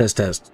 Test, test.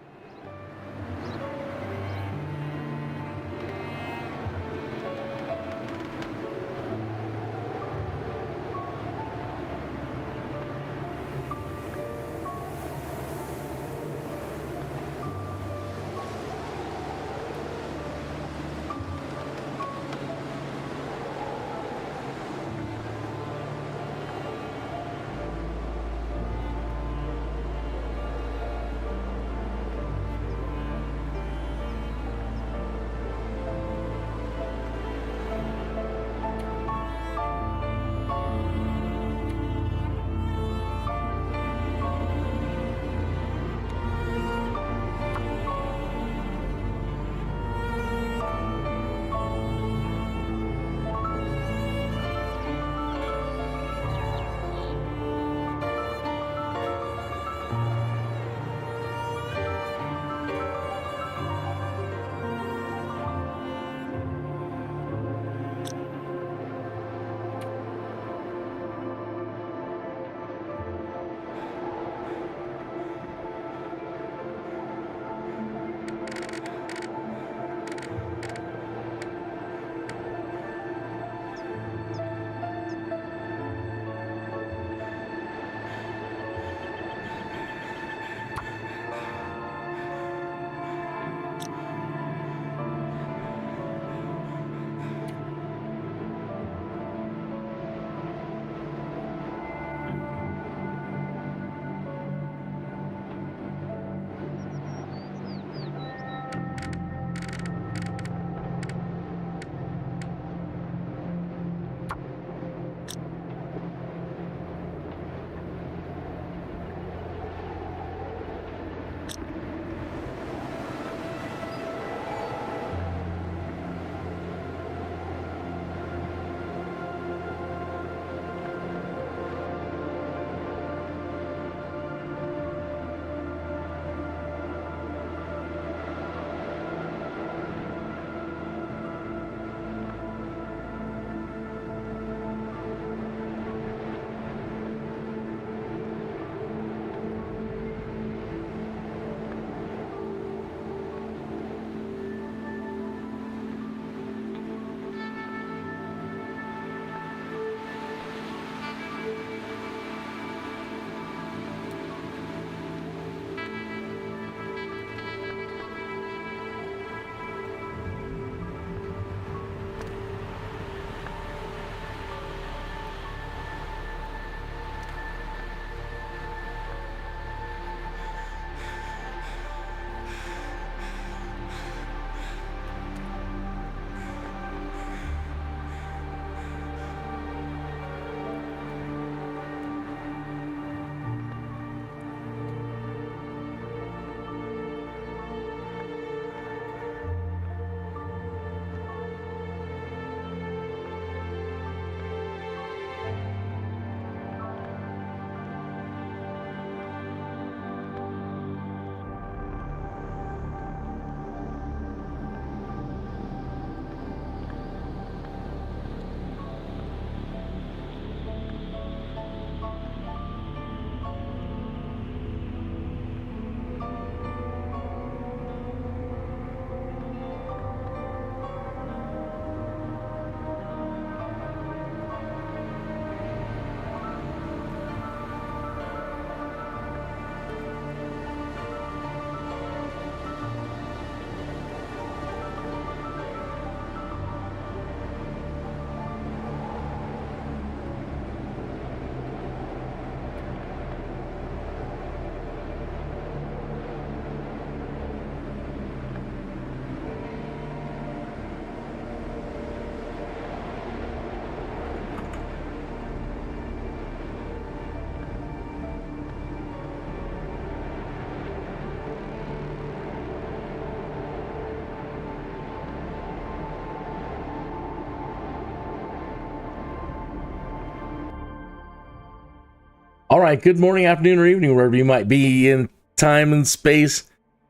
All right, good morning, afternoon, or evening, wherever you might be in time and space.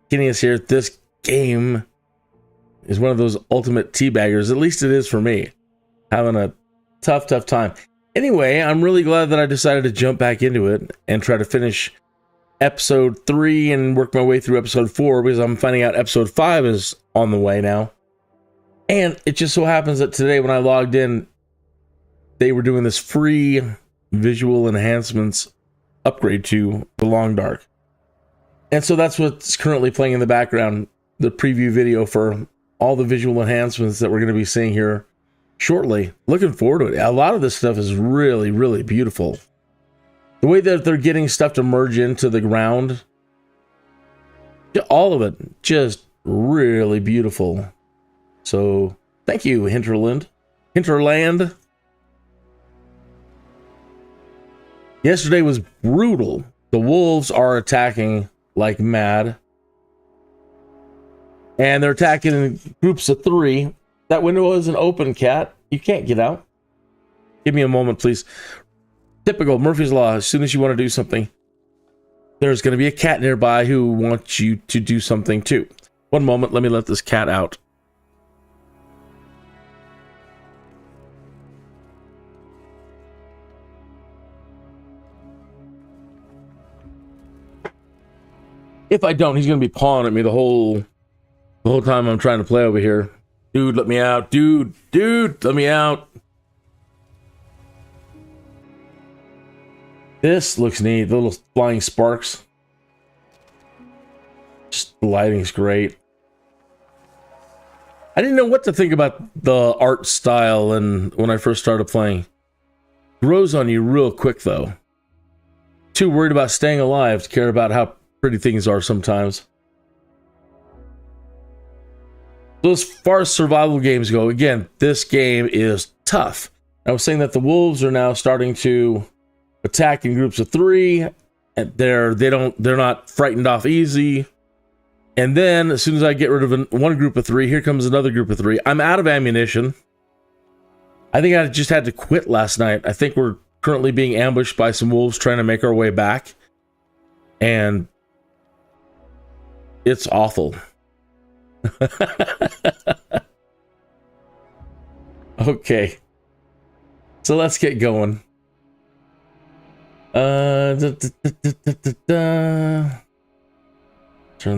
Kinneas here. This game is one of those ultimate teabaggers. At least it is for me. Having a tough time. Anyway, I'm really glad that I decided to jump back into it and try to finish episode 3 and work my way through episode 4 because I'm finding out episode 5 is on the way now. And it just so happens that today when I logged in, they were doing this free visual enhancements upgrade to the Long Dark. And so that's what's currently playing in the background, the preview video for all the visual enhancements that we're going to be seeing here shortly. Looking forward to it. A lot of this stuff is really, really beautiful. The way that they're getting stuff to merge into the ground, all of it, just really beautiful. So, thank you, Hinterland. Yesterday was brutal. The wolves are attacking like mad. And they're attacking in groups of 3. That window isn't open, cat. You can't get out. Give me a moment, please. Typical Murphy's Law. As soon as you want to do something, there's going to be a cat nearby who wants you to do something too. One moment. Let me let this cat out. If I don't, he's going to be pawing at me the whole time I'm trying to play over here. Dude, let me out. Dude, let me out. This looks neat. The little flying sparks. Just the lighting's great. I didn't know what to think about the art style and when I first started playing. Grows on you real quick, though. Too worried about staying alive to care about how pretty things are sometimes. So as far as survival games go, again, this game is tough. I was saying that the wolves are now starting to attack in groups of 3, and they're not frightened off easy. And then as soon as I get rid of one group of 3, here comes another group of 3. I'm out of ammunition. I think I just had to quit last night. I think we're currently being ambushed by some wolves trying to make our way back. And it's awful. Okay. So let's get going. Turn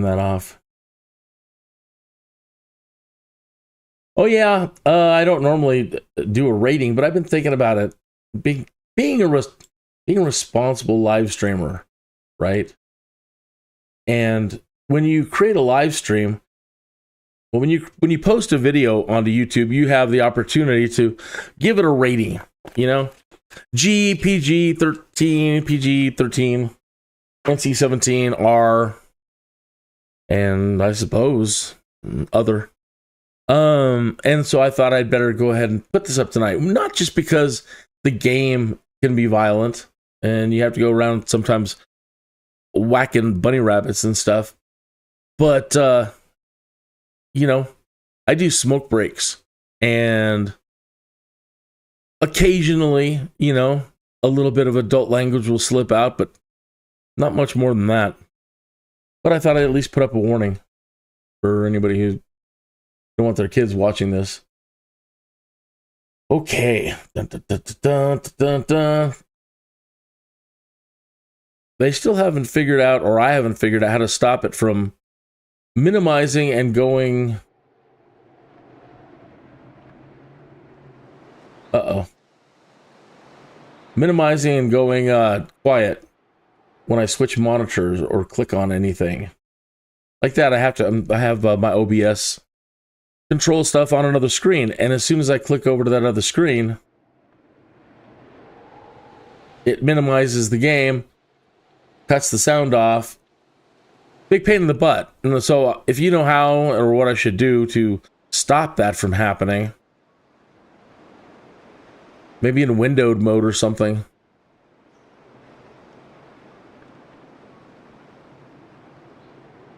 that off. Oh yeah, I don't normally do a rating, but I've been thinking about it. Being a responsible live streamer, right? And when you create a live stream, well, when you post a video onto YouTube, you have the opportunity to give it a rating. You know, PG13, NC17, R, and I suppose other. And so I thought I'd better go ahead and put this up tonight. Not just because the game can be violent and you have to go around sometimes whacking bunny rabbits and stuff, but you know, I do smoke breaks, and occasionally, you know, a little bit of adult language will slip out, but not much more than that. But I thought I'd at least put up a warning for anybody who don't want their kids watching this. Okay. Dun, dun, dun, dun, dun, dun. They still haven't figured out, or I haven't figured out how to stop it from minimizing and going. Minimizing and going quiet when I switch monitors or click on anything like that. I have my OBS control stuff on another screen, and as soon as I click over to that other screen, it minimizes the game, cuts the sound off. Big pain in the butt. And so if you know how or what I should do to stop that from happening, maybe in windowed mode or something.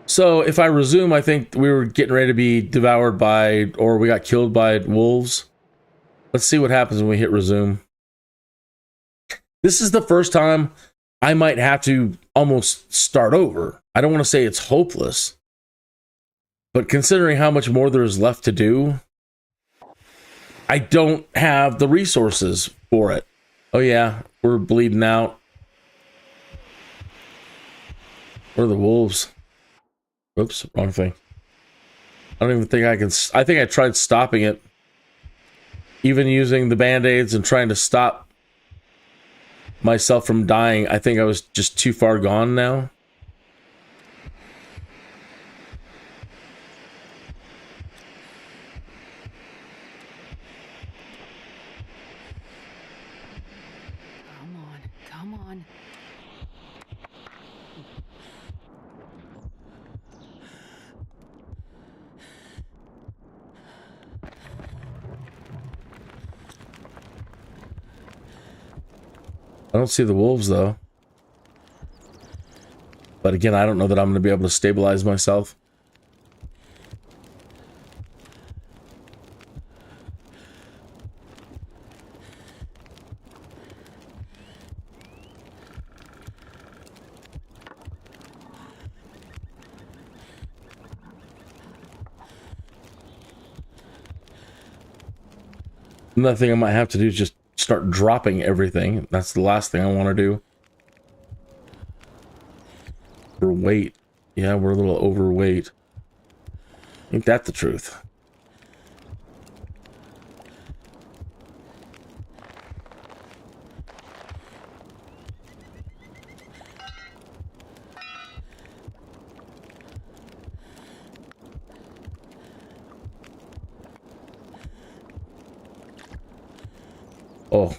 So if I resume, I think we were getting ready to be devoured by, or we got killed by wolves. Let's see what happens when we hit resume. This is the first time I might have to almost start over. I don't want to say it's hopeless, but considering how much more there's left to do, I don't have the resources for it. Oh yeah, we're bleeding out. Where are the wolves? Oops, wrong thing. I don't even think I can... I think I tried stopping it. Even using the band-aids and trying to stop myself from dying. I think I was just too far gone now. Come on. I don't see the wolves, though. But again, I don't know that I'm going to be able to stabilize myself. Another thing I might have to do is just start dropping everything. That's the last thing I want to do. For weight. Yeah, we're a little overweight. Ain't that the truth? Oh.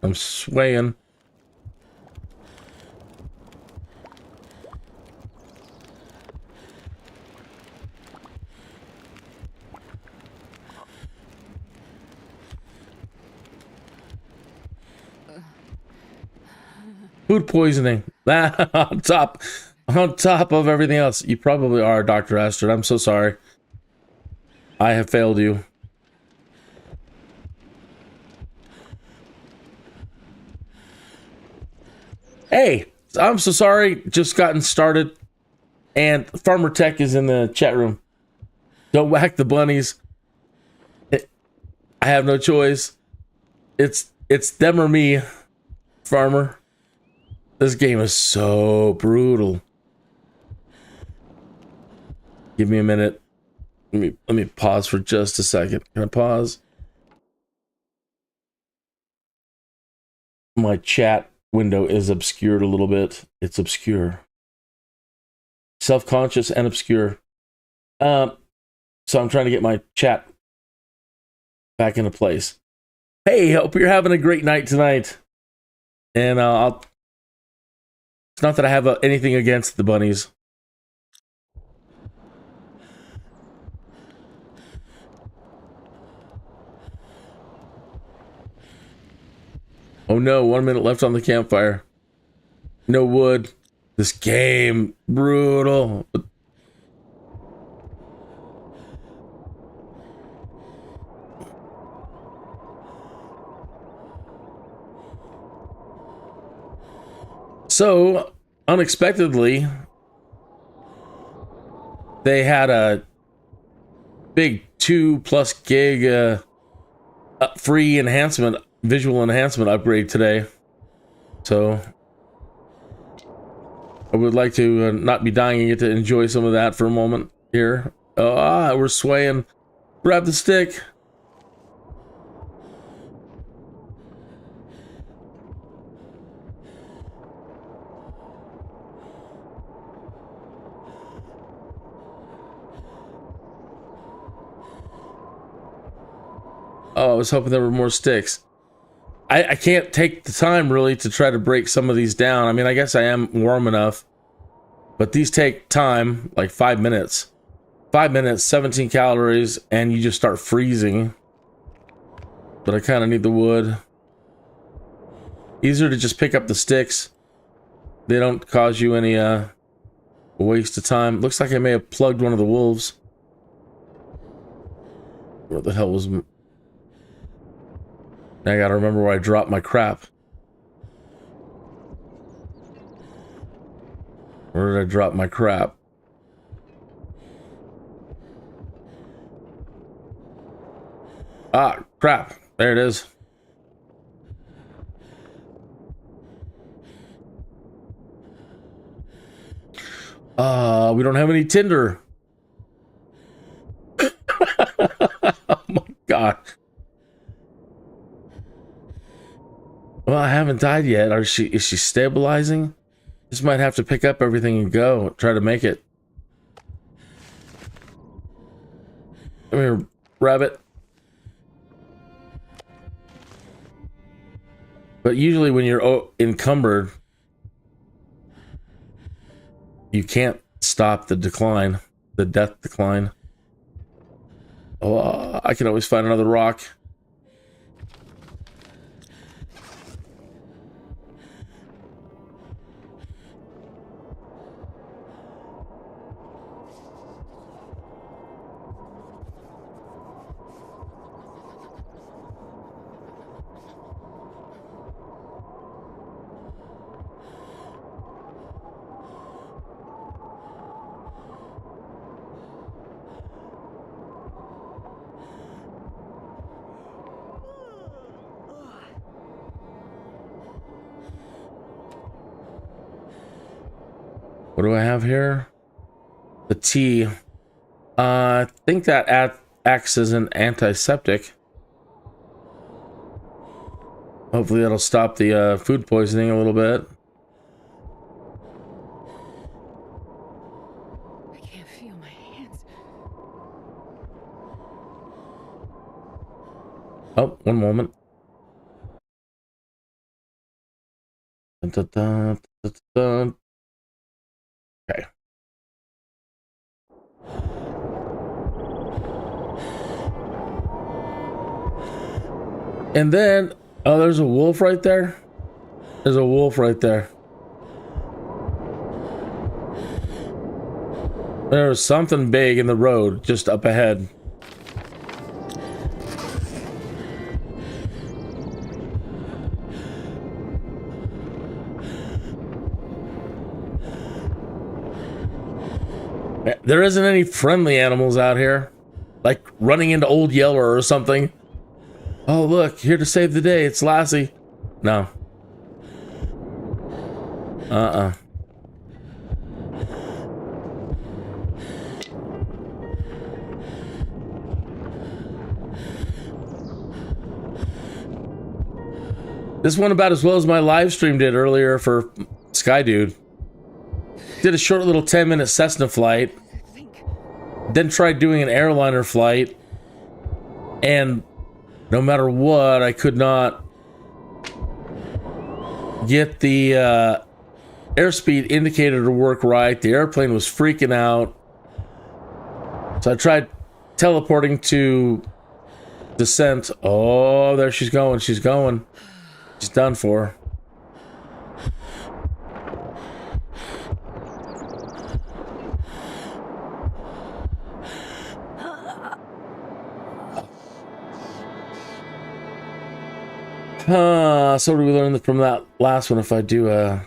I'm swaying. Food poisoning. on top of everything else. You probably are, Dr. Astrid. I'm so sorry. I have failed you. Hey, I'm so sorry. Just gotten started. And Farmer Tech is in the chat room. Don't whack the bunnies. I have no choice. It's them or me, Farmer. This game is so brutal. Give me a minute. Let me pause for just a second. Can I pause? My chat window is obscured a little bit. It's obscure. Self-conscious and obscure. So I'm trying to get my chat back into place. Hey, hope you're having a great night tonight. And it's not that I have anything against the bunnies. Oh no, 1 minute left on the campfire. No wood. This game, brutal. So, unexpectedly, they had a big 2+ gig free enhancement, visual enhancement upgrade today. So, I would like to not be dying and get to enjoy some of that for a moment here. We're swaying. Grab the stick. Oh, I was hoping there were more sticks. I can't take the time really to try to break some of these down. I mean, I guess I am warm enough, but these take time, like 5 minutes. 5 minutes, 17 calories, and you just start freezing. But I kind of need the wood. Easier to just pick up the sticks. They don't cause you any waste of time. Looks like I may have plugged one of the wolves. Where the hell was... I gotta remember where I dropped my crap. Where did I drop my crap? Ah, crap. There it is. We don't have any tinder. Oh my god. Well, I haven't died yet. Is she stabilizing? Just might have to pick up everything and go. Try to make it. Come here, rabbit. But usually when you're encumbered, you can't stop the decline, the death decline. Oh, I can always find another rock. What do I have here? The T. I think that acts as an antiseptic. Hopefully that'll stop the food poisoning a little bit. I can't feel my hands. Oh, one moment. Dun, dun, dun, dun, dun. Okay. And then, oh, there's a wolf right there. There's a wolf right there. There's something big in the road just up ahead. There isn't any friendly animals out here, like running into Old Yeller or something. Oh, look, here to save the day, it's Lassie. No. This went about as well as my live stream did earlier for Skydude. Did a short little 10-minute Cessna flight. Then tried doing an airliner flight. And no matter what, I could not get the airspeed indicator to work right. The airplane was freaking out. So I tried teleporting to descent. Oh, there she's going. She's going. She's done for. So what do we learn from that last one if I do a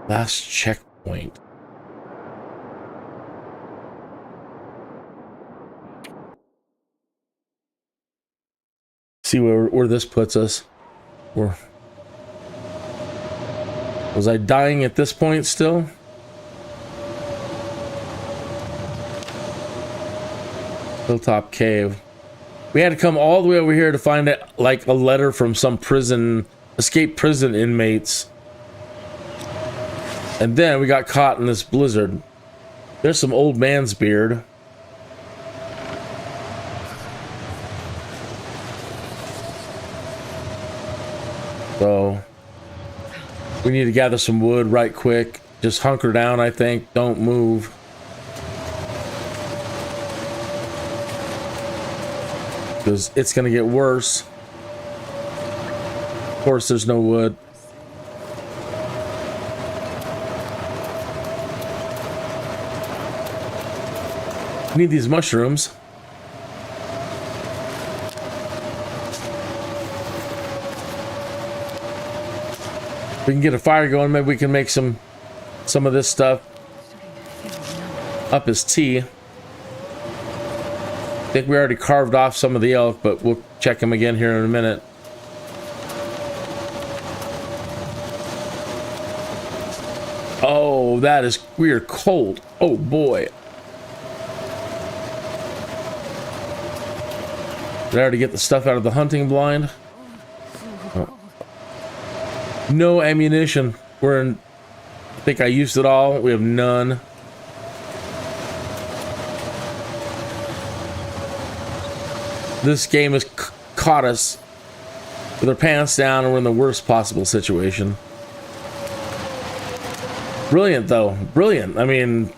last checkpoint? See where this puts us. Was I dying at this point still? Hilltop Cave. We had to come all the way over here to find it, like a letter from some escaped prison inmates. And then we got caught in this blizzard. There's some old man's beard. So we need to gather some wood right quick. Just hunker down, I think. Don't move. Because it's going to get worse. Of course, there's no wood. We need these mushrooms. We can get a fire going. Maybe we can make some of this stuff up as tea. I think we already carved off some of the elk, but we'll check them again here in a minute. Oh, that is, we are cold. Oh boy. Did I already get the stuff out of the hunting blind? Oh. No ammunition. We're in, I think I used it all. We have none. This game has caught us with our pants down and we're in the worst possible situation. Brilliant, though. Brilliant. I mean,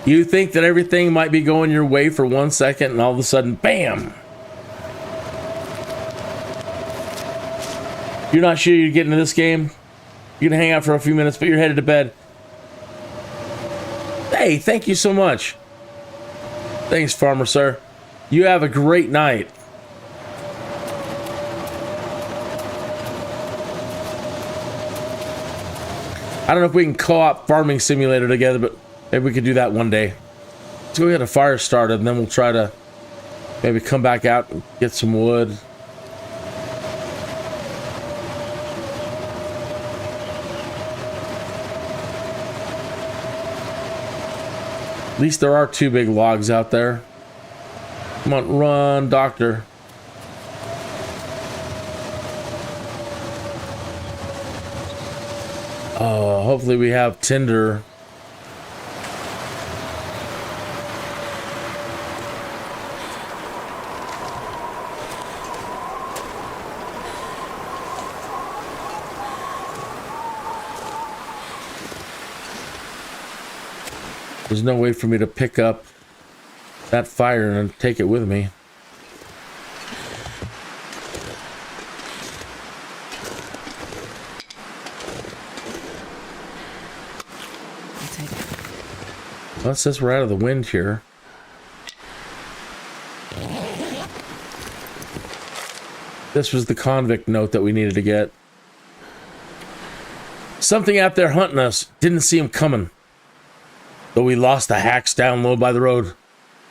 you think that everything might be going your way for 1 second and all of a sudden, bam! You're not sure you're getting into this game? You're gonna hang out for a few minutes, but you're headed to bed. Hey, thank you so much. Thanks, Farmer Sir. You have a great night. I don't know if we can co-op Farming Simulator together, but maybe we could do that one day. Let's go get a fire started, and then we'll try to maybe come back out and get some wood. At least there are 2 big logs out there. Come on, run, doctor. Oh, hopefully we have tinder. There's no way for me to pick up that fire and take it with me. I'll take it. Well, it says we're out of the wind here. This was the convict note that we needed to get. Something out there hunting us. Didn't see him coming. Though we lost the hacks down low by the road.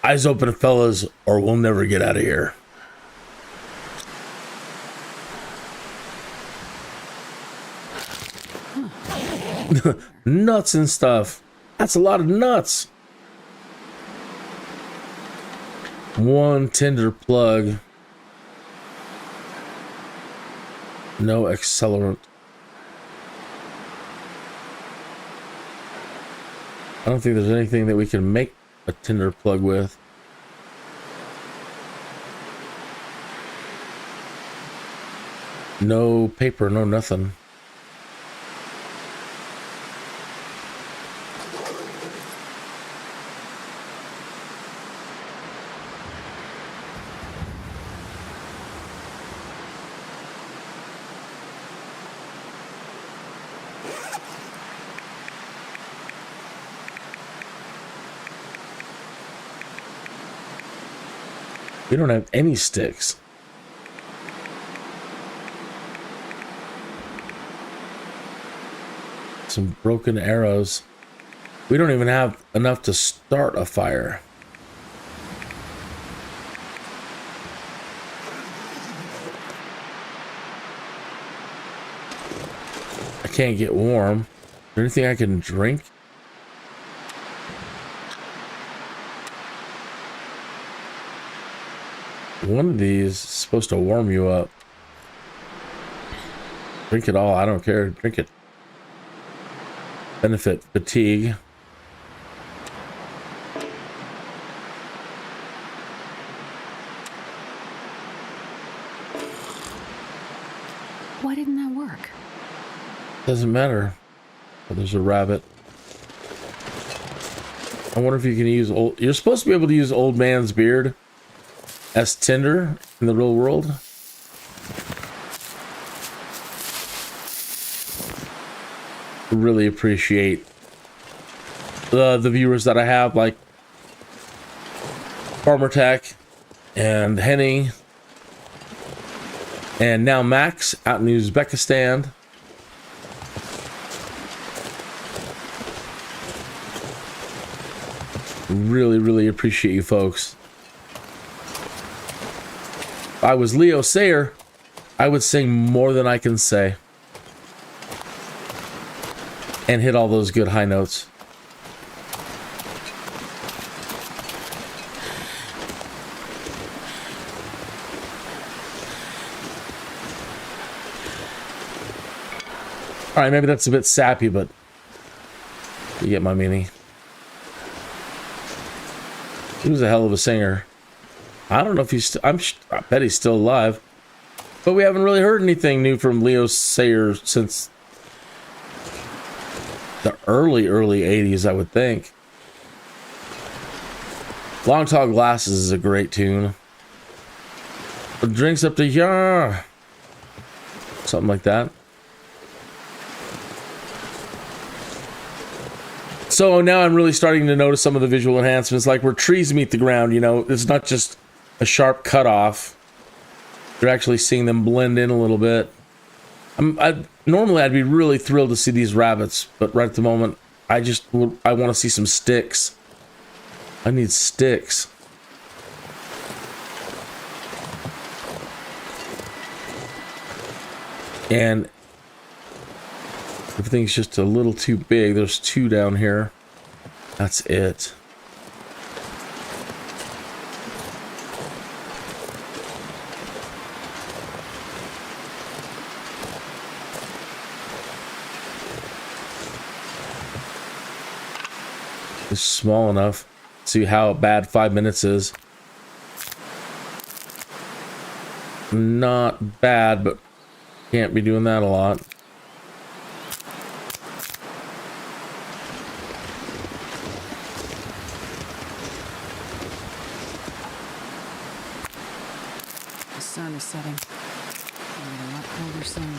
Eyes open, fellas, or we'll never get out of here. Nuts and stuff. That's a lot of nuts. 1 tinder plug. No accelerant. I don't think there's anything that we can make a tinder plug with. No paper, no nothing. We don't have any sticks. Some broken arrows. We don't even have enough to start a fire. I can't get warm. Is there anything I can drink? One of these is supposed to warm you up. Drink it all. I don't care. Drink it. Benefit fatigue. Why didn't that work? Doesn't matter. Oh, there's a rabbit. I wonder if you can use old... You're supposed to be able to use old man's beard as tinder in the real world. Really appreciate the viewers that I have, like Farmer Tech and Henny, and now Max out in Uzbekistan. Really, really appreciate you folks. If I was Leo Sayer, I would sing more than I can say. And hit all those good high notes. Alright, maybe that's a bit sappy, but you get my meaning. He was a hell of a singer. I don't know if he's... I bet he's still alive. But we haven't really heard anything new from Leo Sayer since the early 80s, I would think. Long Tall Glasses is a great tune. Drinks up to yeah. Something like that. So now I'm really starting to notice some of the visual enhancements, like where trees meet the ground, you know, it's not just a sharp cutoff. You're actually seeing them blend in a little bit. Normally I'd be really thrilled to see these rabbits, but right at the moment, I want to see some sticks. I need sticks. And everything's just a little too big. There's two down here. That's it. It's small enough to see how bad 5 minutes is. Not bad, but can't be doing that a lot. The sun is setting. It'll get a lot colder soon.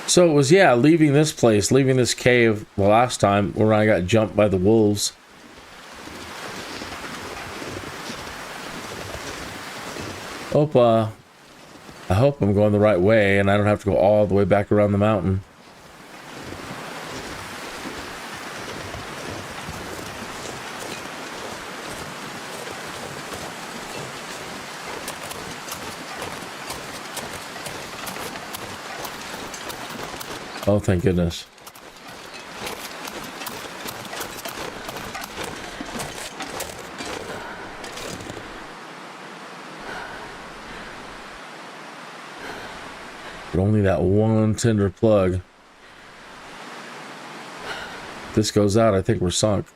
So it was, yeah, leaving this place, leaving this cave the last time where I got jumped by the wolves. I hope I'm going the right way and I don't have to go all the way back around the mountain. Oh, thank goodness. But only that one tinder plug. If this goes out, I think we're sunk.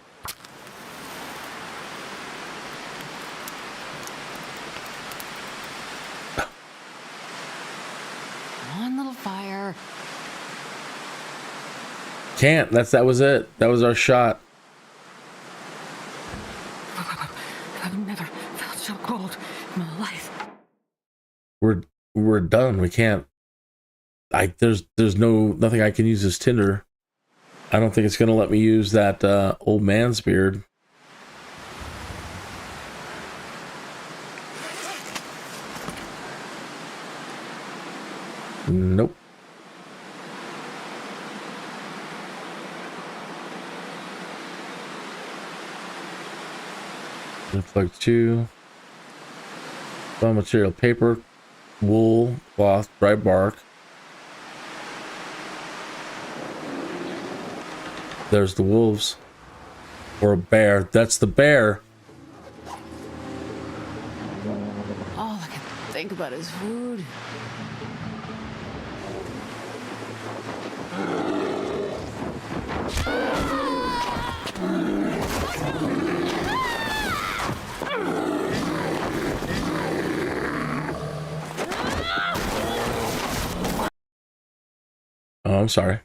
Can't. That was it. That was our shot. I've never felt so cold in my life. We're done. We can't. There's nothing I can use as tinder. I don't think it's gonna let me use that old man's beard. Nope. Plug 2. Raw material: paper, wool, cloth, dry bark. There's the wolves. Or a bear. That's the bear. All I can think about is food. Oh, I'm sorry.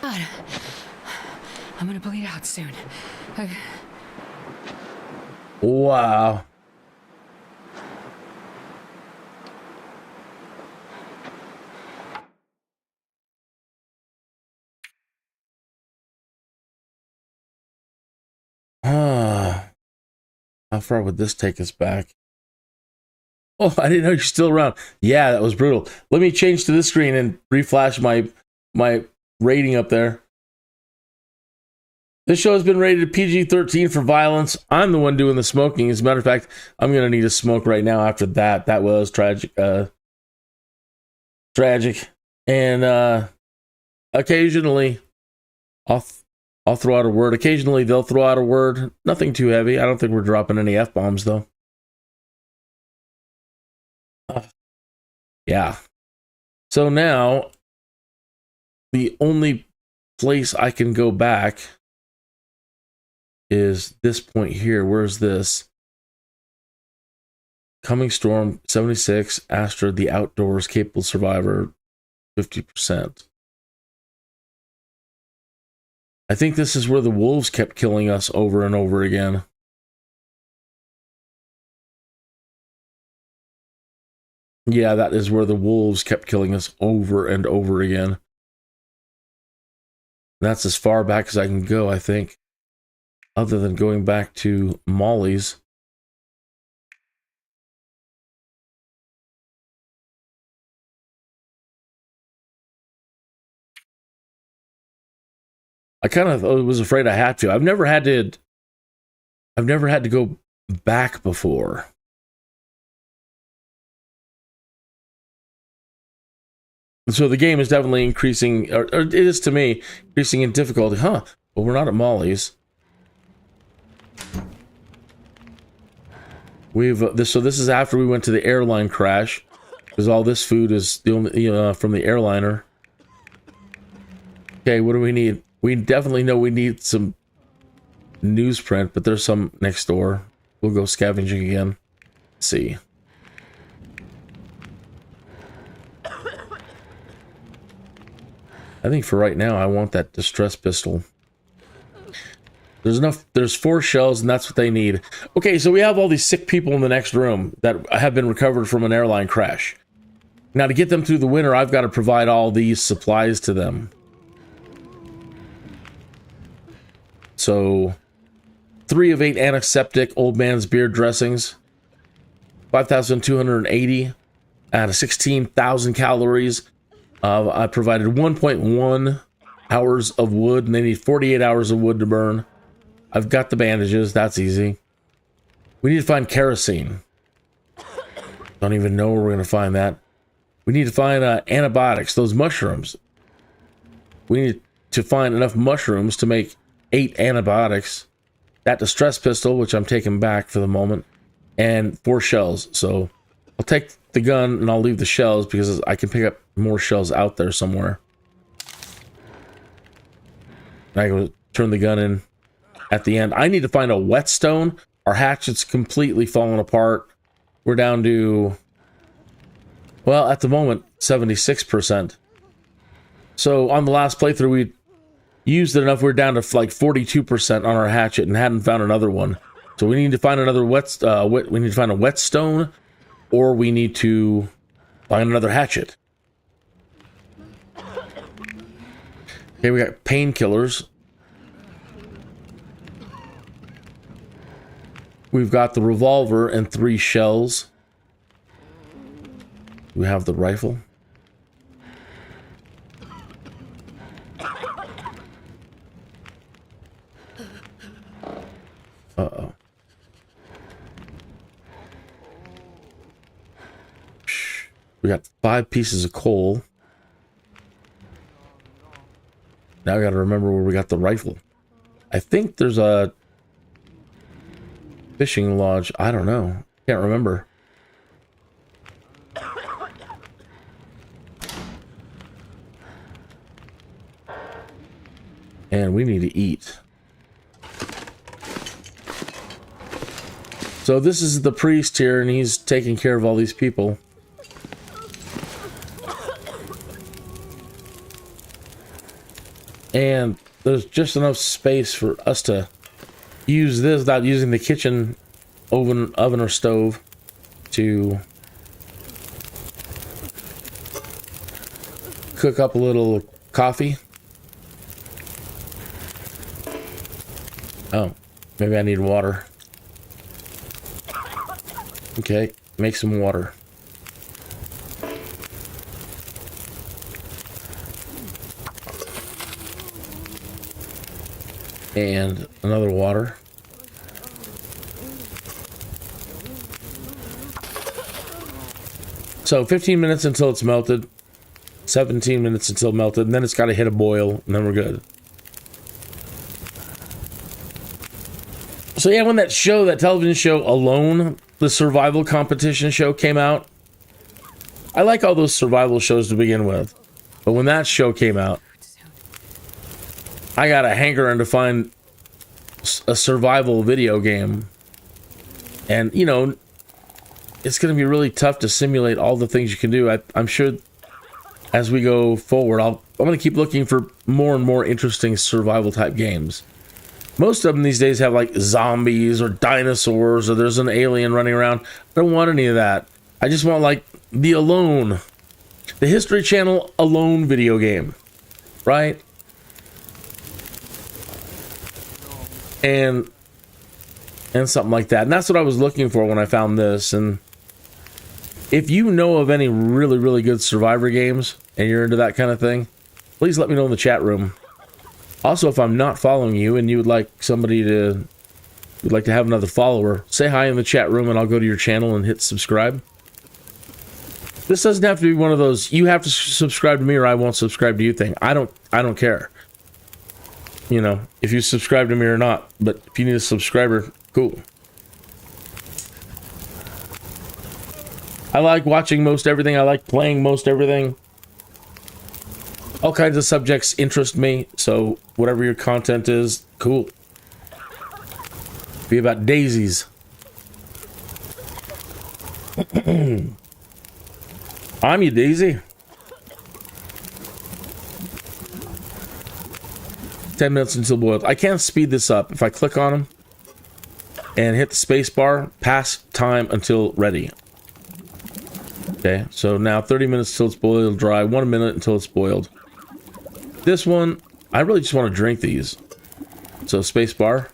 God. I'm gonna bleed out soon. Wow. How far would this take us back? Oh, I didn't know you're still around. Yeah, that was brutal. Let me change to this screen and reflash my rating up there. This show has been rated PG13 for violence. I'm the one doing the smoking. As a matter of fact, I'm going to need a smoke right now after that. That was tragic. Tragic. And occasionally, I'll throw out a word. Occasionally, they'll throw out a word. Nothing too heavy. I don't think we're dropping any F-bombs, though. Yeah. So now, the only place I can go back is this point here. Where's this? Coming storm, 76. Astra, the outdoors, capable survivor, 50%. I think this is where the wolves kept killing us over and over again. Yeah, that is where the wolves kept killing us over and over again. That's as far back as I can go, I think. Other than going back to Molly's. I kind of was afraid I had to. I've never had to go back before. So the game is definitely increasing, or it is to me, increasing in difficulty. Huh, well, we're not at Molly's. So this is after we went to the airline crash, because all this food is the only, from the airliner. Okay, what do we need? We definitely know we need some newsprint, but there's some next door. We'll go scavenging again. Let's see. I think for right now, I want that distress pistol. There's 4 shells, and that's what they need. Okay, so we have all these sick people in the next room that have been recovered from an airline crash. Now, to get them through the winter, I've got to provide all these supplies to them. So, 3 of 8 antiseptic old man's beard dressings. 5,280 out of 16,000 calories. I provided 1.1 hours of wood, and they need 48 hours of wood to burn. I've got the bandages. That's easy. We need to find kerosene. Don't even know where we're going to find that. We need to find antibiotics, those mushrooms. We need to find enough mushrooms to make 8 antibiotics. That distress pistol, which I'm taking back for the moment, and 4 shells. So I'll take the gun and I'll leave the shells because I can pick up more shells out there somewhere. I go turn the gun in at the end. I need to find a whetstone. Our hatchet's completely fallen apart. We're down to, well, at the moment, 76%. So on the last playthrough, we used it enough. We're down to like 42% on our hatchet and hadn't found another one. So we need to find another we need to find a whetstone, or we need to find another hatchet. Okay, we got painkillers. We've got the revolver and 3 shells. We have the rifle. Uh-oh. We got 5 pieces of coal. Now we got to remember where we got the rifle. I think there's a fishing lodge. I don't know. Can't remember. And we need to eat. So this is the priest here, and he's taking care of all these people. And there's just enough space for us to use this without using the kitchen oven or stove to cook up a little coffee. Oh, maybe I need water. Okay, make some water. And another water. So 15 minutes until it's melted. 17 minutes until melted. And then it's got to hit a boil. And then we're good. So yeah, when that television show Alone, the survival competition show came out. I like all those survival shows to begin with. But when that show came out, I got a hankering to find a survival video game. And, you know, it's going to be really tough to simulate all the things you can do. I'm sure as we go forward, I'm going to keep looking for more and more interesting survival type games. Most of them these days have like zombies or dinosaurs or there's an alien running around. I don't want any of that. I just want like the Alone, the History Channel Alone video game, right? And something like that. And that's what I was looking for when I found this. And if you know of any really, really good Survivor games and you're into that kind of thing, please let me know in the chat room. Also, if I'm not following you and you would like you'd like to have another follower, say hi in the chat room and I'll go to your channel and hit subscribe. This doesn't have to be one of those, you have to subscribe to me or I won't subscribe to you thing. I don't care. You know, if you subscribe to me or not, but if you need a subscriber, cool. I like watching most everything. I like playing most everything. All kinds of subjects interest me, so whatever your content is, cool. Be about daisies. I'm your daisy. 10 minutes until boiled. I can't speed this up. If I click on them and hit the space bar, pass time until ready. Okay, so now 30 minutes until it's boiled dry, 1 minute until it's boiled. This one, I really just want to drink these. So space bar.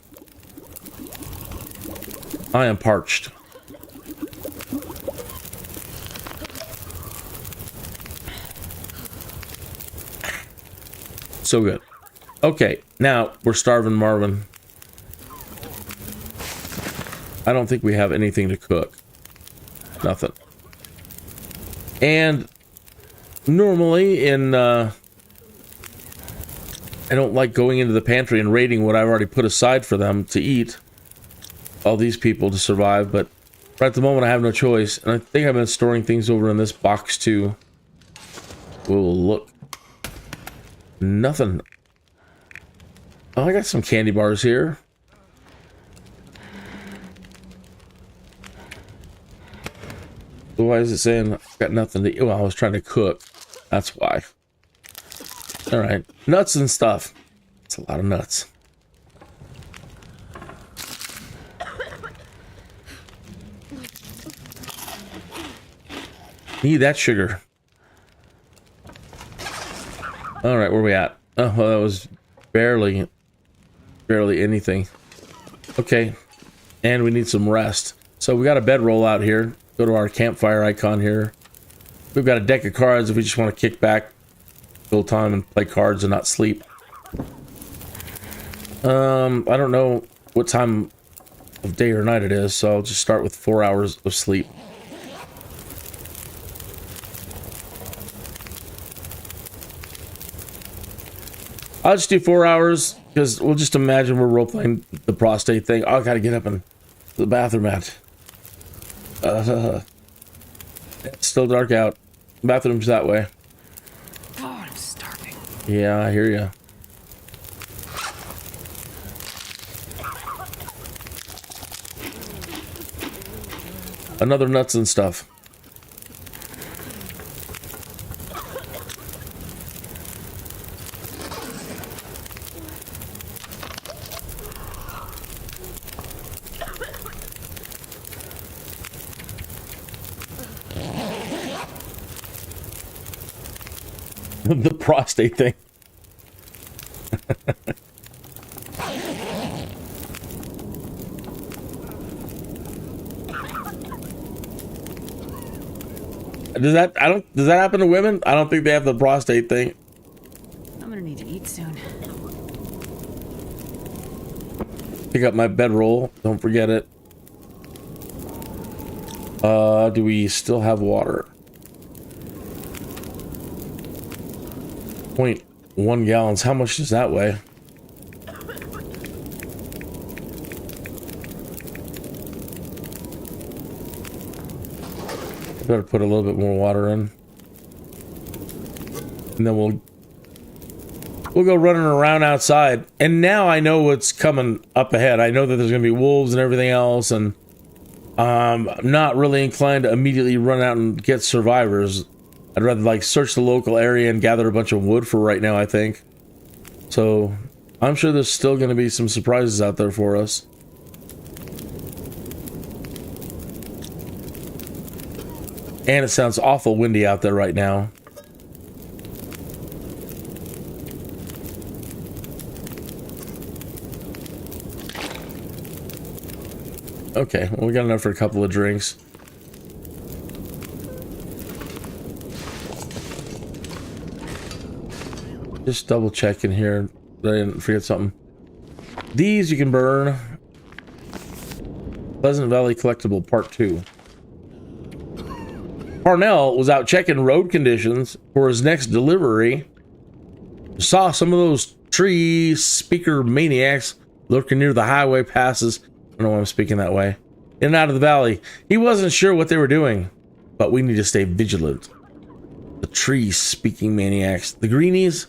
I am parched. So good. Okay, now we're starving Marvin. I don't think we have anything to cook. Nothing. And normally I don't like going into the pantry and raiding what I've already put aside for them to eat. All these people to survive, but right at the moment I have no choice. And I think I've been storing things over in this box too. We'll look. Nothing. Oh, I got some candy bars here. Why is it saying I've got nothing to eat? Well, I was trying to cook. That's why. All right. Nuts and stuff. It's a lot of nuts. Need that sugar. All right, where are we at? Oh, well, that was barely anything. Okay, and we need some rest. So we got a bedroll out here. Go to our campfire icon here. We've got a deck of cards if we just want to kick back, fill time, and play cards and not sleep. I don't know what time of day or night it is, so I'll just start with 4 hours of sleep. I'll just do 4 hours, because we'll just imagine we're role-playing the prostate thing. Oh, I gotta get up and the bathroom at. It's still dark out. Bathroom's that way. God, I'm starving. Yeah, I hear ya. Another nuts and stuff. The prostate thing. Does that happen to women? I don't think they have the prostate thing. I'm gonna need to eat soon. Pick up my bedroll. Don't forget it. Do we still have water? 0.1 gallons. How much does that weigh? Better put a little bit more water in, and then we'll go running around outside. And now I know what's coming up ahead. I know that there's gonna be wolves and everything else, and I'm not really inclined to immediately run out and get survivors. I'd rather like search the local area and gather a bunch of wood for right now, I think. So I'm sure there's still going to be some surprises out there for us. And it sounds awful windy out there right now. Okay, well, we got enough for a couple of drinks. Just double checking here that I didn't forget something. These you can burn. Pleasant Valley Collectible Part 2. Parnell was out checking road conditions for his next delivery. Saw some of those tree speaker maniacs lurking near the highway passes. I don't know why I'm speaking that way. In and out of the valley. He wasn't sure what they were doing, but we need to stay vigilant. The tree speaking maniacs. The greenies.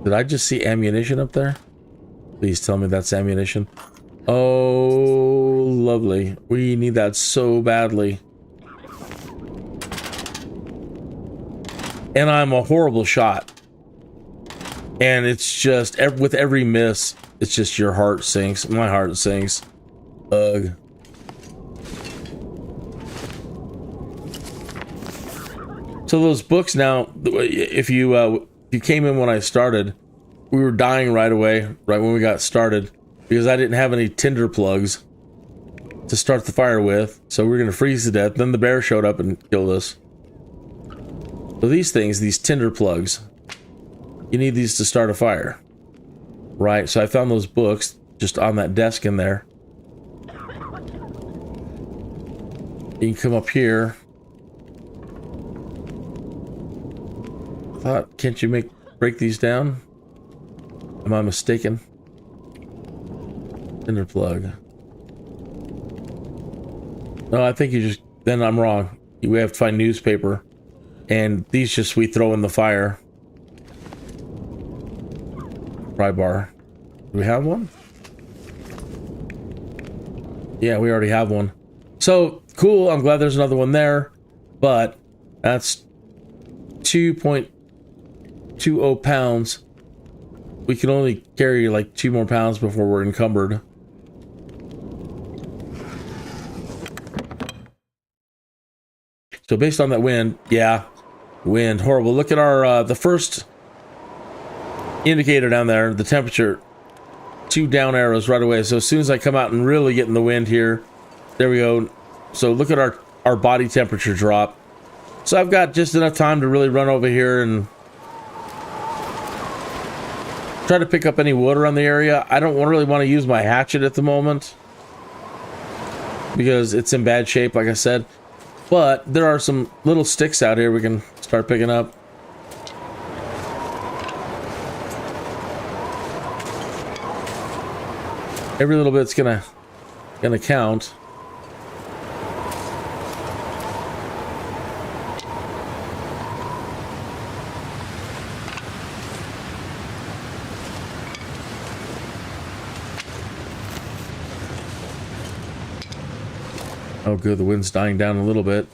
Did I just see ammunition up there? Please tell me that's ammunition. Oh, lovely. We need that so badly. And I'm a horrible shot. And it's just, with every miss, it's just your heart sinks. My heart sinks. Ugh. So those books now, if you came in when I started, we were dying right away, right when we got started, because I didn't have any tinder plugs to start the fire with, so we were going to freeze to death. Then the bear showed up and killed us. So these things, these tinder plugs, you need these to start a fire, right? So I found those books just on that desk in there. You can come up here. Can't you break these down? Am I mistaken? Tinder plug. No, I think then I'm wrong. We have to find newspaper. And these we throw in the fire. Pry bar. Do we have one? Yeah, we already have one. So, cool. I'm glad there's another one there. But that's 2.20 pounds. We can only carry like 2 more pounds before we're encumbered. So based on that wind, yeah, wind, horrible. Look at our the first indicator down there, the temperature, 2 down arrows right away. So as soon as I come out and really get in the wind here, there we go. So look at our body temperature drop. So I've got just enough time to really run over here and try to pick up any wood around the area. I don't really want to use my hatchet at the moment because it's in bad shape, like I said. But there are some little sticks out here we can start picking up. Every little bit's gonna count. Oh, good. The wind's dying down a little bit.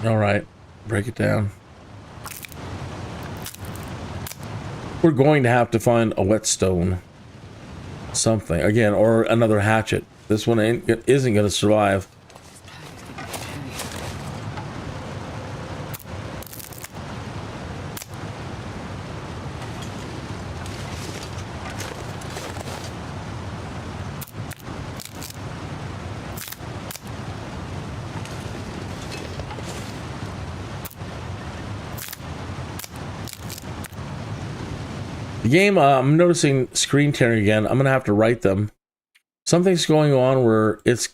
All right, break it down. We're going to have to find a whetstone, something again, or another hatchet. This one isn't going to survive. The game, I'm noticing screen tearing again. I'm gonna have to write them. Something's going on where it's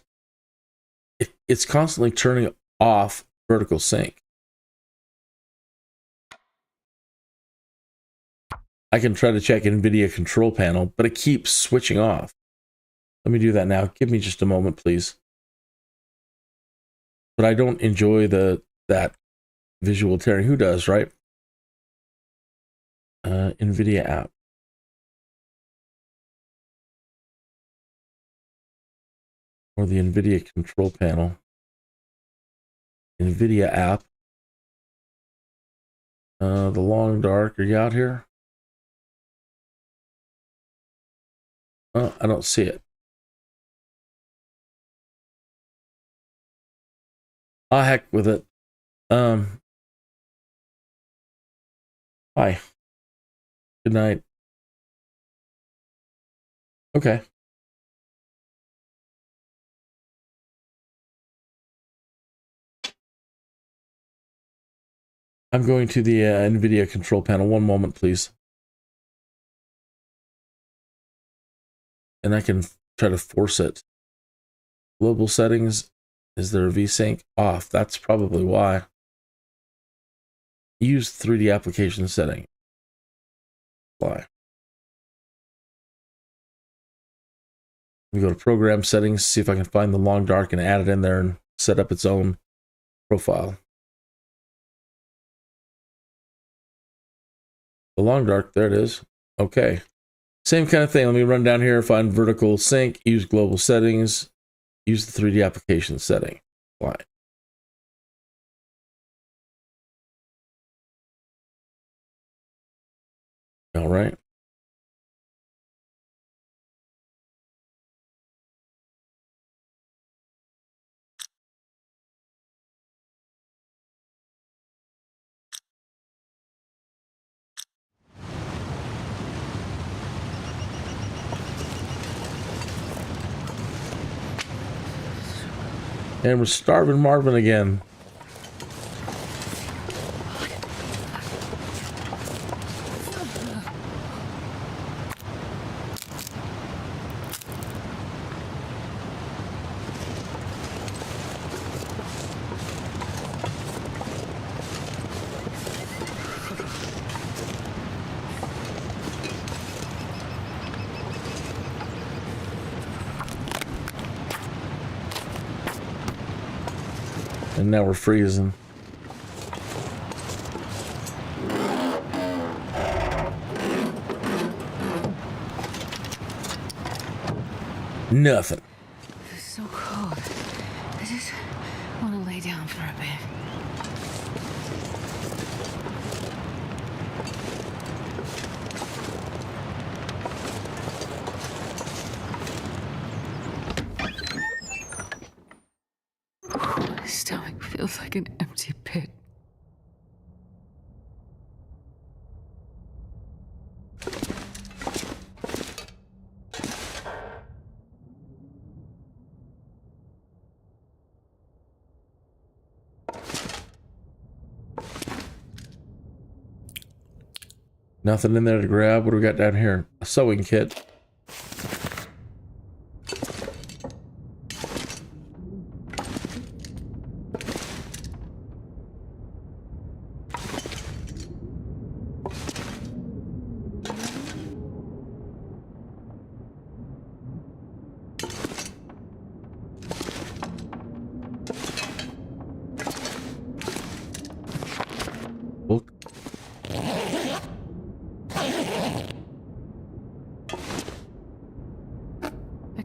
constantly turning off vertical sync. I can try to check NVIDIA control panel, but it keeps switching off. Let me do that now. Give me just a moment, please. But I don't enjoy that visual tearing. Who does, right? NVIDIA app. Or the NVIDIA control panel. NVIDIA app. The long dark. Are you out here? Oh, I don't see it. Ah, heck with it. Hi. Good night. Okay. I'm going to the NVIDIA control panel. One moment, please. And I can try to force it. Global settings. Is there a VSync? Off. That's probably why. Use 3D application setting. Apply. Let me go to program settings, see if I can find the long dark and add it in there and set up its own profile. The long dark, there it is. Okay. Same kind of thing. Let me run down here, find vertical sync, use global settings, use the 3D application setting. Apply. All right. And we're starving Marvin again. And now we're freezing. Nothing. It's so cold. I just want to lay down for a bit. My stomach feels like an empty pit. Nothing in there to grab. What do we got down here? A sewing kit.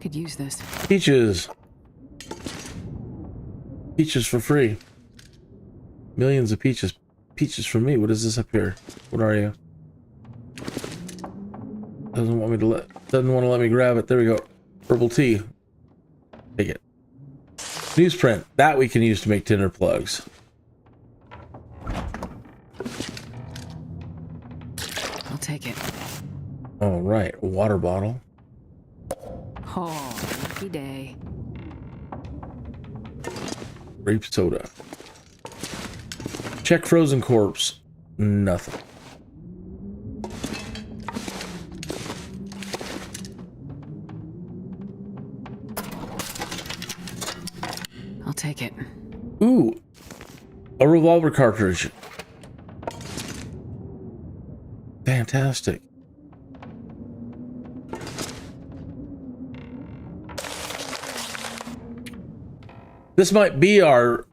could use this. Peaches. Peaches for free. Millions of peaches. Peaches for me. What is this up here? What are you? Doesn't want to let me grab it. There we go. Herbal tea. Take it. Newsprint. That we can use to make tinder plugs. I'll take it. All right. A water bottle. Oh, lucky day. Grape soda. Check frozen corpse. Nothing. I'll take it. Ooh. A revolver cartridge. Fantastic. This might be our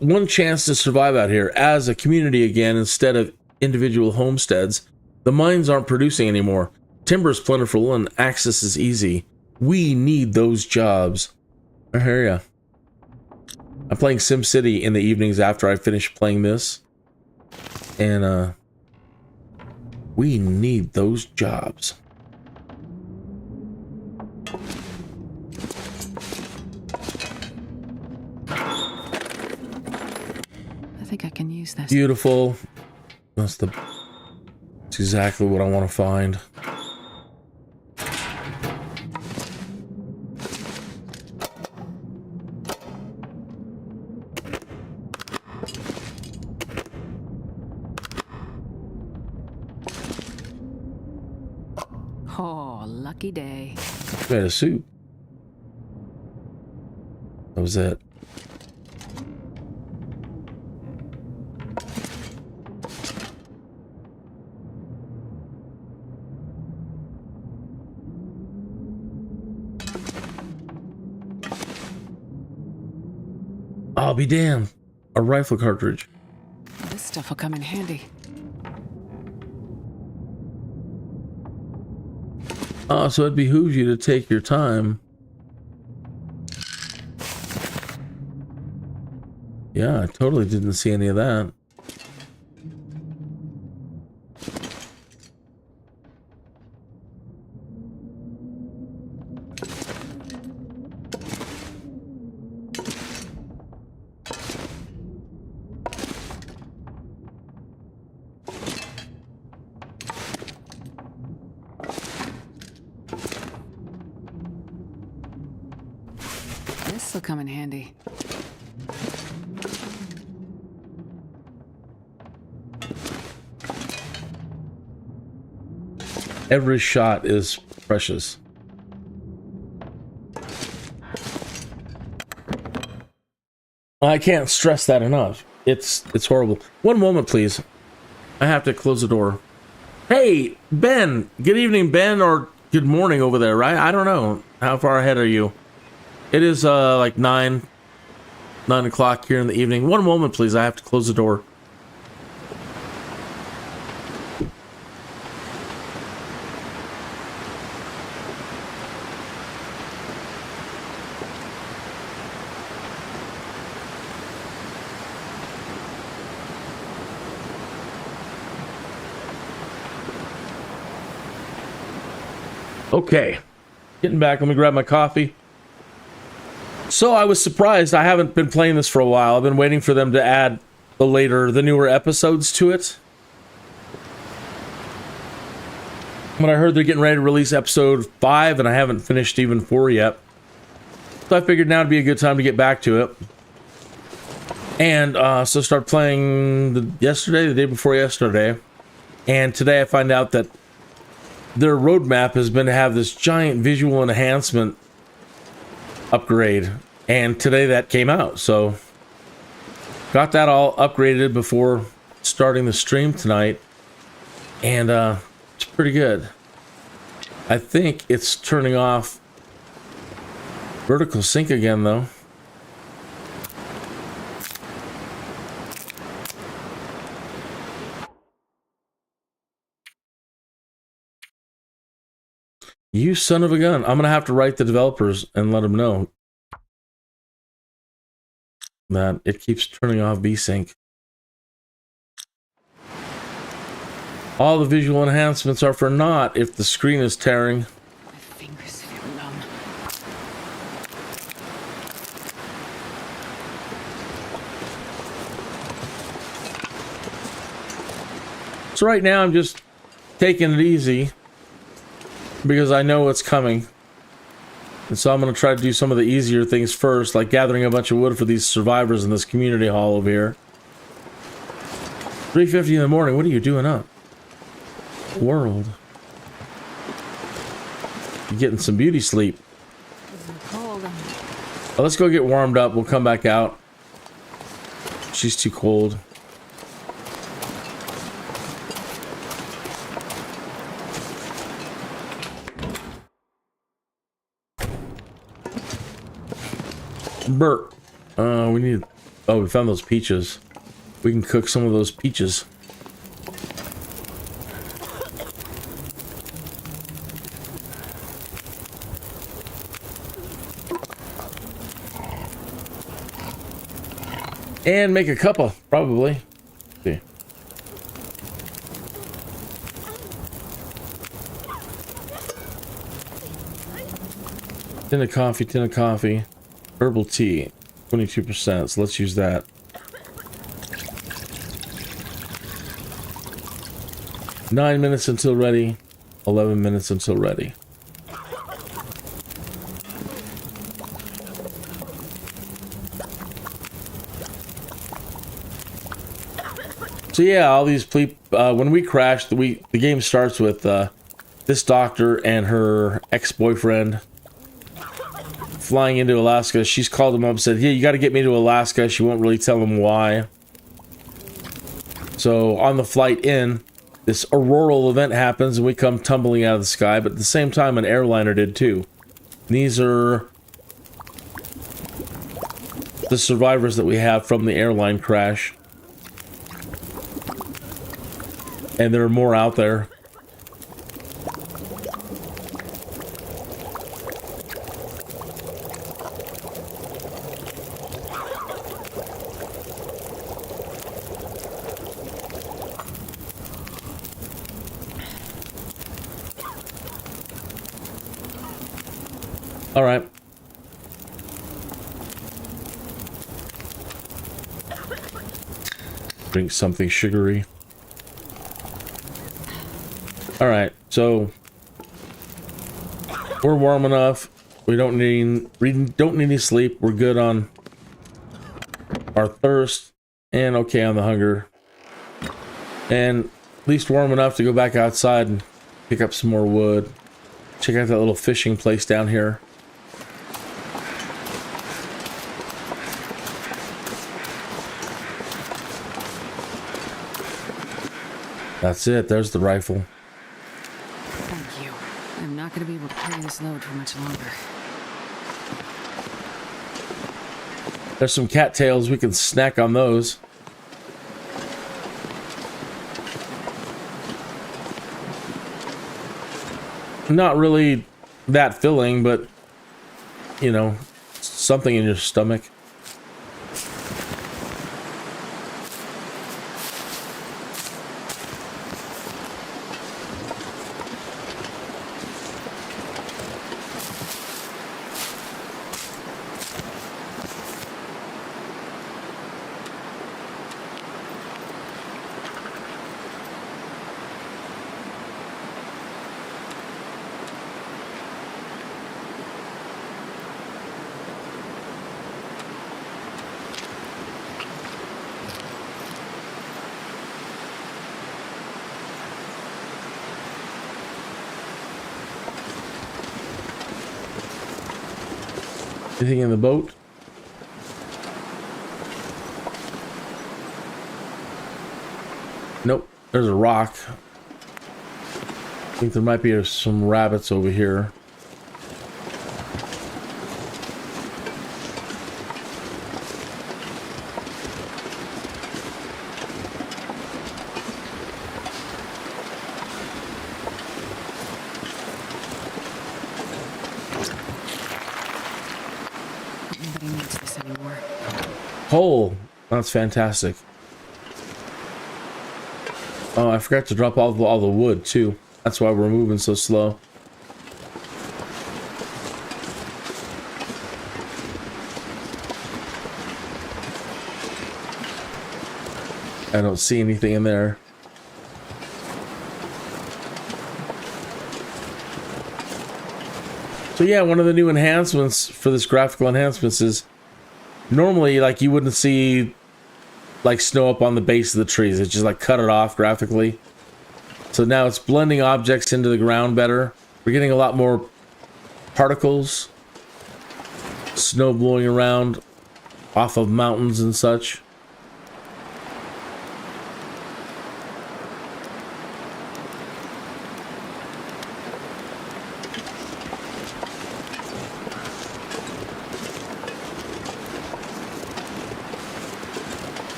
one chance to survive out here as a community again instead of individual homesteads. The mines aren't producing anymore. Timber is plentiful and access is easy. We need those jobs. I hear ya. I'm playing SimCity in the evenings after I finish playing this. And, we need those jobs. I think I can use this. Beautiful. That's exactly what I want to find. Oh, lucky day. Made a soup. That was it. I'll be damned. A rifle cartridge. This stuff will come in handy. So it behooves you to take your time. Yeah, I totally didn't see any of that. This'll come in handy. Every shot is precious. I can't stress that enough. It's horrible. One moment, please. I have to close the door. Hey, Ben. Good evening, Ben, or good morning over there, right? I don't know. How far ahead are you? It is like 9 o'clock here in the evening. One moment, please. I have to close the door. Okay, getting back. Let me grab my coffee. So I was surprised. I haven't been playing this for a while. I've been waiting for them to add the newer episodes to it. When I heard they're getting ready to release episode 5, and I haven't finished even 4 yet. So I figured now would be a good time to get back to it. And so start playing the day before yesterday. And today I find out that their roadmap has been to have this giant visual enhancement upgrade, and today that came out, so got that all upgraded before starting the stream tonight, and it's pretty good. I think it's turning off vertical sync again though. You son of a gun. I'm going to have to write the developers and let them know that it keeps turning off VSync. All the visual enhancements are for naught if the screen is tearing. My fingers feel numb. So right now I'm just taking it easy because I know what's coming. And so I'm going to try to do some of the easier things first, like gathering a bunch of wood for these survivors in this community hall over here. 3:50 in the morning, what are you doing up? World. You're getting some beauty sleep. It's cold. Well, let's go get warmed up. We'll come back out. She's too cold. Bert. We need... Oh, we found those peaches. We can cook some of those peaches. And make a cuppa, probably. Let's see. Tin of coffee. Herbal tea, 22%. So let's use that. Nine minutes until ready. 11 minutes until ready. So yeah, all these when we crashed, the game starts with this doctor and her ex-boyfriend flying into Alaska. She's called him up and said, "Yeah, you got to get me to Alaska." She won't really tell him why. So on the flight in, this auroral event happens and we come tumbling out of the sky, but at the same time an airliner did too. These are the survivors that we have from the airline crash. And there are more out there. All right. Drink something sugary. All right, so we're warm enough. We don't need any sleep. We're good on our thirst and okay on the hunger, and at least warm enough to go back outside and pick up some more wood. Check out that little fishing place down here. That's it. There's the rifle. Thank you. I'm not going to be able to carry this load for much longer. There's some cattails. We can snack on those. Not really that filling, but, you know, something in your stomach. Anything in the boat? Nope. There's a rock. I think there might be some rabbits over here. coal. That's fantastic. Oh, I forgot to drop all the wood too. That's why we're moving so slow. I don't see anything in there. So yeah, one of the new enhancements for this graphical enhancements is normally like you wouldn't see like snow up on the base of the trees. It's just like cut it off graphically. So now it's blending objects into the ground better. We're getting a lot more particles, snow blowing around off of mountains and such.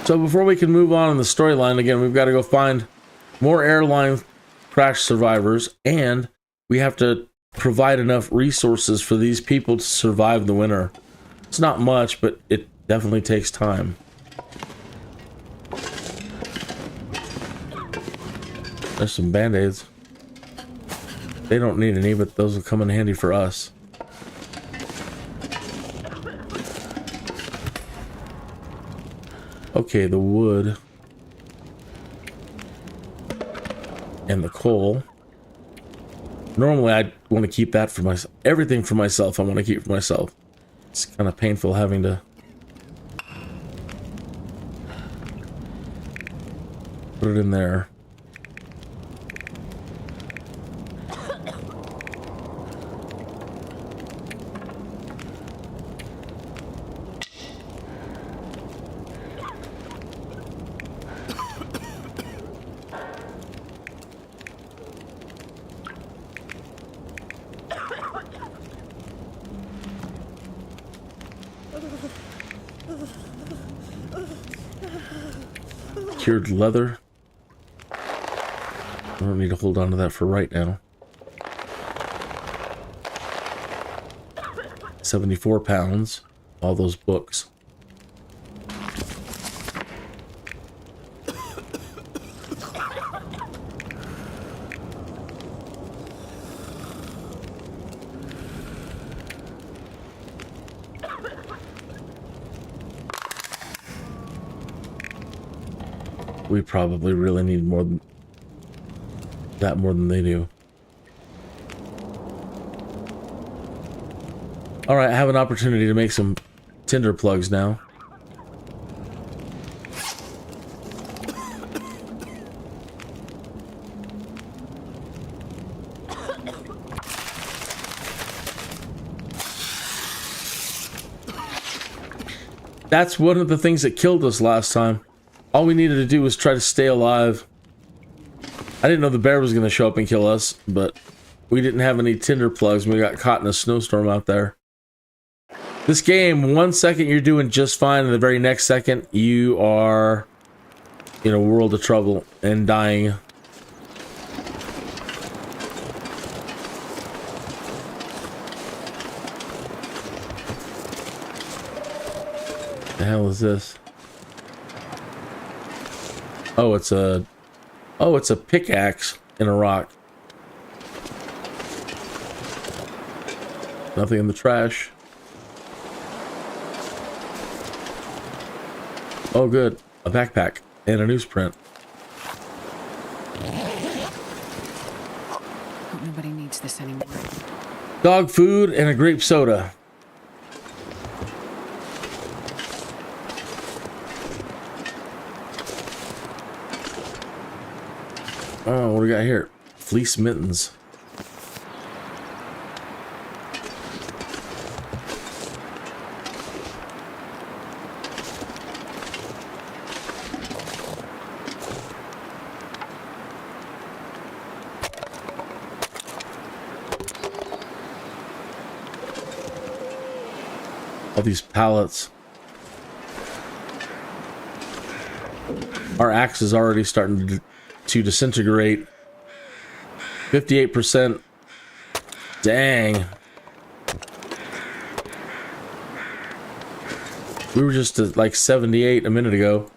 So before we can move on in the storyline, again, we've got to go find more airline crash survivors, and we have to provide enough resources for these people to survive the winter. It's not much, but it definitely takes time. There's some band-aids. They don't need any, but those will come in handy for us. Okay, the wood and the coal. Normally, I'd want to keep that for myself. Everything for myself, I want to keep for myself. It's kind of painful having to put it in there. Cured leather. I don't need to hold on to that for right now. 74 pounds. All those books. We probably really need more than that, more than they do. All right, I have an opportunity to make some tinder plugs now. That's one of the things that killed us last time. All we needed to do was try to stay alive. I didn't know the bear was going to show up and kill us, but we didn't have any tinder plugs when we got caught in a snowstorm out there. This game, 1 second you're doing just fine, and the very next second you are in a world of trouble and dying. The hell is this? Oh, it's a pickaxe in a rock. Nothing in the trash. Oh, good. A backpack and a newsprint. Hope nobody needs this anymore. Dog food and a grape soda. Oh, what do we got here? Fleece mittens. All these pallets. Our axe is already starting to disintegrate. 58%. Dang. We were just at like 78 a minute ago.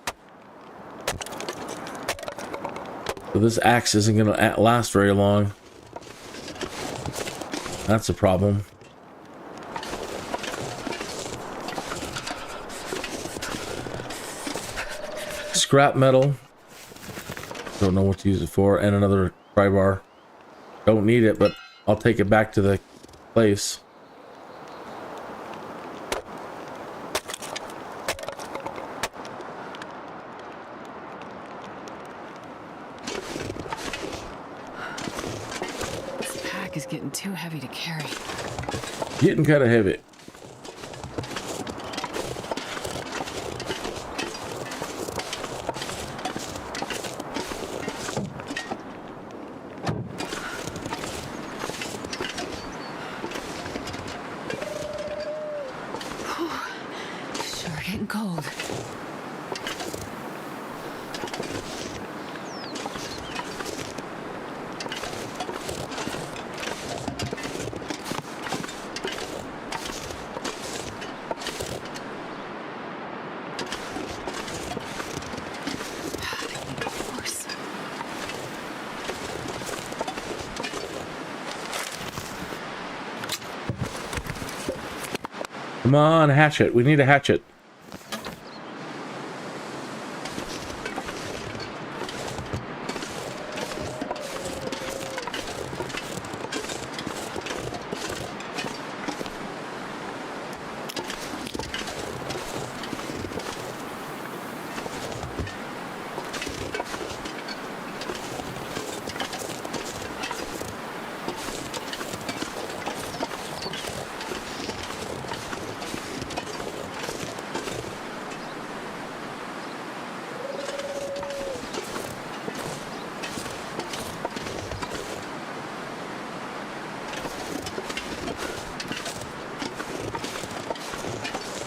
So this axe isn't going to last very long. That's a problem. Scrap metal. Don't know what to use it for. And another pry bar. Don't need it, but I'll take it back to the place. This pack is getting too heavy to carry. Getting kind of heavy. Cold. Come on, hatchet. We need a hatchet.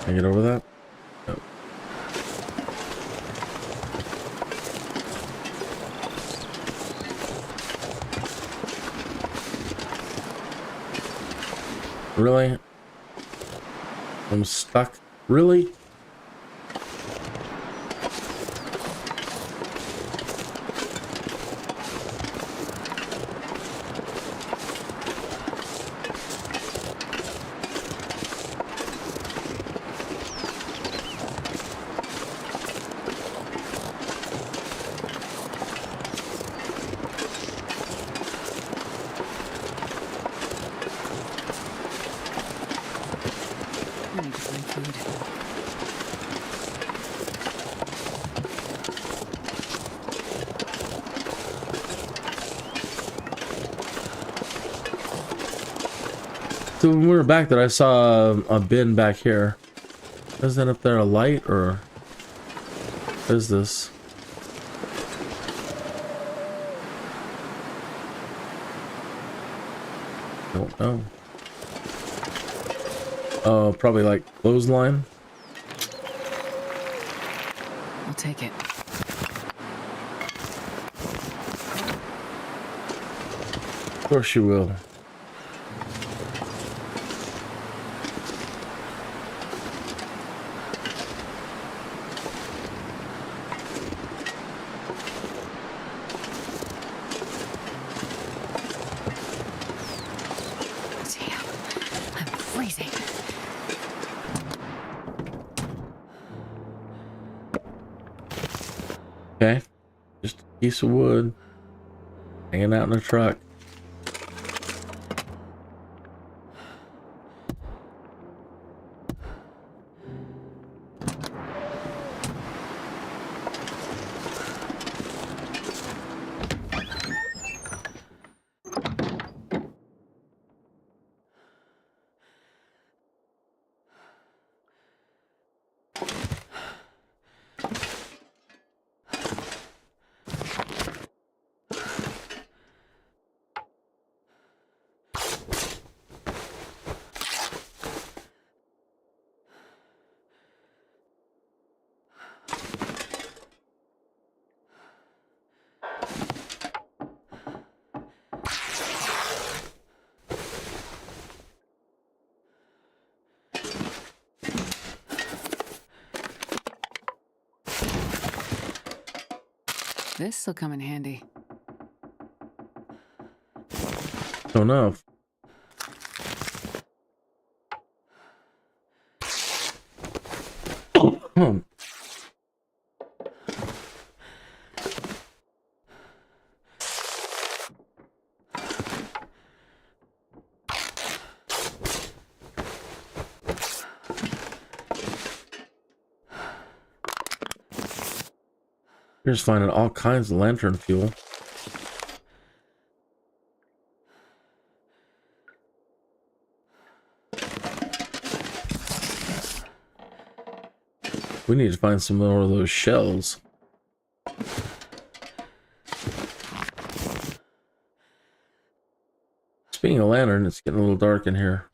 Can I get over that? No. Really? I'm stuck. Really? So when we were back there, I saw a bin back here. Is that up there a light, or what is this? Don't know. Oh, probably like clothesline. I'll take it. Of course you will. Okay, just a piece of wood hanging out in the truck. This'll come in handy. Don't know. Here's finding all kinds of lantern fuel. We need to find some more of those shells. Speaking of lantern, it's getting a little dark in here.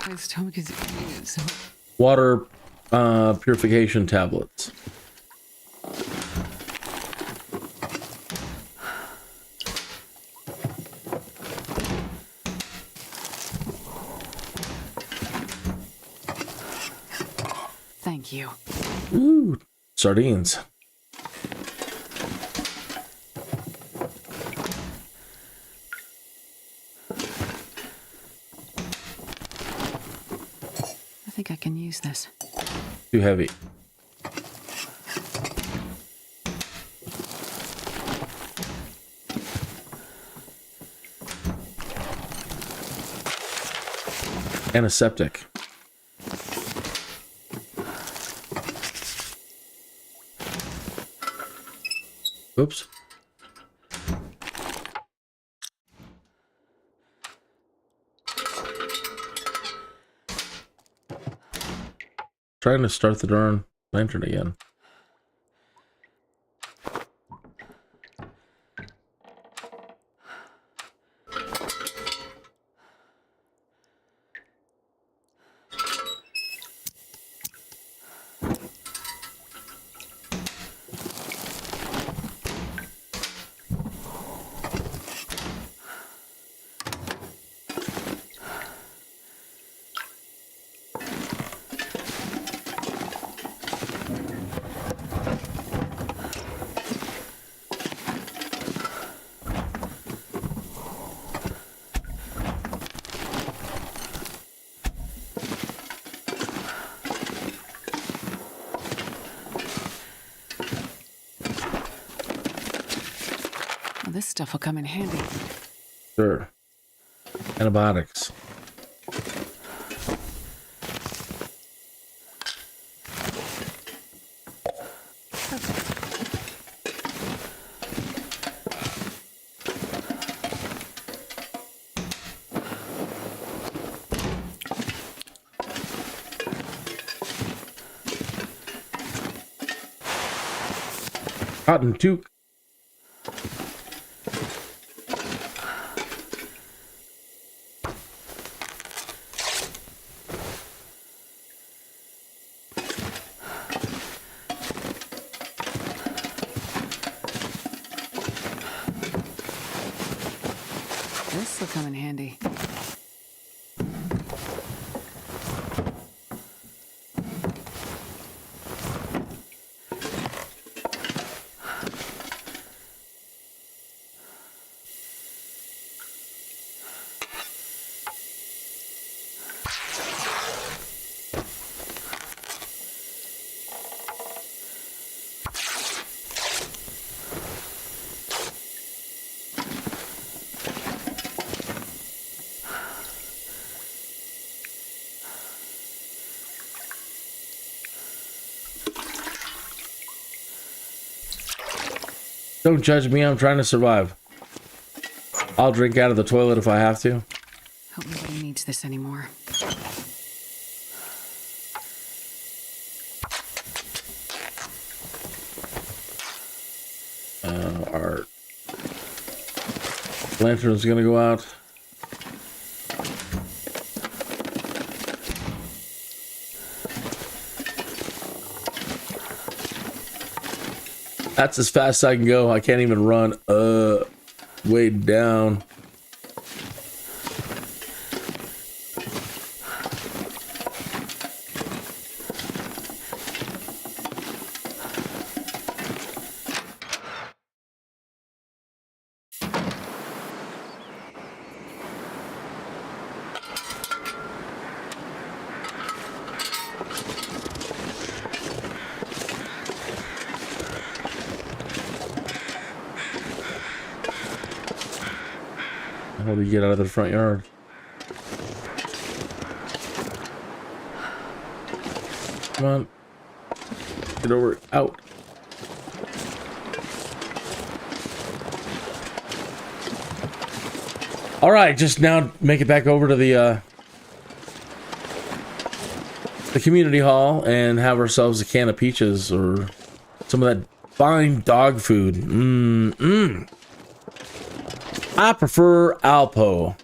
My stomach is eating so. Water purification tablets. Thank you. Ooh, sardines. I think I can use this. Too heavy. Antiseptic. Oops. Trying to start the darn lantern again. This stuff will come in handy. Sure. Antibiotics. Cotton toque. This'll come in handy. Don't judge me, I'm trying to survive. I'll drink out of the toilet if I have to. Hope nobody needs this anymore. Our lantern's gonna go out. That's as fast as I can go. I can't even run way down. How do you get out of the front yard? Come on. Get over. Out. All right, just now make it back over to the community hall and have ourselves a can of peaches or some of that fine dog food. I prefer Alpo.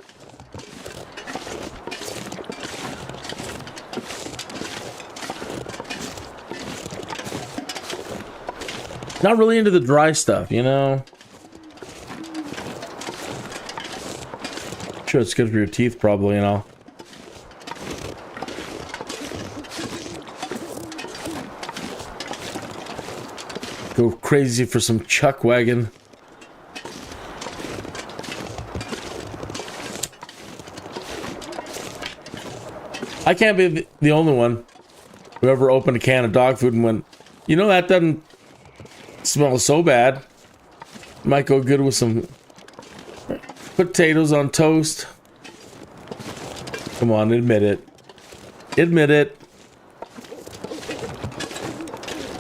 Not really into the dry stuff, you know? Sure, it's good for your teeth probably and all. Go crazy for some chuck wagon. I can't be the only one who ever opened a can of dog food and went, you know, that doesn't smell so bad. Might go good with some potatoes on toast. Come on, admit it. Admit it.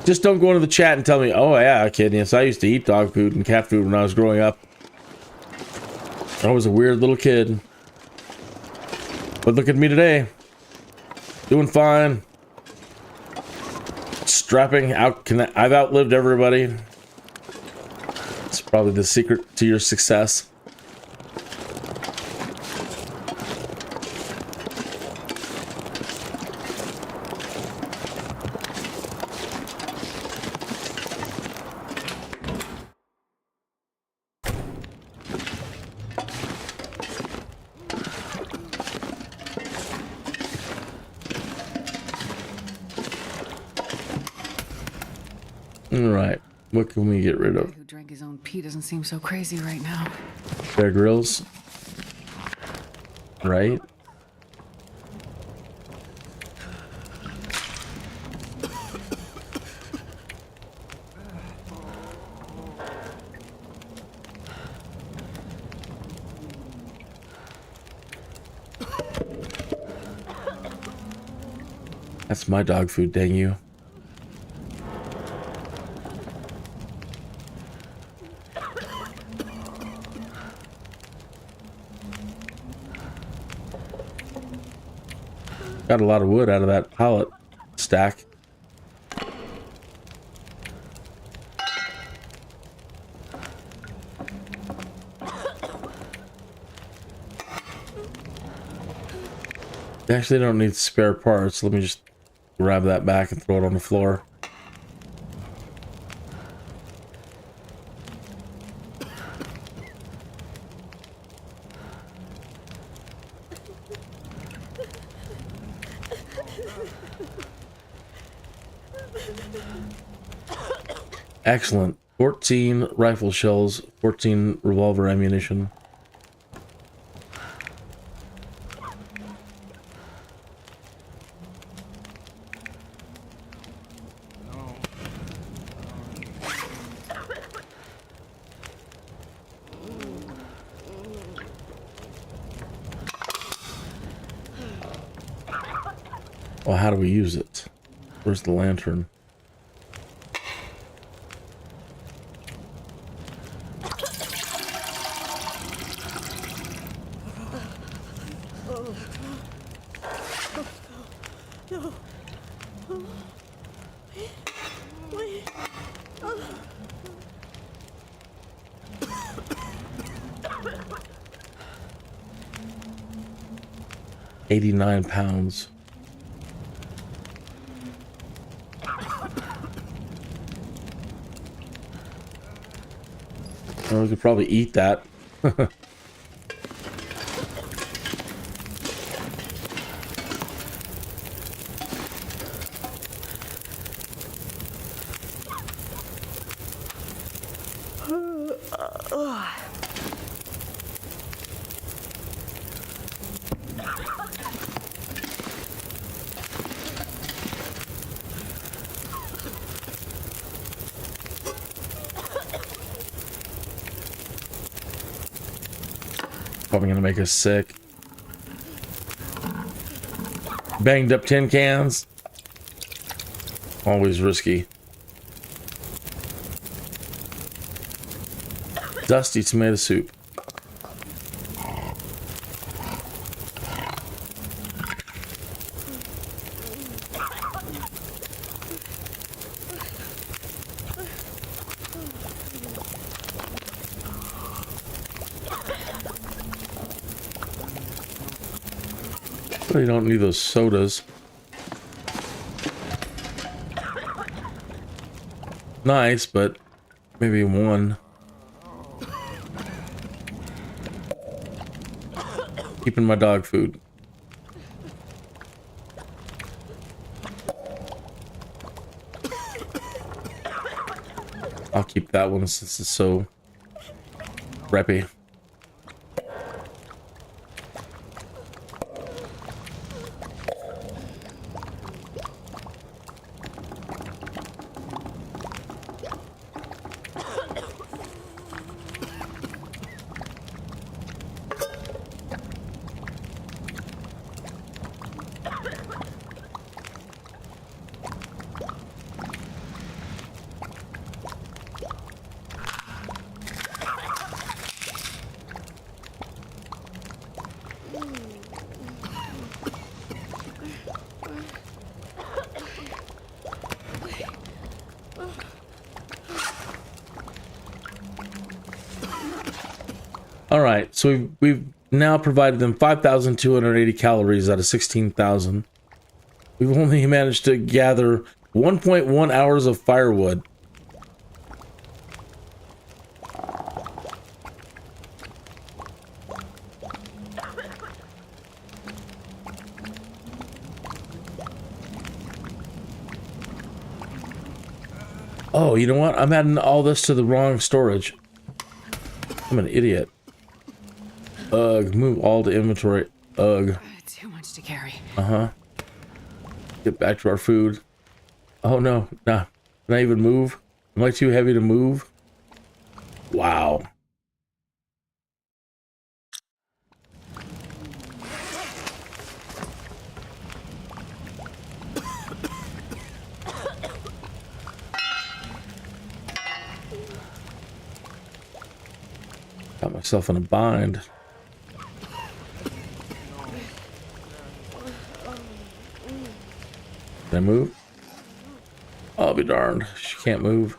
Just don't go into the chat and tell me, oh yeah, Kinneas, I used to eat dog food and cat food when I was growing up. I was a weird little kid. But look at me today. Doing fine. Strapping out. I've outlived everybody. It's probably the secret to your success. Alright, what can we get rid of? Who drank his own pee doesn't seem so crazy right now. Bear Grylls. Right? That's my dog food, dang you. Got a lot of wood out of that pallet stack. They actually don't need spare parts. Let me just grab that back and throw it on the floor. Excellent. 14 rifle shells, 14 revolver ammunition. Well, how do we use it? Where's the lantern? £89. Well, we could probably eat that. Probably gonna make us sick. Banged up tin cans. Always risky. Dusty tomato soup. You don't need those sodas. Nice, but maybe one. Keeping my dog food. I'll keep that one since it's so preppy. All right, so we've now provided them 5,280 calories out of 16,000. We've only managed to gather 1.1 hours of firewood. Oh, you know what? I'm adding all this to the wrong storage. I'm an idiot. Ugh, move all to inventory. Ugh. Too much to carry. Uh-huh. Get back to our food. Oh no, nah. Can I even move? Am I too heavy to move? Wow. Got myself in a bind. Can I move? I'll be darned. She can't move.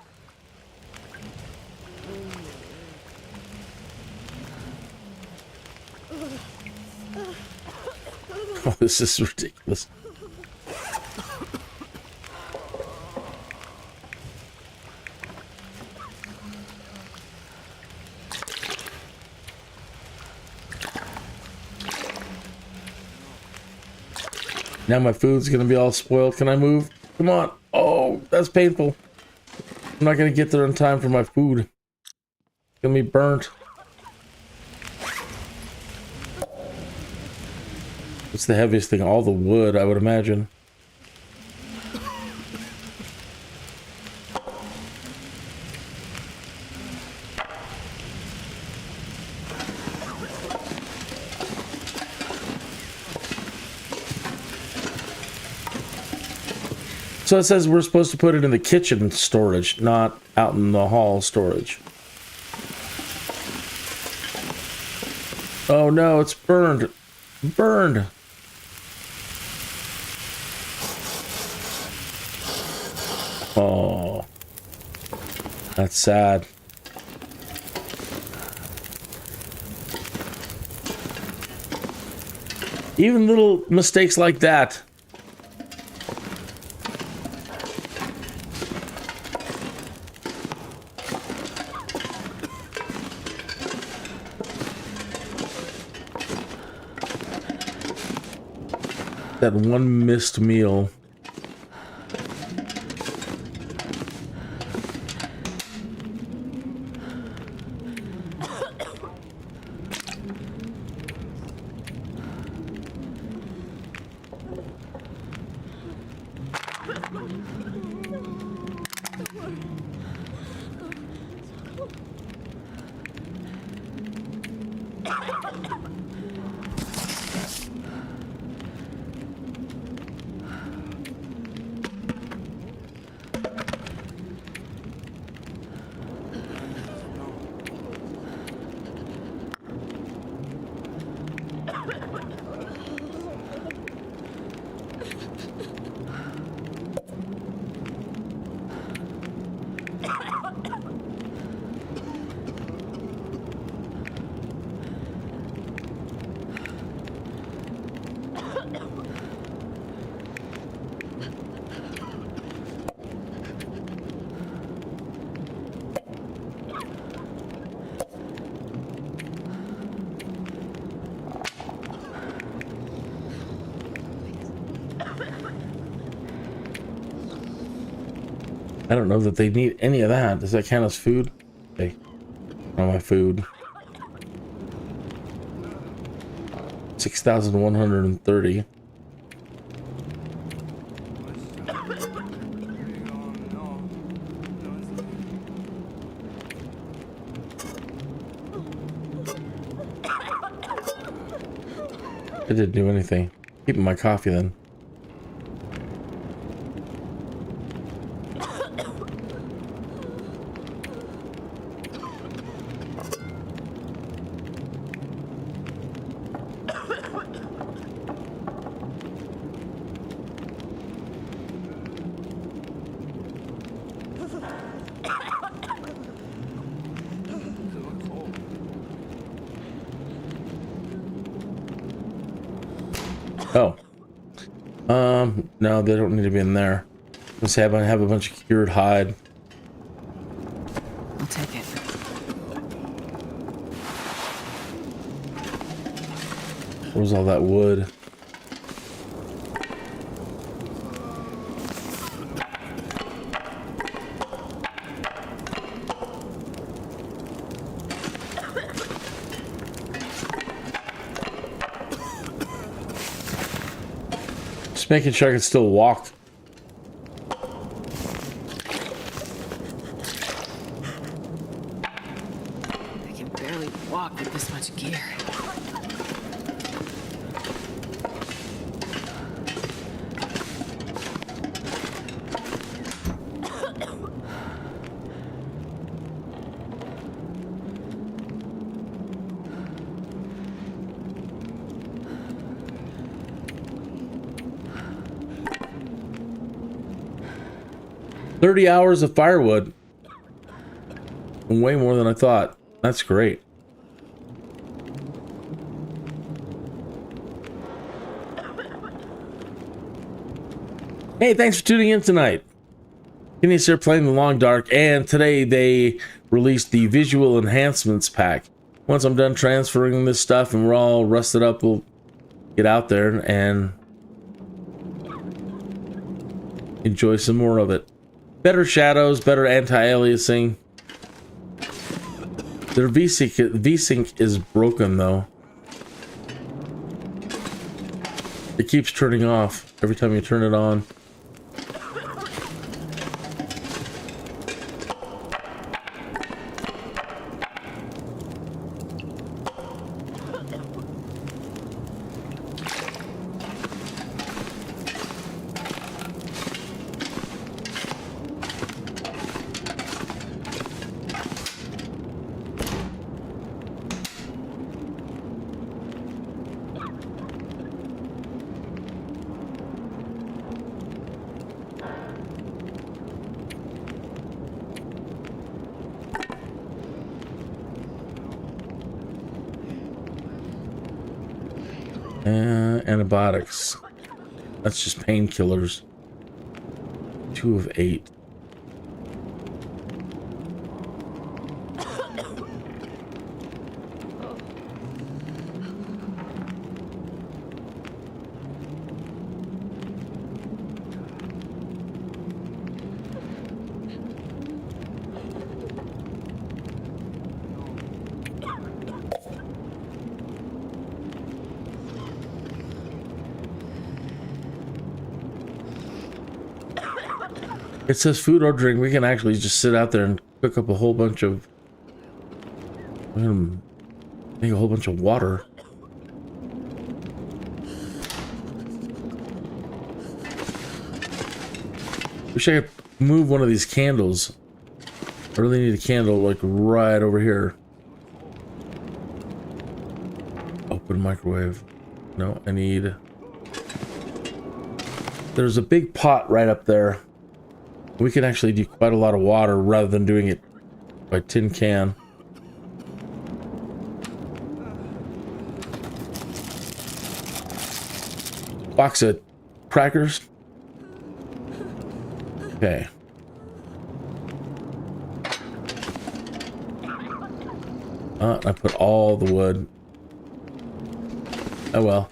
Oh, this is ridiculous. Now my food's gonna be all spoiled. Can I move? Come on. Oh, that's painful. I'm not gonna get there in time for my food. It's gonna be burnt. What's the heaviest thing? All the wood, I would imagine. So it says we're supposed to put it in the kitchen storage, not out in the hall storage. Oh no, it's burned. Burned. Oh. That's sad. Even little mistakes like that. that one missed meal. I don't know that they need any of that. Does that count as food? Okay. Not my food. 6,130. It didn't do anything. Keeping my coffee then. Oh. No, they don't need to be in there. Let's have a bunch of cured hide. I'll take it. Where's all that wood? Just making sure I can still walk. I can barely walk with this much gear. $30 hours of firewood. Way more than I thought. That's great. Hey, thanks for tuning in tonight. Kinneas here playing The Long Dark, and today they released the Visual Enhancements pack. Once I'm done transferring this stuff and we're all rusted up, we'll get out there and enjoy some more of it. Better shadows, better anti-aliasing. Their VSync is broken though. It keeps turning off every time you turn it on. Antibiotics. That's just painkillers. 2 of 8. It says food or drink. We can actually just sit out there and cook up a whole bunch of... We're gonna make a whole bunch of water. Wish I could move one of these candles. I really need a candle like right over here. Open microwave. No, I need... There's a big pot right up there. We can actually do quite a lot of water rather than doing it by tin can. Box of crackers. Okay. I put all the wood. Oh well.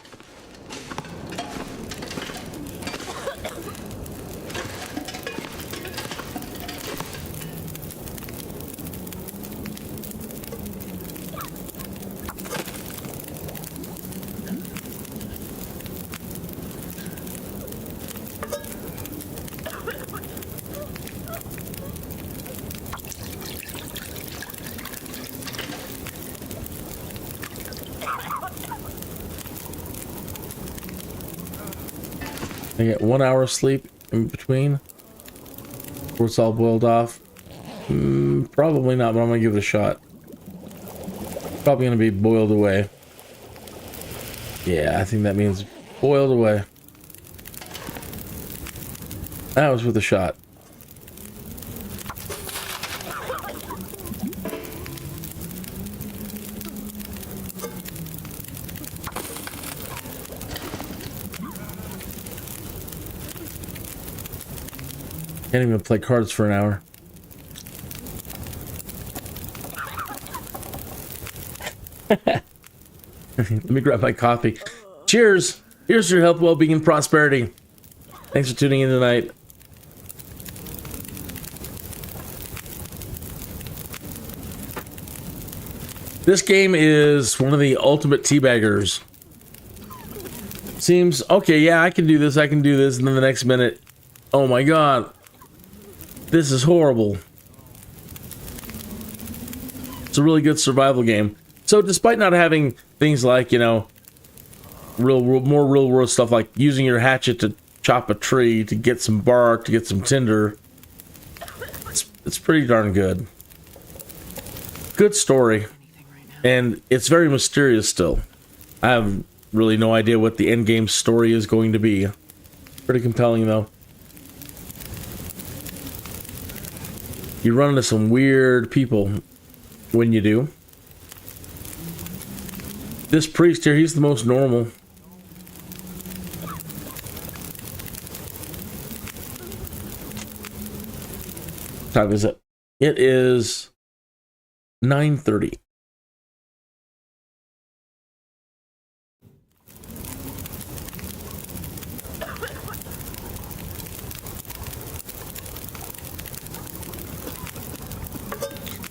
I get 1 hour of sleep in between before it's all boiled off. Probably not, but I'm gonna give it a shot. Probably gonna be boiled away. Yeah, I think that means boiled away. That was with a shot. Can't even play cards for an hour. Let me grab my coffee. Cheers! Here's your health, well-being, and prosperity. Thanks for tuning in tonight. This game is one of the ultimate teabaggers. Seems, okay, yeah, I can do this, and then the next minute, oh my god. This is horrible. It's a really good survival game. So despite not having things like, you know, more real world stuff like using your hatchet to chop a tree, to get some bark, to get some tinder, it's pretty darn good. Good story. And it's very mysterious still. I have really no idea what the end game story is going to be. Pretty compelling though. You run into some weird people when you do. This priest here, he's the most normal. What time is it? It is 9:30.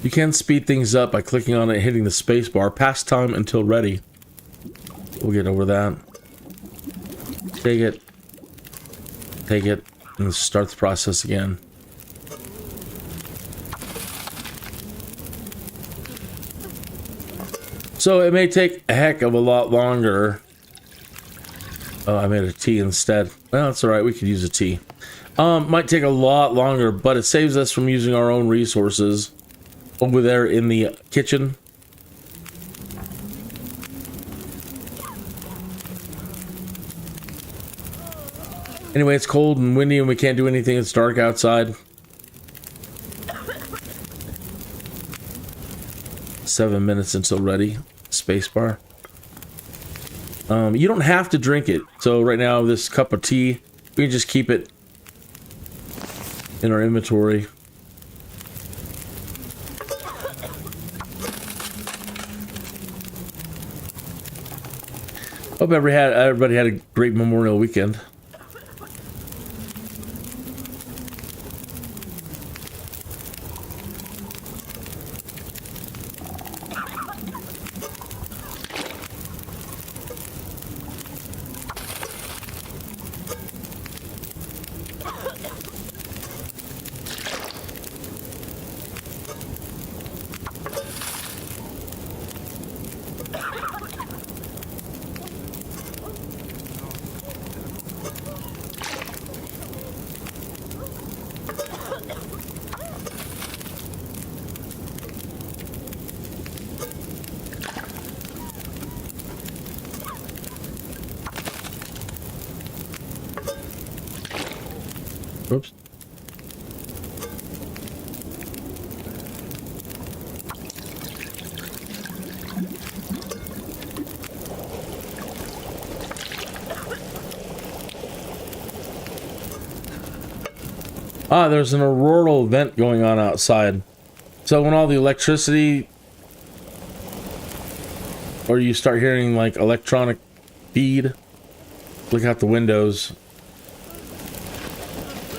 You can speed things up by clicking on it and hitting the space bar. Past time until ready. We'll get over that. Take it. Take it. And start the process again. So it may take a heck of a lot longer. Oh, I made a tea instead. Well, that's alright. We could use a tea. Might take a lot longer, but it saves us from using our own resources. Over there in the kitchen. Anyway, it's cold and windy and we can't do anything. It's dark outside. 7 minutes until ready. Spacebar. You don't have to drink it. So right now, this cup of tea, we can just keep it in our inventory. Hope everybody had a great Memorial weekend. Oops. Ah, there's an auroral event going on outside. So when all the electricity, or you start hearing like electronic feed, look out the windows.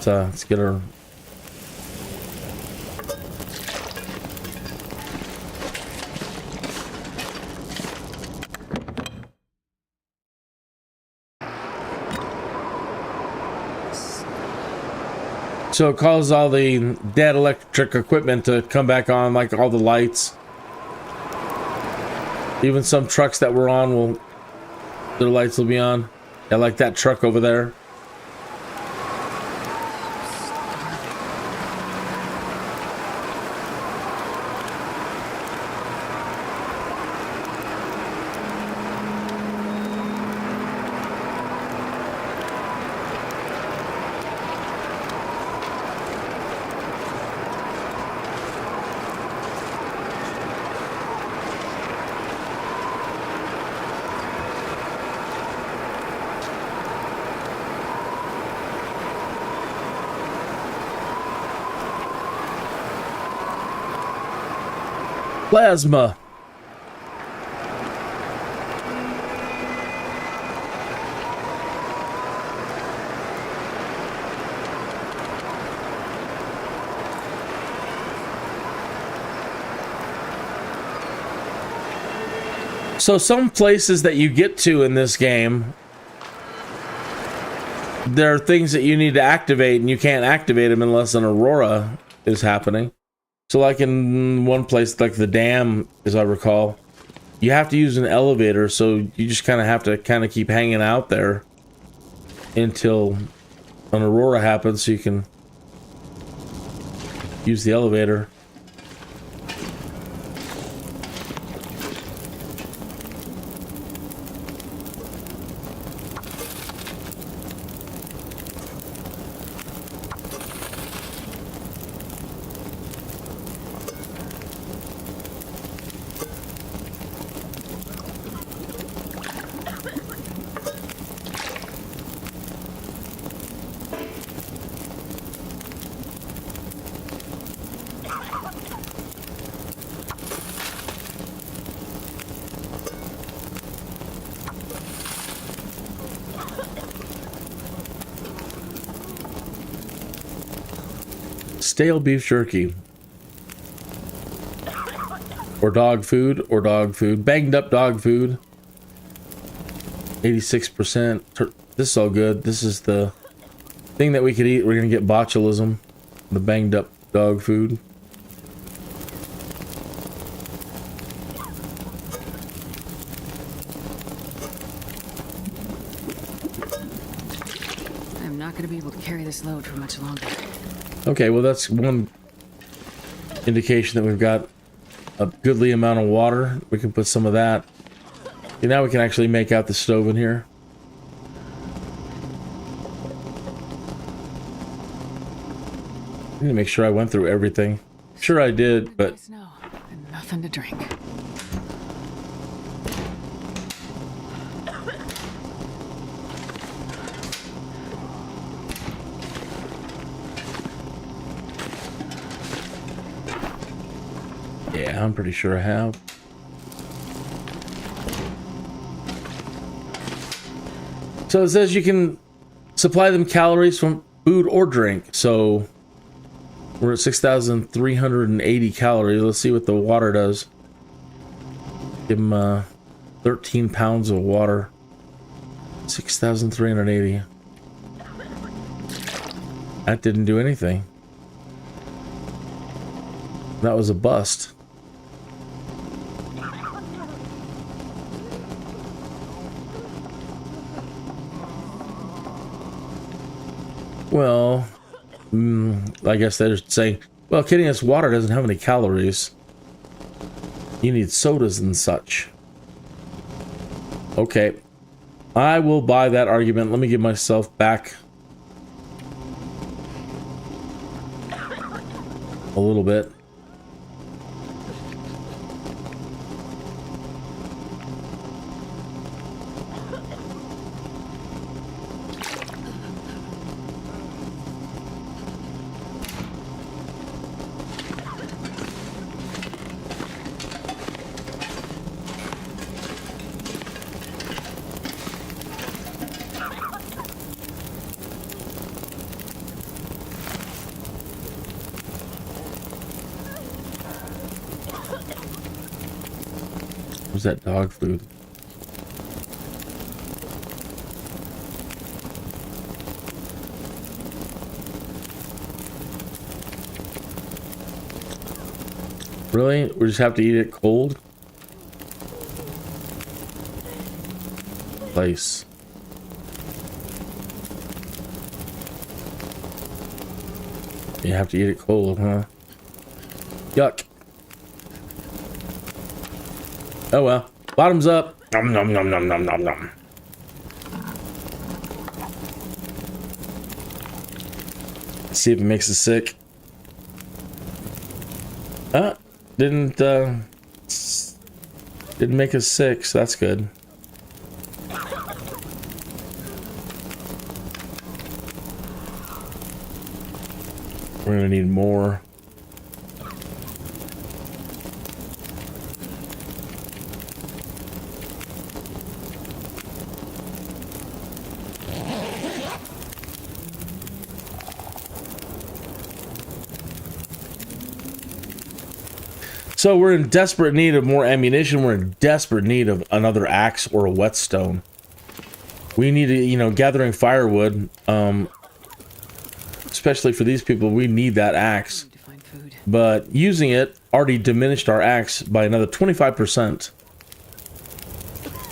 Let's get our... So it causes all the dead electric equipment to come back on, like all the lights. Even some trucks that we're on, their lights will be on. Yeah, like that truck over there. Plasma. So some places that you get to in this game, there are things that you need to activate, and you can't activate them unless an aurora is happening. So like in one place, like the dam, as I recall, you have to use an elevator, so you just kind of have to keep hanging out there until an aurora happens so you can use the elevator. Stale beef jerky. Or dog food, Banged up dog food. 86%. This is all good. This is the thing that we could eat. We're gonna get botulism. The banged up dog food. I'm not gonna be able to carry this load for much longer. Okay, well that's one indication that we've got a goodly amount of water. We can put some of that. Okay, now we can actually make out the stove in here. I need to make sure I went through everything. Sure I did, but... No, and nothing to drink. Yeah, I'm pretty sure I have. So it says you can supply them calories from food or drink. So we're at 6,380 calories. Let's see what the water does. Give them 13 pounds of water. 6,380. That didn't do anything. That was a bust. Well, I guess they're saying, well, Kinneas water doesn't have any calories. You need sodas and such. Okay. I will buy that argument. Let me give myself back a little bit. Where's that dog food? Really? We just have to eat it cold? Place. You have to eat it cold, huh? Yuck. Oh well. Bottoms up. Nom nom nom nom nom nom nom. See if it makes us sick. Didn't make us sick, so that's good. We're gonna need more. So we're in desperate need of more ammunition. We're in desperate need of another axe or a whetstone. We need to, you know, gathering firewood, especially for these people, we need that axe. But using it already diminished our axe by another 25%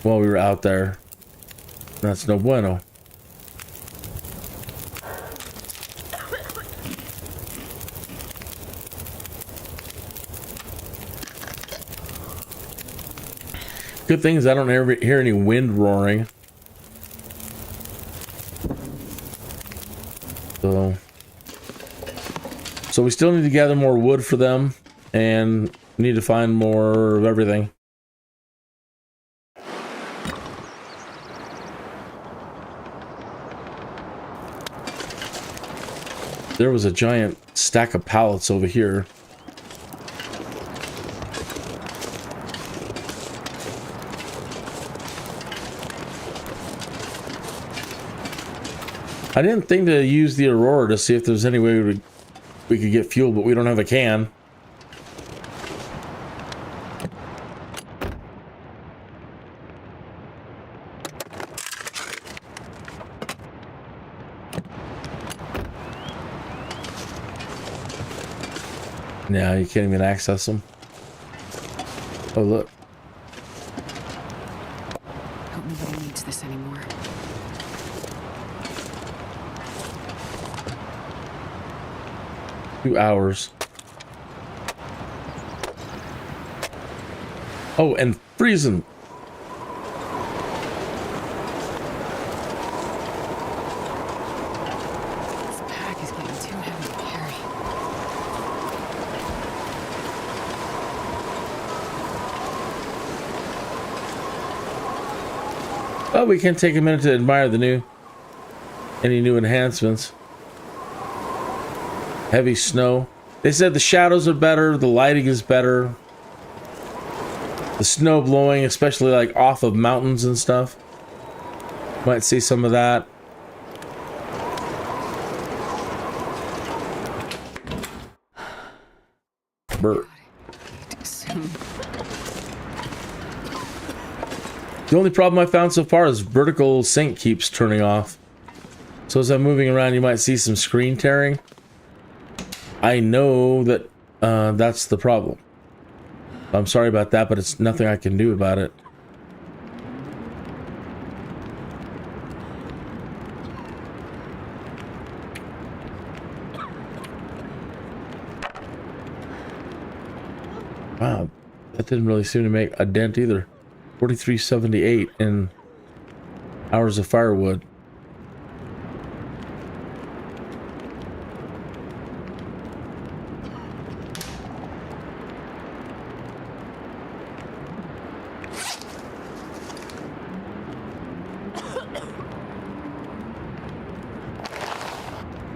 while we were out there. That's no bueno. Good thing is I don't ever hear any wind roaring. So we still need to gather more wood for them and need to find more of everything. There was a giant stack of pallets over here. I didn't think to use the Aurora to see if there's any way we could get fuel, but we don't have a can. Now you can't even access them. Oh, look. Hope nobody needs this anymore. Two hours. Oh, and freezing. This pack is getting too heavy to carry. Oh, we can take a minute to admire any new enhancements. Heavy snow. They said the shadows are better, the lighting is better. The snow blowing, especially like off of mountains and stuff. Might see some of that. Bert. The only problem I found so far is vertical sync keeps turning off. So as I'm moving around, you might see some screen tearing. I know that that's the problem. I'm sorry about that, but it's nothing I can do about it. Wow, that didn't really seem to make a dent either. 4378 in hours of firewood.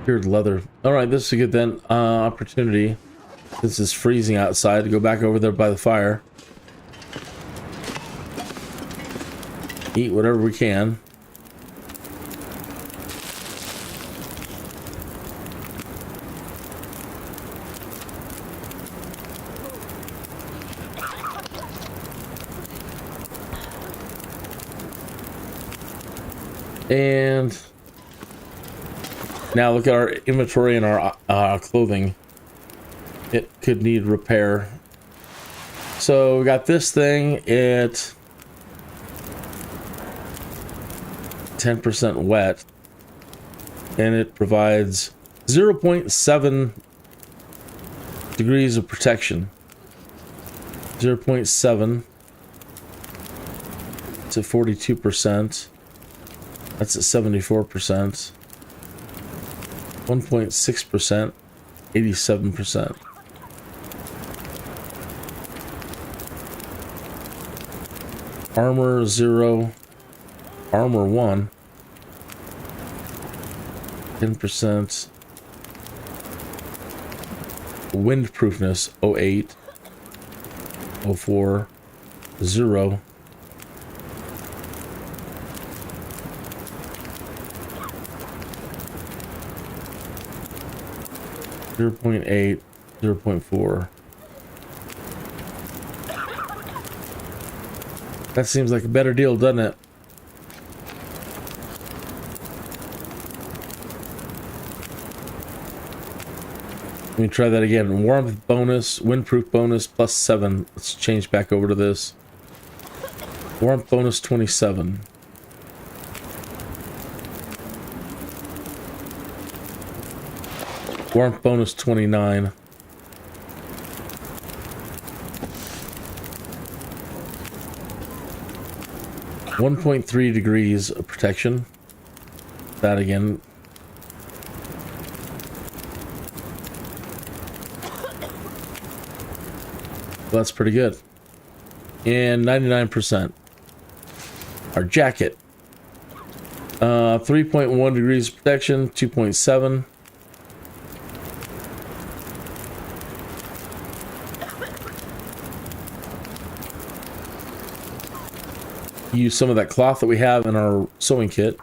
Cured leather. Alright, this is a good then. Opportunity. This is freezing outside to go back over there by the fire. Eat whatever we can. And now look at our inventory and our clothing. It could need repair. So we got this thing at 10% wet, and it provides 0.7 degrees of protection. 0.7. It's at 42%. That's at 74%. 1.6%. 87%. Armor 0. Armor 1. 10%. Windproofness 08. 04. 0. Zero 0.8, 0.4. That seems like a better deal, doesn't it? Let me try that again. Warmth bonus, windproof bonus, plus 7. Let's change back over to this. Warmth bonus 27. Warmth bonus 29. .3 degrees of protection. That again. Well, that's pretty good. And 99%. Our jacket. 3.1 degrees of protection, 2.7. Use some of that cloth that we have in our sewing kit.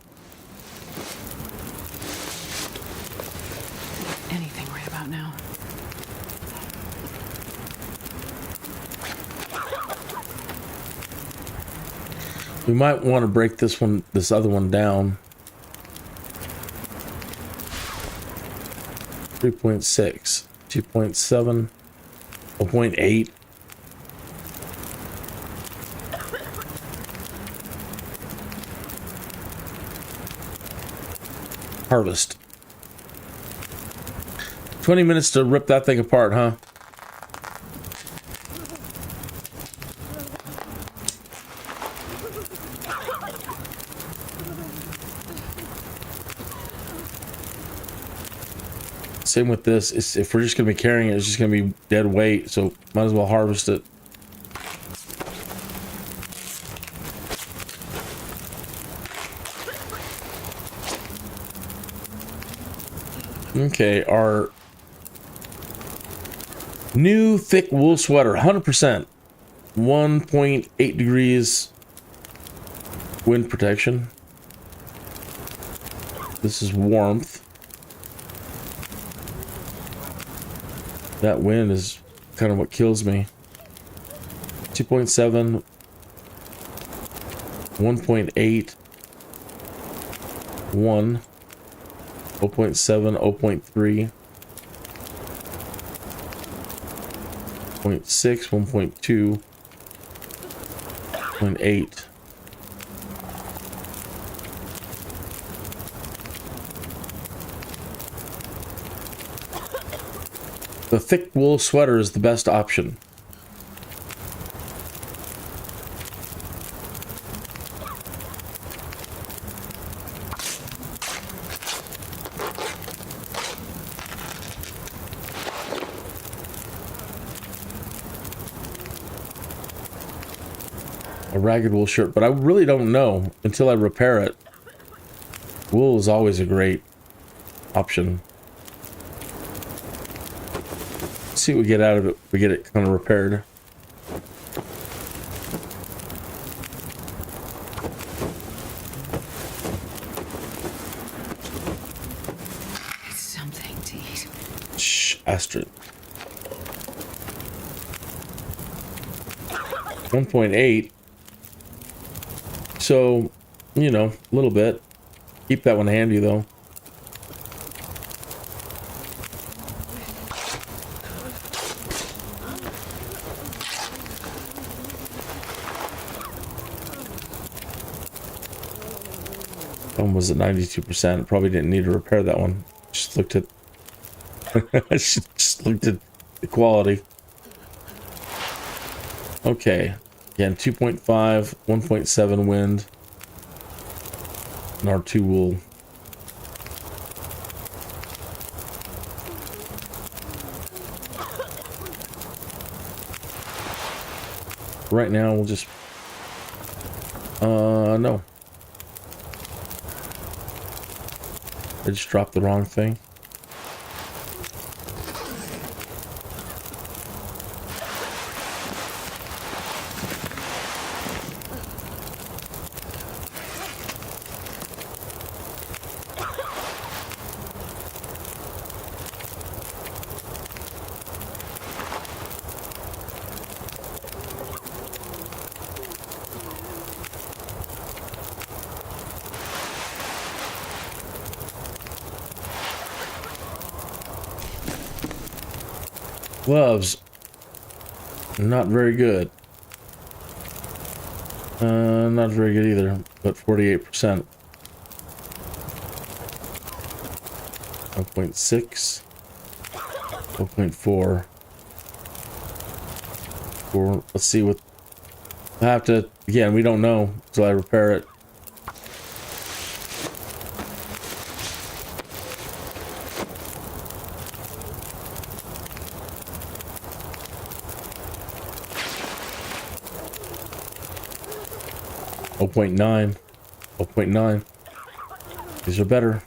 Anything right about now. We might want to break this other one down. 3.6, 2.7, 0.8. Harvest. 20 minutes to rip that thing apart, huh? Same with this. If we're just going to be carrying it, it's just going to be dead weight, so might as well harvest it. Okay, our new thick wool sweater, 100%, 1.8 degrees wind protection. This is warmth. That wind is kind of what kills me. 2.7, 1.8, 1. 0.7, 0.3, 0.6, 1.2, 0.8. The thick wool sweater is the best option. A ragged wool shirt, but I really don't know until I repair it. Wool is always a great option. see what we get out of it. We get it kind of repaired. Something to eat. Shh, Astrid. 1.8. So, you know, a little bit. Keep that one handy though. One was at 92%. Probably didn't need to repair that one. Just looked at just looked at the quality. Okay. Again, 2.5, 1.7 wind. And R2 will right now we'll just no. I just dropped the wrong thing. Gloves, not very good. Not very good either, but 48%. 1.6, 1.4. Let's see what I have to. Again, we don't know until I repair it. Oh, 0.9. 0.9. These are better.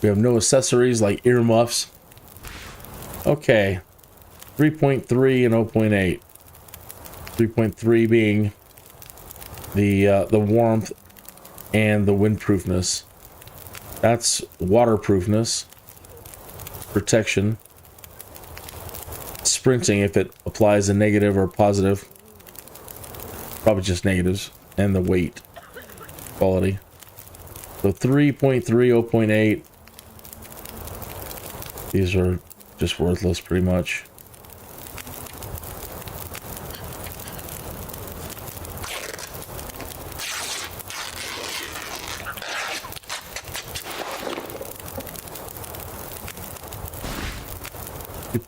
We have no accessories like earmuffs. Okay. 3.3 and 0.8. 3.3 being the warmth and the windproofness. That's waterproofness. Protection. Sprinting if it applies a negative or positive. Probably just negatives. And the weight. Quality. So 3.3, 0.8. These are just worthless pretty much.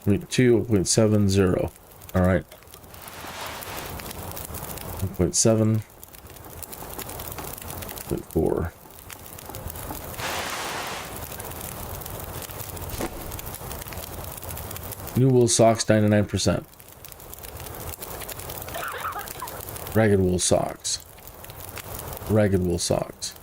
.2, 0.70. All right. 1.7. 0.4. New wool socks, 99%. Ragged wool socks. Ragged wool socks.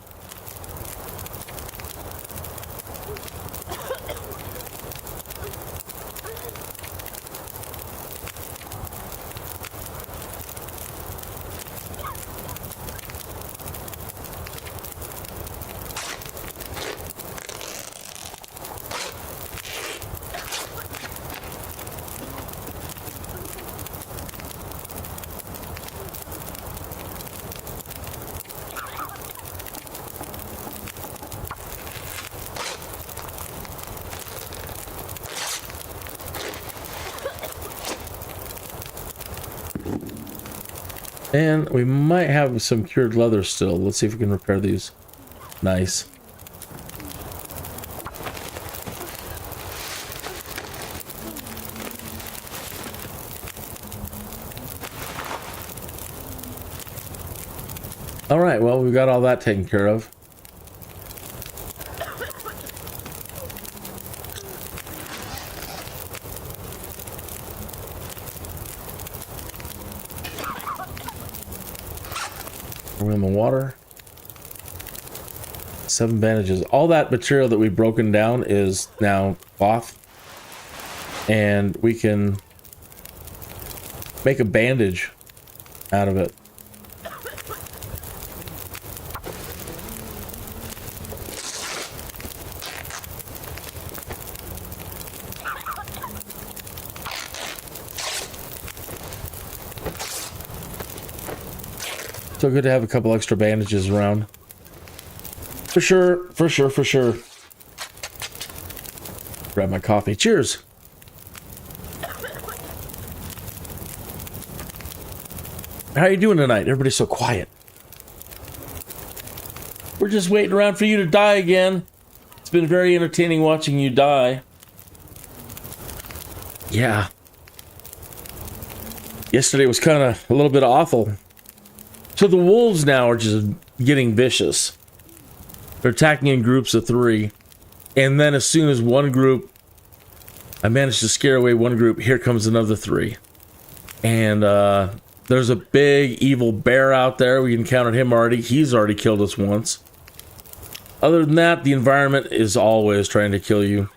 And we might have some cured leather still. Let's see if we can repair these. Nice. All right, well, we've got all that taken care of. We're in the water. 7 bandages. All that material that we've broken down is now cloth. And we can make a bandage out of it. So good to have a couple extra bandages around. For sure, for sure, for sure. Grab my coffee. Cheers! How are you doing tonight? Everybody's so quiet. We're just waiting around for you to die again. It's been very entertaining watching you die. Yeah. Yesterday was kind of a little bit awful. So the wolves now are just getting vicious. They're attacking in groups of 3. And then as soon as one group, I managed to scare away one group, here comes another 3. And there's a big evil bear out there. We encountered him already. He's already killed us once. Other than that, the environment is always trying to kill you.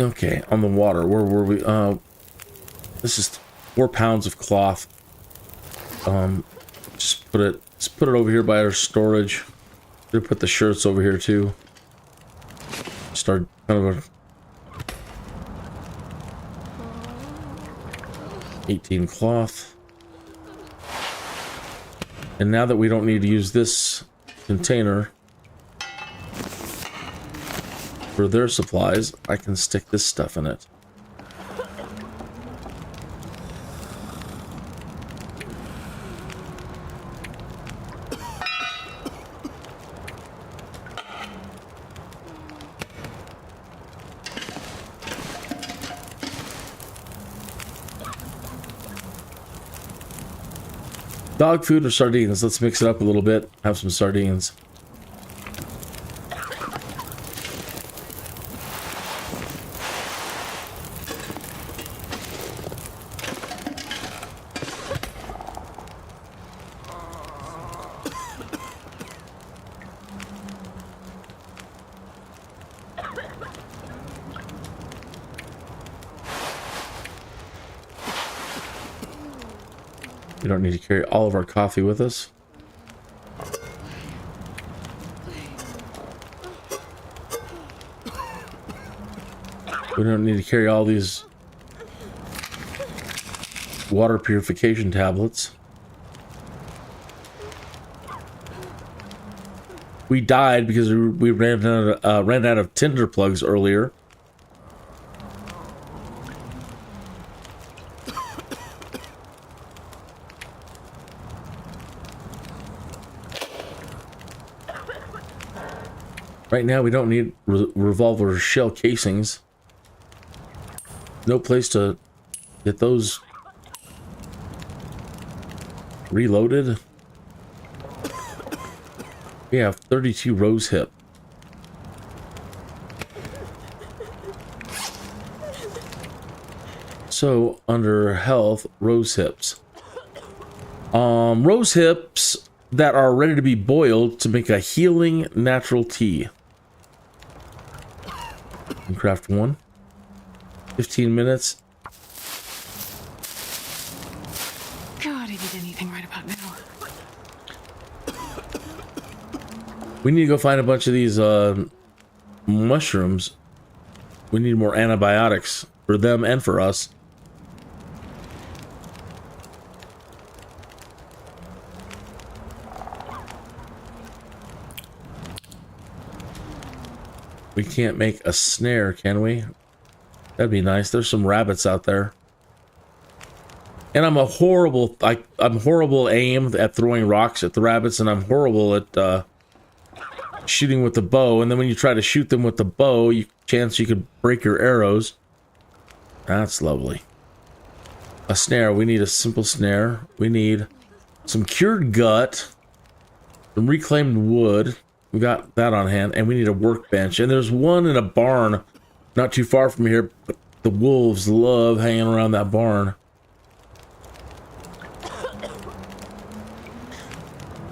Okay, on the water, where were we? This is 4 pounds of cloth. Just put it over here by our storage. We'll put the shirts over here too. Start kind of a 18 cloth. And now that we don't need to use this container for their supplies, I can stick this stuff in it. Dog food or sardines? Let's mix it up a little bit. Have some sardines. We don't need to carry all of our coffee with us. We don't need to carry all these water purification tablets. We died because we ran out of tinder plugs earlier. Right now, we don't need revolver shell casings. No place to get those reloaded. We have 32 rose hip. So, under health, rose hips. Rose hips that are ready to be boiled to make a healing natural tea. And craft 1. 15 minutes. God, I did anything right about now. We need to go find a bunch of these mushrooms. We need more antibiotics for them and for us. We can't make a snare, can we? That'd be nice. There's some rabbits out there. And I'm horrible aim at throwing rocks at the rabbits, and I'm horrible at shooting with the bow. And then when you try to shoot them with the bow, chance you could break your arrows. That's lovely. A snare. We need a simple snare. We need some cured gut, some reclaimed wood. We got that on hand, and we need a workbench. And there's one in a barn not too far from here, The wolves love hanging around that barn.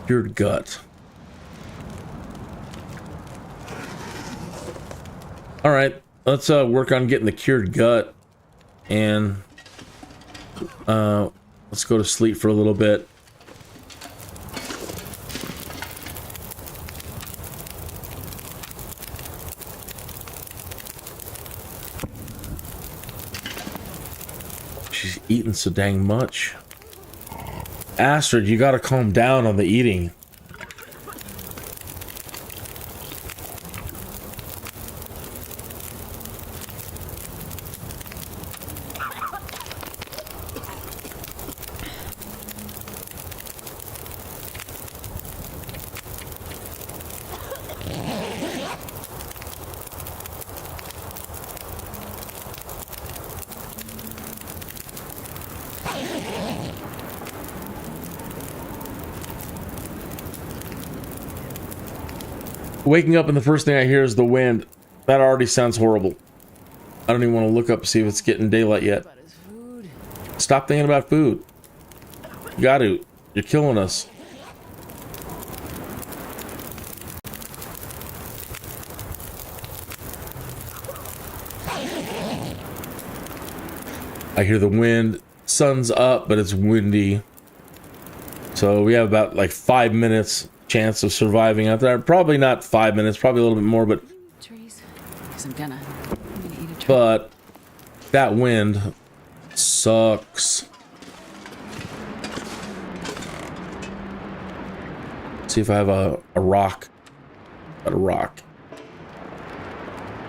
Cured gut. All right, let's work on getting the cured gut, and let's go to sleep for a little bit. She's eating so dang much. Astrid, you gotta calm down on the eating. Waking up and the first thing I hear is the wind. That already sounds horrible. I don't even want to look up to see if it's getting daylight yet. Stop thinking about food. You got to. You're killing us. I hear the wind. Sun's up, but it's windy. So we have about like 5 minutes chance of surviving out there. Probably not 5 minutes, probably a little bit more, but Trees. 'Cause I'm gonna eat a tree. but that wind sucks. See if I have a rock. Got a rock.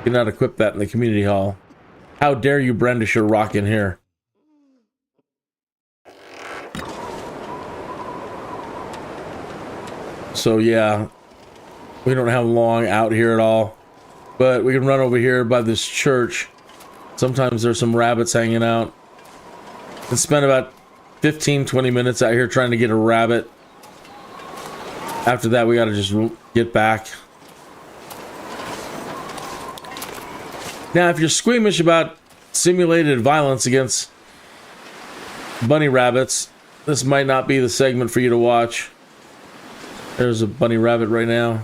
Cannot equip that in the community hall. How dare you brandish your rock in here? So yeah, we don't have long out here at all, but we can run over here by this church. Sometimes there's some rabbits hanging out. And spend about 15-20 minutes out here trying to get a rabbit. After that, we gotta just get back. Now, if you're squeamish about simulated violence against bunny rabbits, this might not be the segment for you to watch. There's a bunny rabbit right now.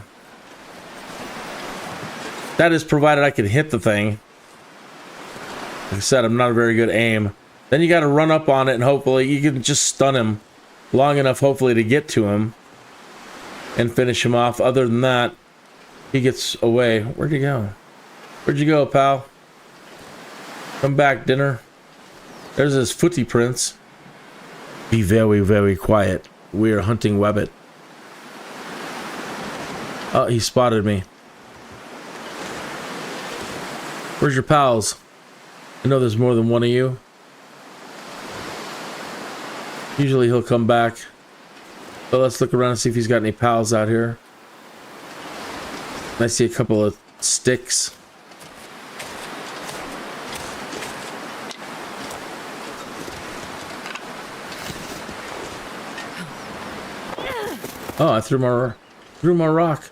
That is provided I can hit the thing. Like I said, I'm not a very good aim. Then you got to run up on it and hopefully you can just stun him long enough, hopefully, to get to him and finish him off. Other than that, he gets away. Where'd you go? Where'd you go, pal? Come back, dinner. There's his footy prints. Be very, very quiet. We are hunting Webbit. Oh, he spotted me. Where's your pals? I know there's more than one of you. Usually he'll come back. But let's look around and see if he's got any pals out here. I see a couple of sticks. Oh, I threw my rock.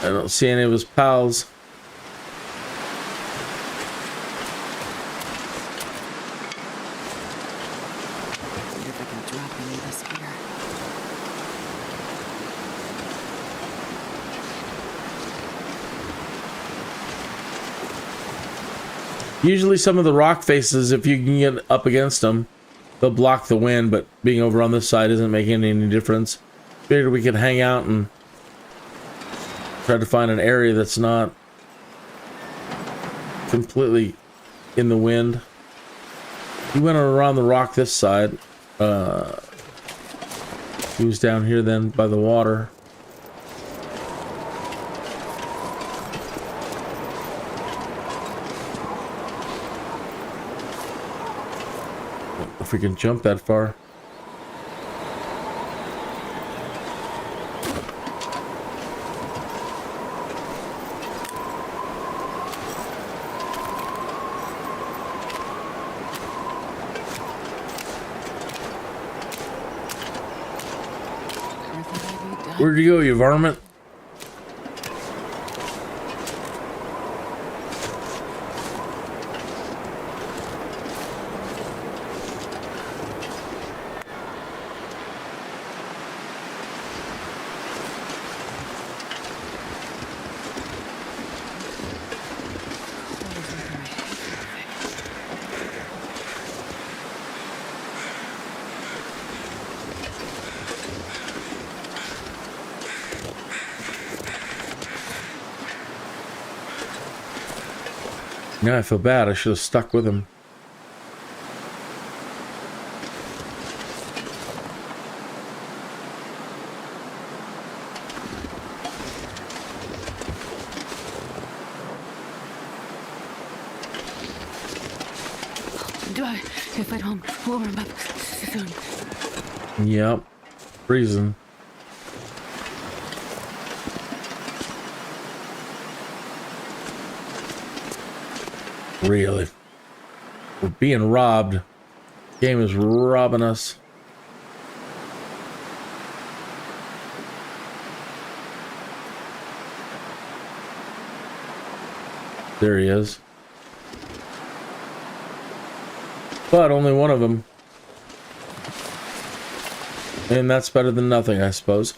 I don't see any of his pals. See if I can drop any of this here. Usually some of the rock faces, if you can get up against them, they'll block the wind, but being over on this side isn't making any difference. Figured we could hang out and try to find an area that's not completely in the wind. He went around the rock this side. He was down here then by the water. If we can jump that far. Where'd you go, you varmint? Now I feel bad. I should have stuck with him. If I don't warm up soon. Yep. Freezing. Really? We're being robbed. Game is robbing us. There he is. But only one of them. And that's better than nothing, I suppose.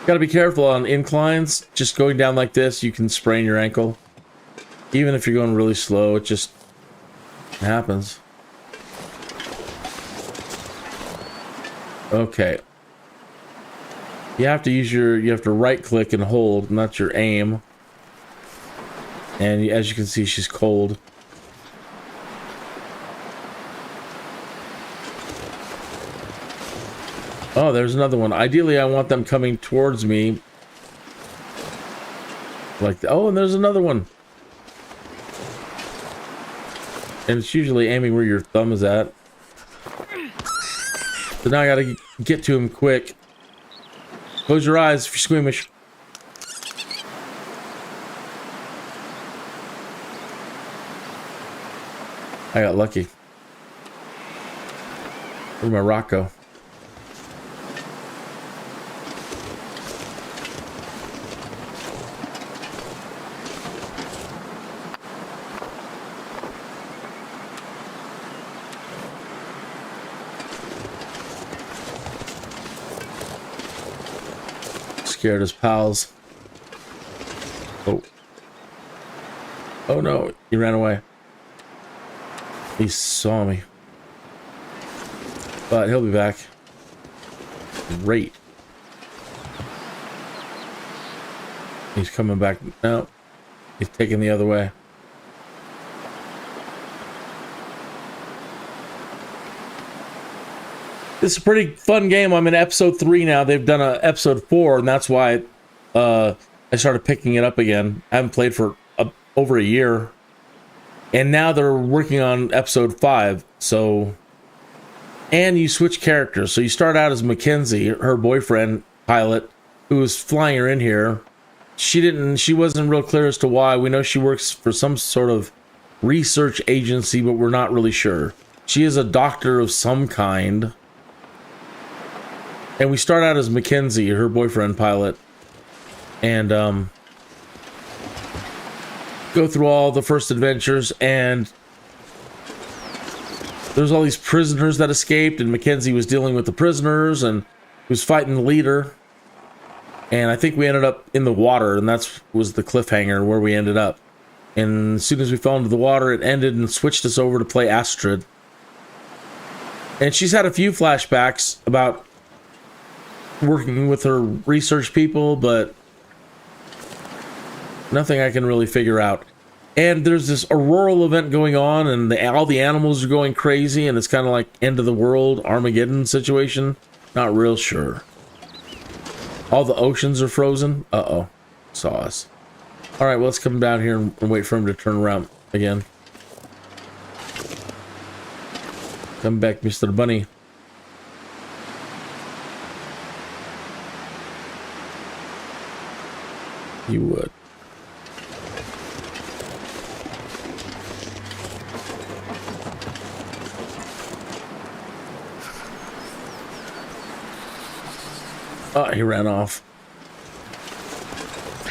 Gotta be careful on inclines. Just going down like this, you can sprain your ankle. Even if you're going really slow, it just happens. Okay. You have to use you have to right click and hold, not your aim. And as you can see, she's cold. Oh, there's another one. Ideally, I want them coming towards me. Like, oh, and there's another one. And it's usually aiming where your thumb is at. So now I gotta get to him quick. Close your eyes if you're squeamish. I got lucky. Where'd my rock go? Scared his pals. Oh. Oh no, he ran away. He saw me. But he'll be back. Great. He's coming back. No. He's taking the other way. This is a pretty fun game. I'm in episode 3 now. They've done a episode 4, and that's why I started picking it up again. I haven't played for over a year. And now they're working on episode 5. So, and you switch characters. So you start out as Mackenzie, her boyfriend pilot, who was flying her in here. She wasn't real clear as to why. We know she works for some sort of research agency, but we're not really sure. She is a doctor of some kind. And we start out as Mackenzie, her boyfriend pilot. And go through all the first adventures, and there's all these prisoners that escaped, and Mackenzie was dealing with the prisoners and was fighting the leader. And I think we ended up in the water, and that was the cliffhanger where we ended up. And as soon as we fell into the water, it ended and switched us over to play Astrid. And she's had a few flashbacks about working with her research people, but nothing I can really figure out. And there's this auroral event going on, and all the animals are going crazy, and it's kind of like end of the world, Armageddon situation. Not real sure. All the oceans are frozen. Uh-oh. Saw us. All right, well, let's come down here and wait for him to turn around again. Come back, Mr. Bunny. You would. Oh, he ran off.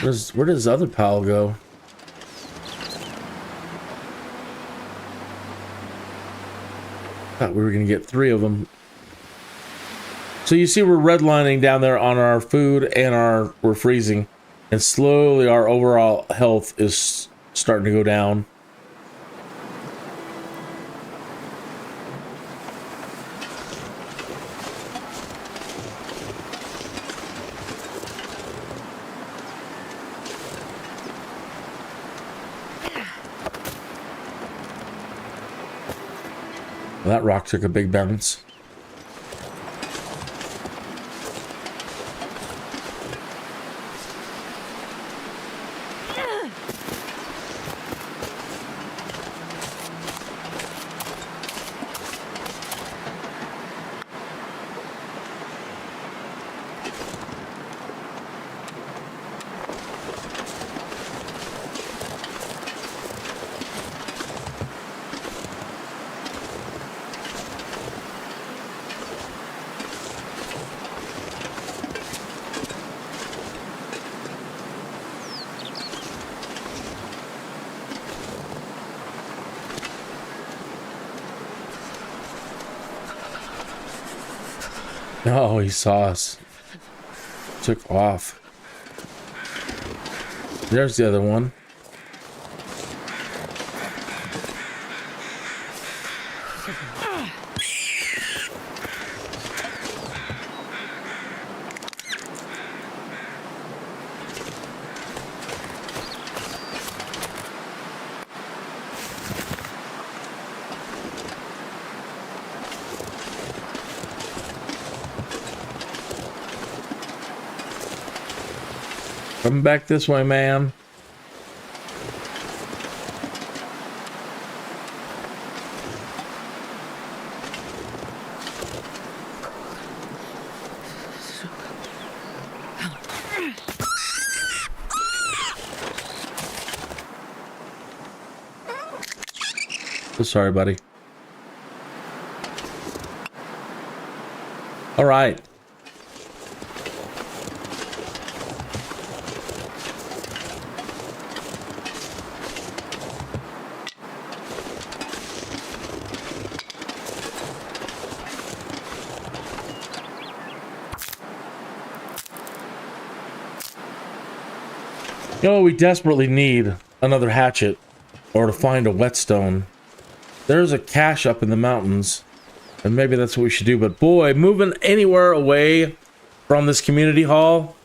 Where does the other pal go? Thought we were gonna get 3 of them. So you see we're redlining down there on our food, and we're freezing. And slowly our overall health is starting to go down. Well, that rock took a big bounce. Oh, he saw us. Took off. There's the other one. Coming back this way, man. So sorry, buddy. All right. You know, we desperately need another hatchet or to find a whetstone. There's a cache up in the mountains, and maybe that's what we should do. But boy, moving anywhere away from this community hall,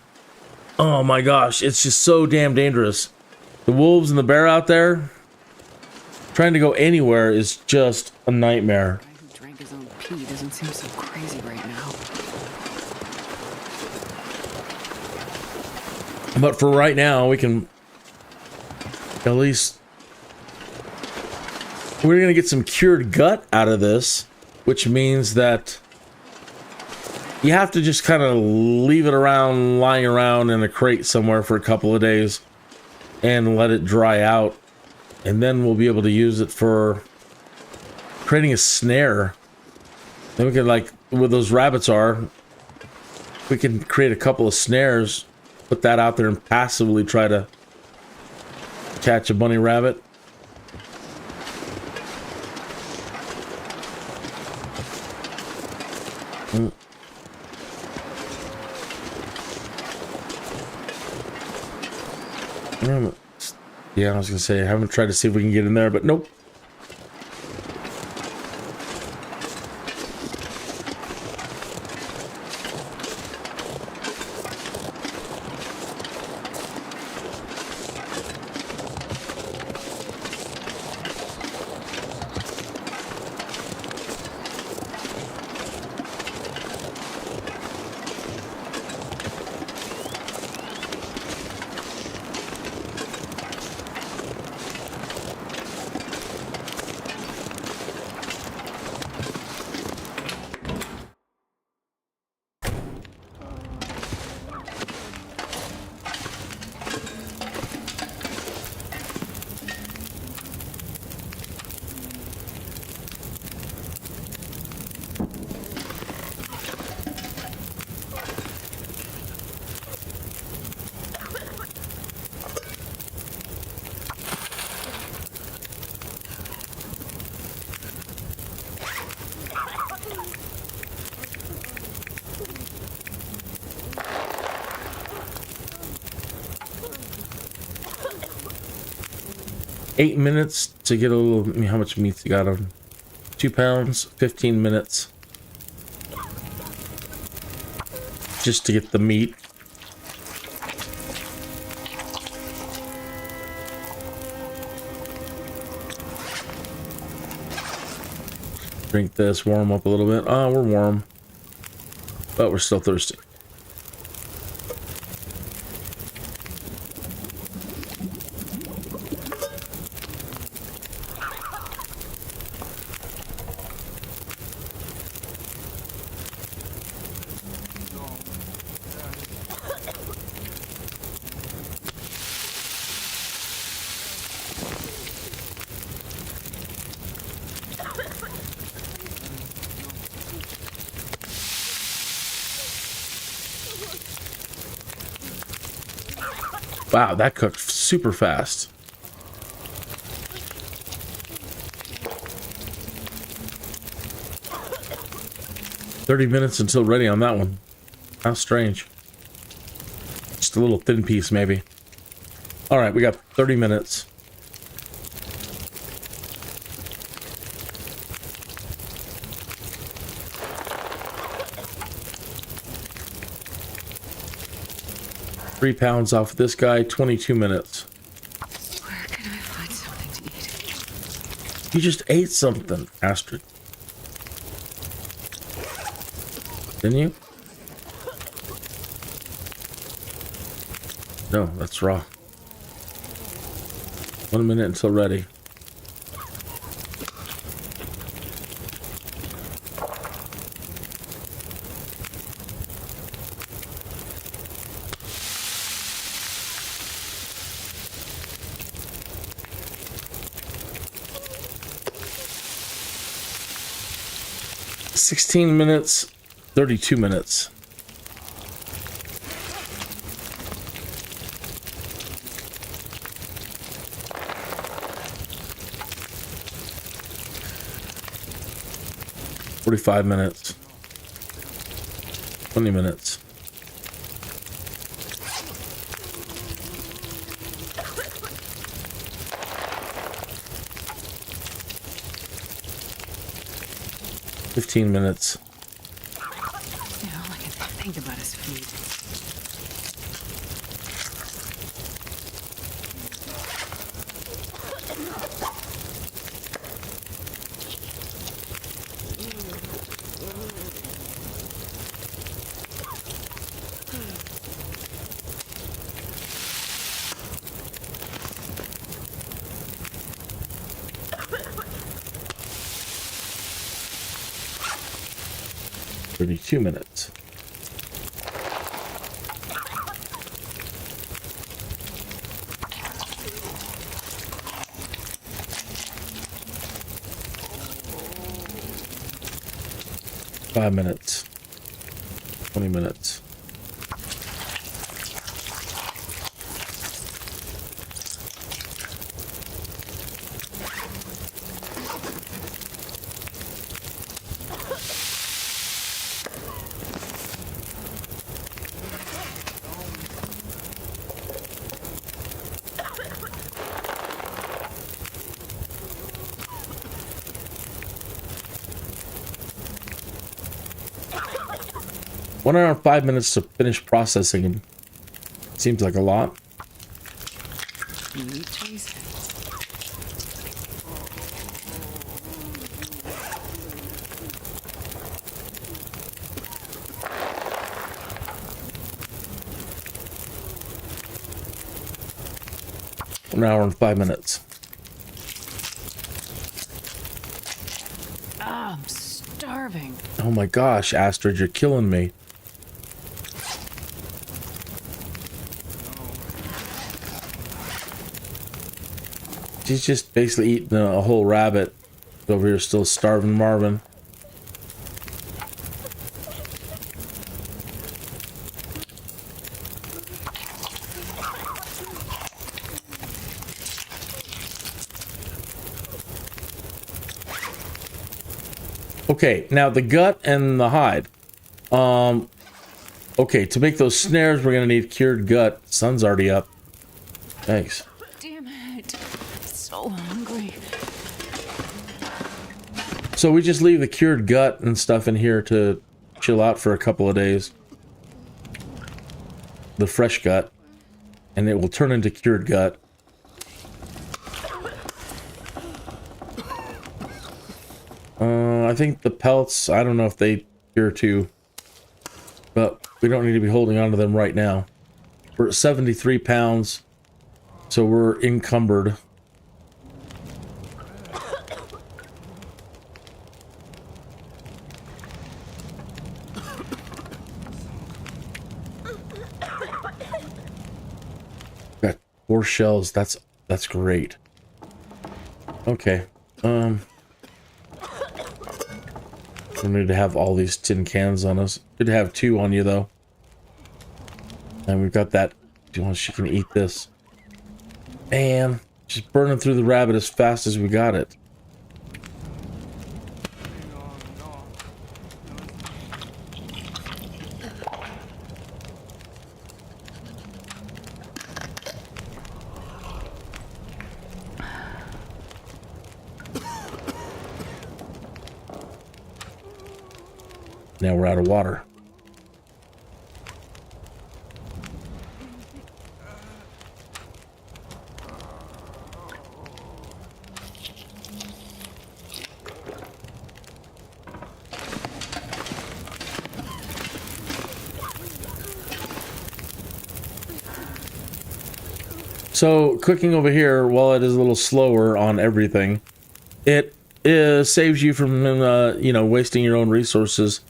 oh my gosh, it's just so damn dangerous. The wolves and the bear out there, trying to go anywhere is just a nightmare. The guy who drank his own pee doesn't seem so crazy right now. But for right now, we can at least... We're going to get some cured gut out of this, which means that you have to just kind of leave it around, lying around in a crate somewhere for a couple of days and let it dry out. And then we'll be able to use it for creating a snare. Then we can, like, where those rabbits are, we can create a couple of snares, put that out there and passively try to catch a bunny rabbit. Yeah, I was gonna say I haven't tried to see if we can get in there, but nope. $8 minutes to get a little. I mean, how much meat you got on? 2 pounds, 15 minutes. Just to get the meat. Drink this, warm up a little bit. Oh, we're warm. But we're still thirsty. Wow, that cooked super fast. $30 until ready on that one. How strange. Just a little thin piece, maybe. All right, we got 30 minutes. £3 off this guy, 22 minutes. Where can I find something to eat? You just ate something, Astrid. Didn't you? No, that's raw. 1 minute until ready. $16 minutes, 32 minutes. $45 minutes. 20 minutes. $15 minutes. Yeah, all I can think about is food. $32 minutes. $5 minutes. 20 minutes. One hour and 5 minutes to finish processing him. Seems like a lot. An hour and 5 minutes. Ah, I'm starving. Oh my gosh, Astrid, you're killing me. She's just basically eating a whole rabbit. Over here still starving Marvin. Okay, now the gut and the hide. Okay, to make those snares, we're gonna need cured gut. Sun's already up. Thanks. Damn it. So hungry. So we just leave the cured gut and stuff in here to chill out for a couple of days. The fresh gut. And it will turn into cured gut. I think the pelts, I don't know if they cure too, but we don't need to be holding on to them right now. We're at 73 pounds, so we're encumbered. Got 4 shells. That's great. Okay. We need to have all these tin cans on us. Good to have 2 on you though. And we've got that. She can eat this. Man, just burning through the rabbit as fast as we got it. Now we're out of water. So cooking over here, while it is a little slower on everything, it saves you from you know, wasting your own resources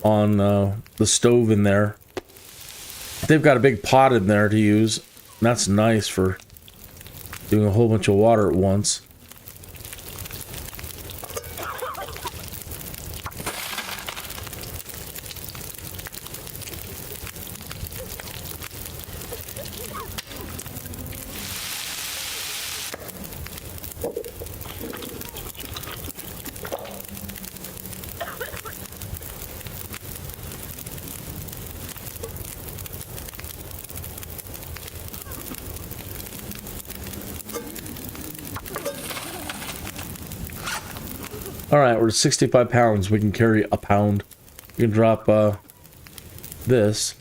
on the stove in there. They've got a big pot in there to use, and that's nice for doing a whole bunch of water at once. Alright, we're at 65 pounds. We can carry a pound. We can drop this.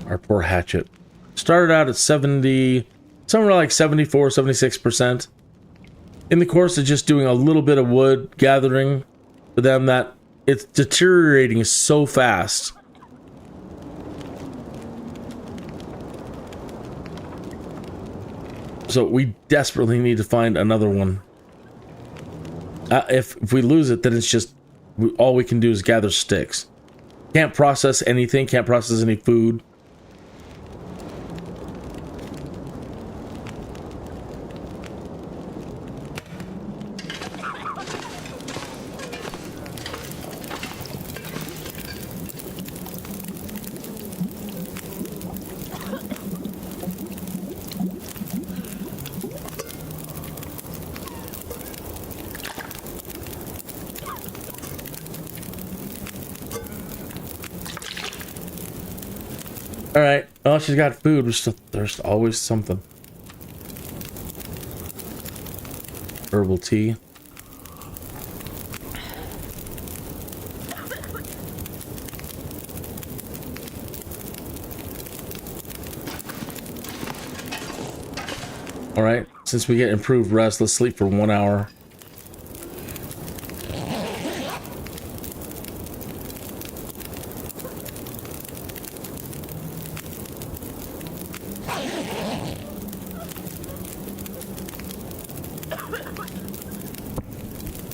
Our poor hatchet. Started out at 70, somewhere like 74, 76%. In the course of just doing a little bit of wood gathering for them, that it's deteriorating so fast. So we desperately need to find another one. If we lose it, then it's just, all we can do is gather sticks. Can't process anything, can't process any food. Alright, well, she's got food. There's always something. Herbal tea. Alright, since we get improved rest, let's sleep for 1 hour.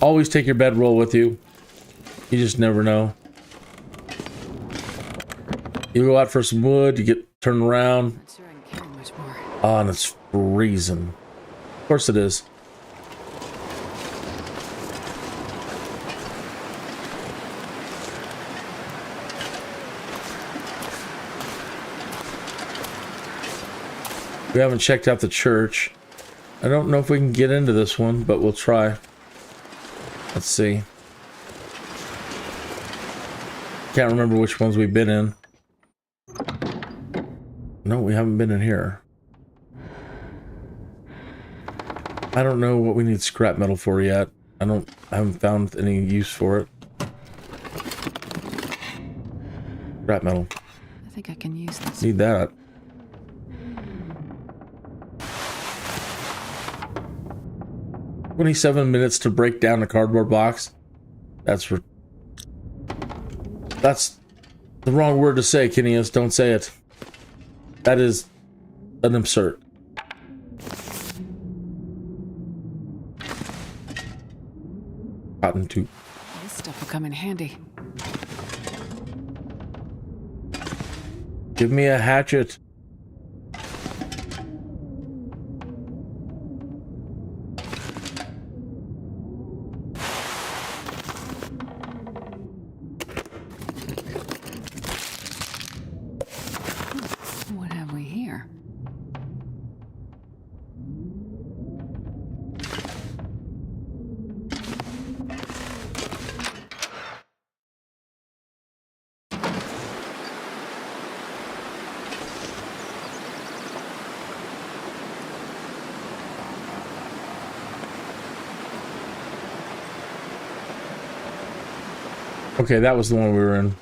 Always take your bedroll with you. You just never know. You go out for some wood, you get turned around. Not sure I can carry much more. Oh, and it's freezing. Of course it is. We haven't checked out the church. I don't know if we can get into this one, but we'll try. Let's see. Can't remember which ones we've been in. No, we haven't been in here. I don't know what we need scrap metal for yet. I haven't found any use for it. Scrap metal. I think I can use this. Need that. "27 minutes to break down a cardboard box." That's the wrong word to say, Kinneas. Don't say it. That is an absurd. Cotton tube. This stuff will come in handy. Give me a hatchet. What have we here? Okay, that was the one we were in.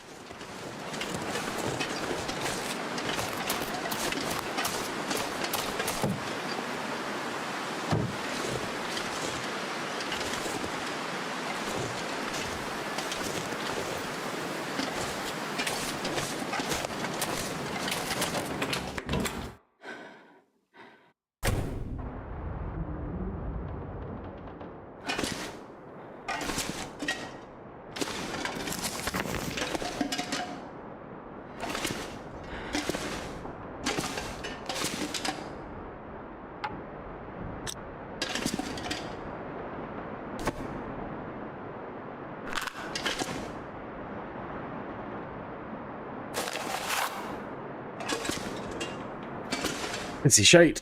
It's a shite.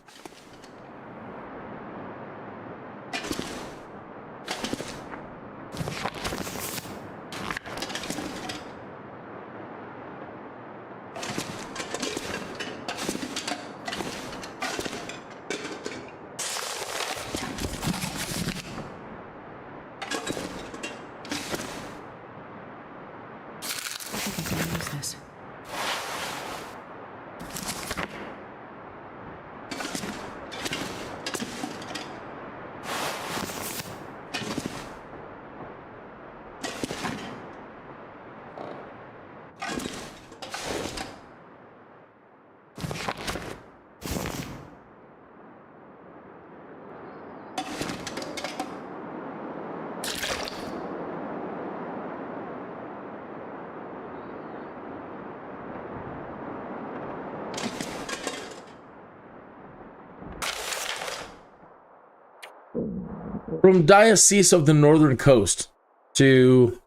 From Diocese of the Northern Coast to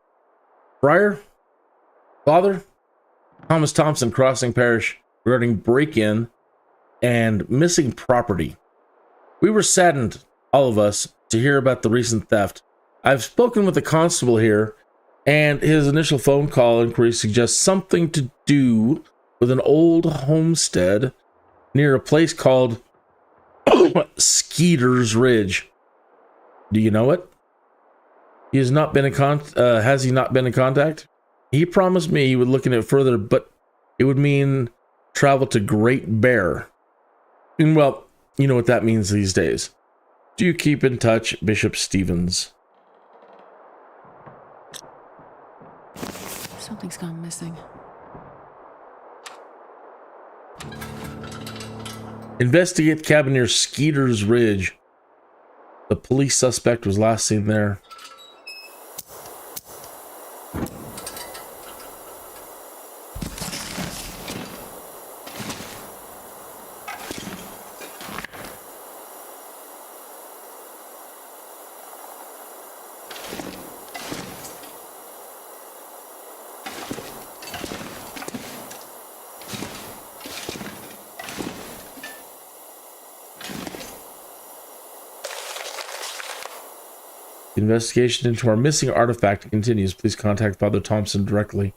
Friar Father Thomas Thompson, Crossing Parish, regarding break-in and missing property. We were saddened, all of us, to hear about the recent theft. I've spoken with the constable here, and his initial phone call inquiry suggests something to do with an old homestead near a place called Skeeter's Ridge. Do you know it? He has not been in has he not been in contact? He promised me he would look into it further, but it would mean travel to Great Bear. And well, you know what that means these days. Do you keep in touch, Bishop Stevens? Something's gone missing. Investigate cabin near Skeeter's Ridge. The police suspect was last seen there. The investigation into our missing artifact continues. Please contact Father Thompson directly.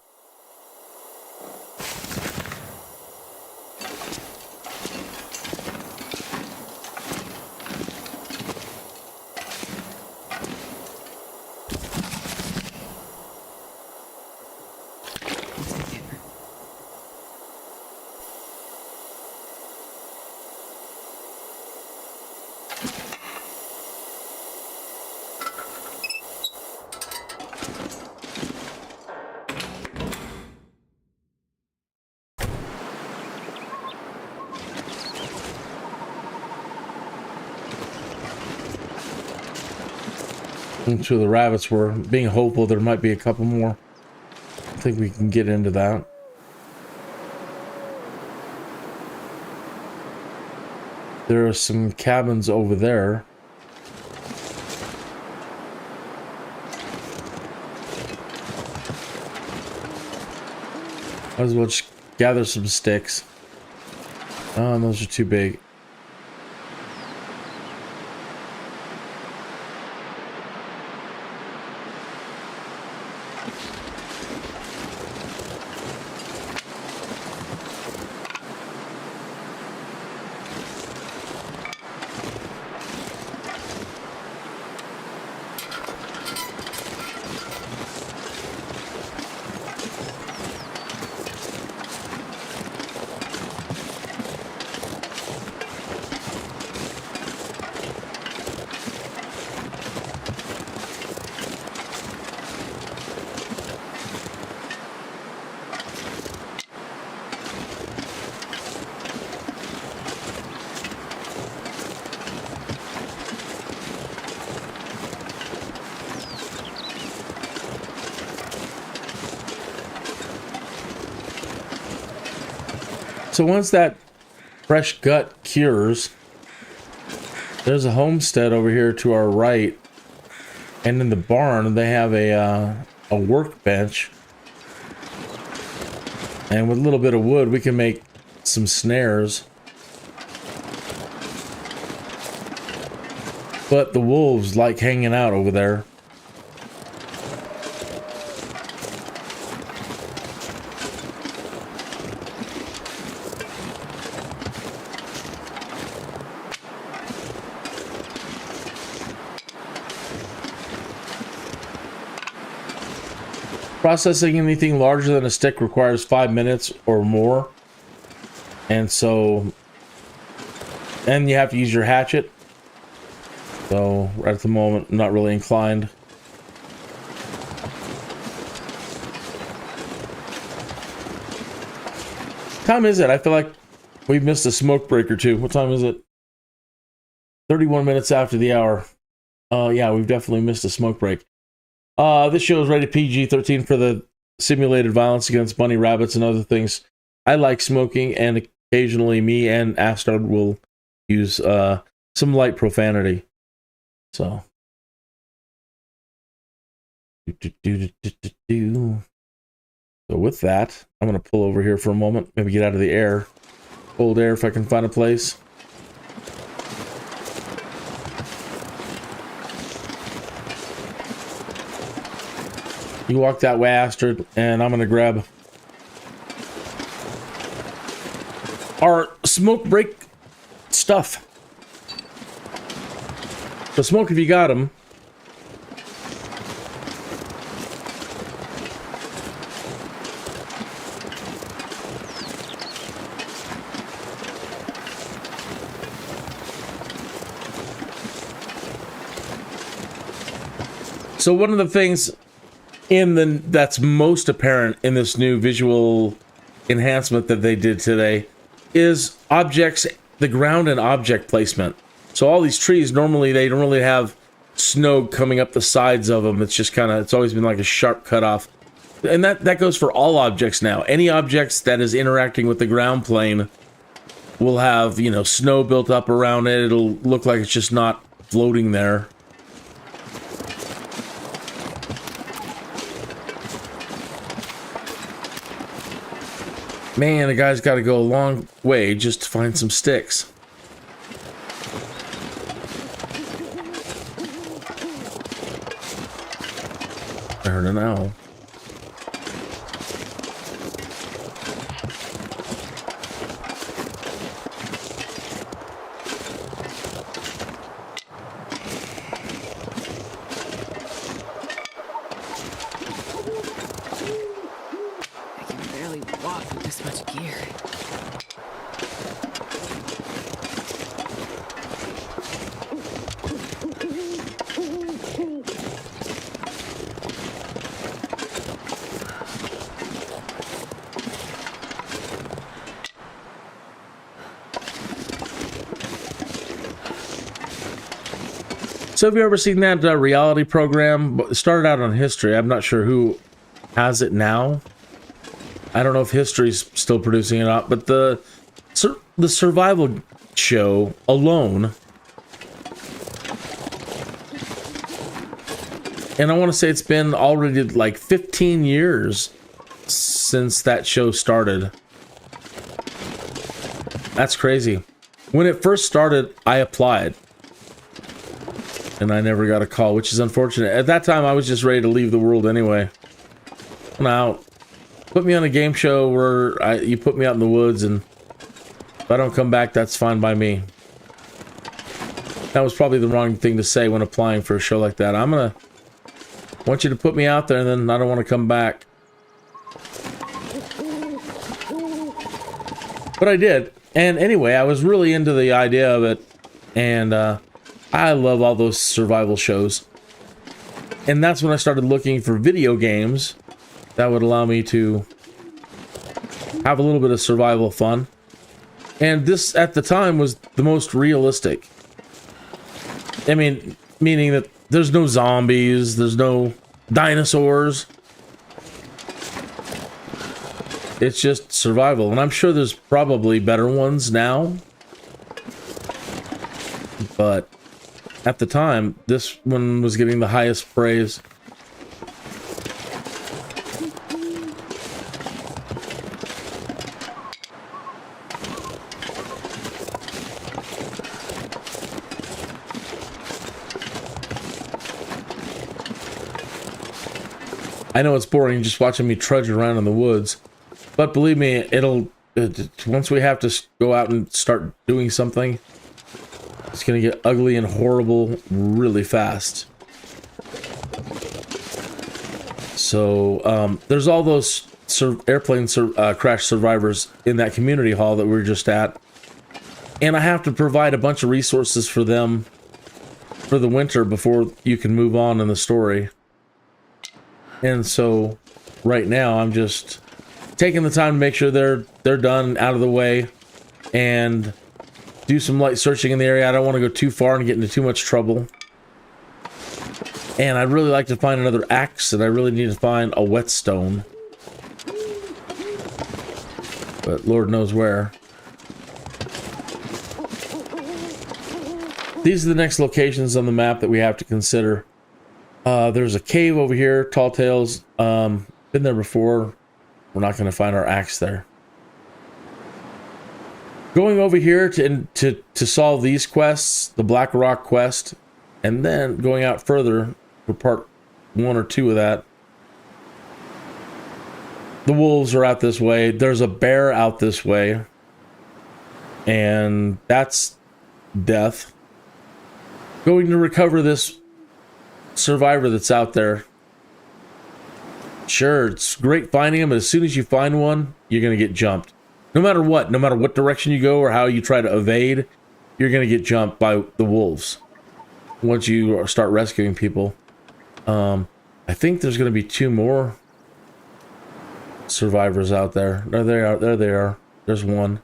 Into the rabbits, we're being hopeful there might be a couple more. I think we can get into that. There are some cabins over there. Might as well just gather some sticks. Oh, those are too big. So once that fresh gut cures, there's a homestead over here to our right, and in the barn they have a workbench, and with a little bit of wood we can make some snares. But the wolves like hanging out over there. Processing anything larger than a stick requires 5 minutes or more, and so, and you have to use your hatchet. So right at the moment, I'm not really inclined. Time is it? I feel like we've missed a smoke break or two. What time is it? 31 minutes after the hour. Yeah, we've definitely missed a smoke break. This show is rated PG13 for the simulated violence against bunny rabbits and other things. I like smoking, and occasionally me and Astard will use some light profanity. So. So with that, I'm going to pull over here for a moment. Maybe get out of the air. Cold air if I can find a place. You walk that way, Astrid, and I'm going to grab our smoke break stuff. So smoke if you got them. So one of the things that's most apparent in this new visual enhancement that they did today is objects, the ground and object placement. So all these trees, normally they don't really have snow coming up the sides of them. It's just kind of, it's always been like a sharp cutoff. And that goes for all objects now. Any objects that is interacting with the ground plane will have, you know, snow built up around it. It'll look like it's just not floating there. Man, the guy's got to go a long way just to find some sticks. I heard an owl. So have you ever seen that reality program? It started out on History. I'm not sure who has it now. I don't know if History's still producing it or not, but the survival show Alone, and I want to say it's been already like 15 years since that show started. That's crazy. When it first started, I applied. And I never got a call, which is unfortunate. At that time, I was just ready to leave the world anyway. Now, put me on a game show where you put me out in the woods, and if I don't come back, that's fine by me. That was probably the wrong thing to say when applying for a show like that. I want you to put me out there, and then I don't want to come back. But I did. And anyway, I was really into the idea of it, and I love all those survival shows. And that's when I started looking for video games that would allow me to have a little bit of survival fun. And this, at the time, was the most realistic. I mean, meaning that there's no zombies, there's no dinosaurs. It's just survival. And I'm sure there's probably better ones now. But at the time, this one was getting the highest praise. I know it's boring just watching me trudge around in the woods, but believe me, once we have to go out and start doing something, it's going to get ugly and horrible really fast. So, there's all those airplane crash survivors in that community hall that we were just at. And I have to provide a bunch of resources for them for the winter before you can move on in the story. And so, right now, I'm just taking the time to make sure they're done, out of the way, and do some light searching in the area. I don't want to go too far and get into too much trouble. And I'd really like to find another axe, and I really need to find a whetstone. But Lord knows where. These are the next locations on the map that we have to consider. There's a cave over here, Tall Tales. Been there before. We're not going to find our axe there. Going over here to solve these quests, the Black Rock quest, and then going out further for part 1 or 2 of that. The wolves are out this way. There's a bear out this way. And that's death. Going to recover this survivor that's out there. Sure, it's great finding them, but as soon as you find one, you're going to get jumped. No matter what direction you go or how you try to evade, you're going to get jumped by the wolves once you start rescuing people. I think there's going to be 2 more survivors out there. There they are. There they are. There's one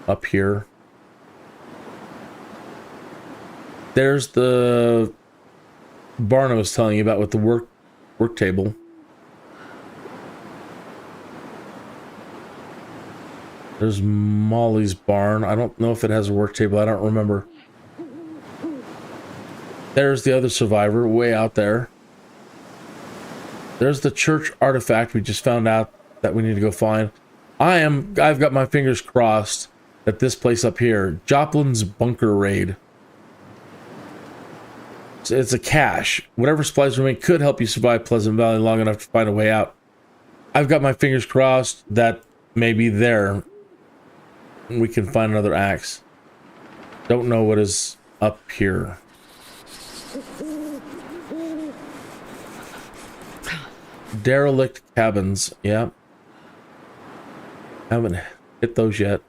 up here. There's the barn I was telling you about with the work table. There's Molly's barn. I don't know if it has a work table. I don't remember. There's the other survivor way out there. There's the church artifact we just found out that we need to go find. I've got my fingers crossed that this place up here, Joplin's Bunker Raid. It's a cache. Whatever supplies remain could help you survive Pleasant Valley long enough to find a way out. I've got my fingers crossed that maybe there we can find another axe. Don't know what is up here. Derelict cabins. Yeah. Haven't hit those yet.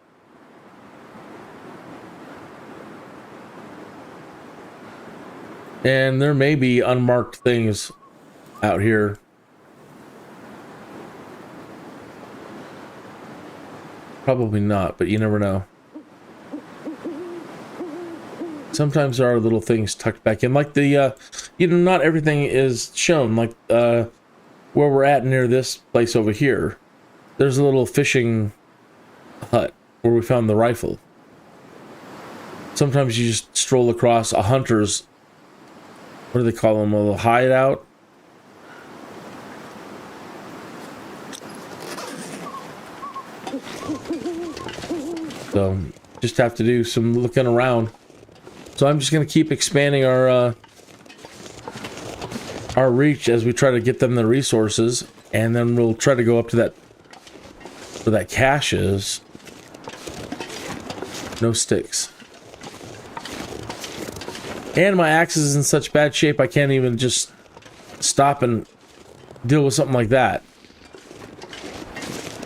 And there may be unmarked things out here. Probably not, but you never know. sometimes there are little things tucked back in, like the, not everything is shown. Like where we're at near this place over here, there's a little fishing hut where we found the rifle. Sometimes you just stroll across a hunter's, what do they call them, a little hideout. So just have to do some looking around. So I'm just going to keep expanding our reach as we try to get them the resources, and then we'll try to go up to that where that cache is. No sticks. And my axe is in such bad shape I can't even just stop and deal with something like that.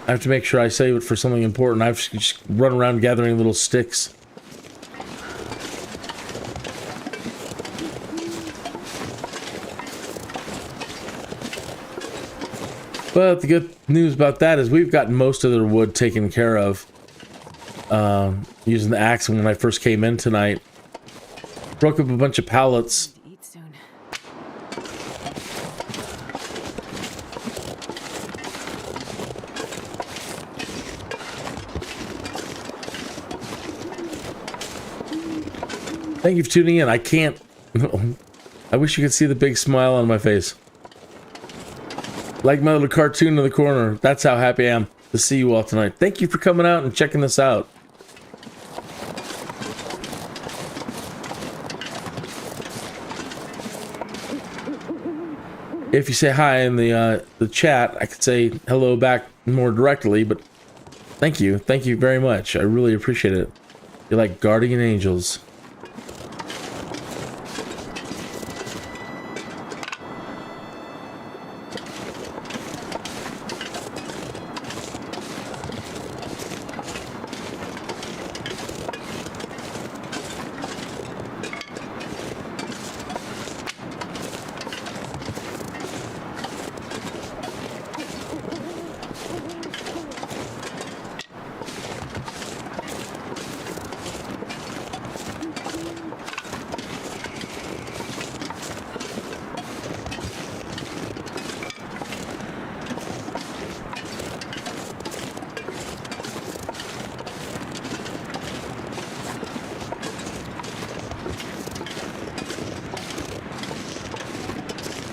I have to make sure I save it for something important. I have to just run around gathering little sticks. But the good news about that is we've got most of their wood taken care of. Using the axe when I first came in tonight. Broke up a bunch of pallets. Eat soon. Thank you for tuning in. I can't... I wish you could see the big smile on my face. Like my little cartoon in the corner. That's how happy I am to see you all tonight. Thank you for coming out and checking this out. If you say hi in the chat, I could say hello back more directly, but thank you very much. I really appreciate it. You're like guardian angels.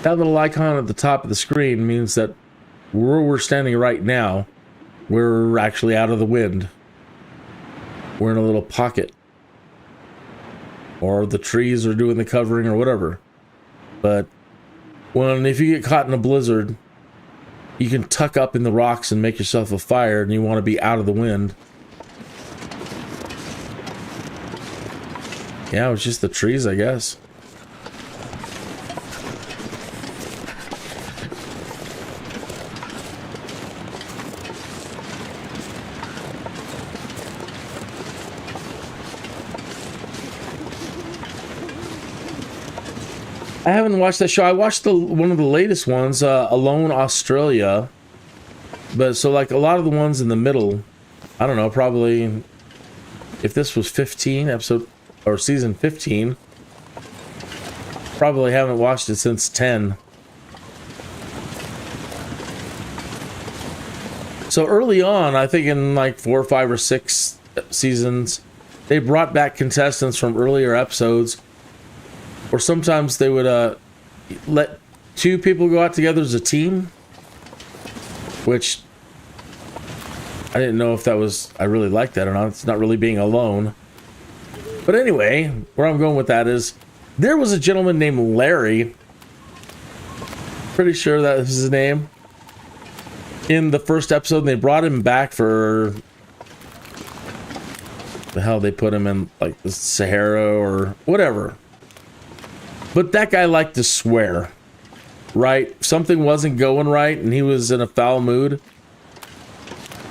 That little icon at the top of the screen means that where we're standing right now, we're actually out of the wind. We're in a little pocket. Or the trees are doing the covering or whatever. But if you get caught in a blizzard, you can tuck up in the rocks and make yourself a fire, and you want to be out of the wind. Yeah, it was just the trees, I guess. I haven't watched that show. I watched one of the latest ones, Alone Australia. But so like a lot of the ones in the middle, I don't know, probably if this was 15 episode or season 15, probably haven't watched it since 10. So early on, I think in like 4 or 5 or 6 seasons, they brought back contestants from earlier episodes. Or sometimes they would let 2 people go out together as a team, which I didn't know if that was, I really liked that or not. It's not really being alone. But anyway, where I'm going with that is, there was a gentleman named Larry, pretty sure that was his name, in the first episode, and they brought him back for, the hell they put him in, like the Sahara or whatever. But that guy liked to swear, right? Something wasn't going right, and he was in a foul mood.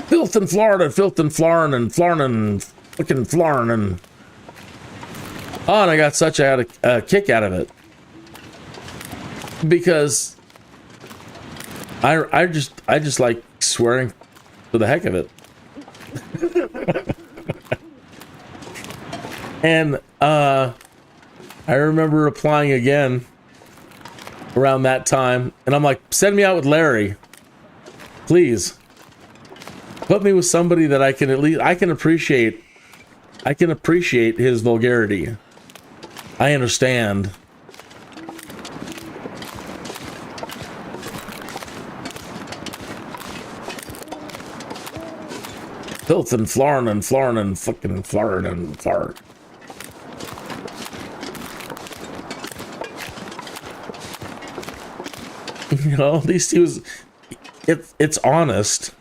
Filth and Florida, filth and flarn and flarn and fucking flarn and... Oh, and I got such a kick out of it. Because I just like swearing for the heck of it. I remember applying again around that time, and I'm like, send me out with Larry. Please. Put me with somebody that I can at least, I can appreciate his vulgarity. I understand. Filth and flarn and fucking flarn and fart. You know, at least he was, it's honest.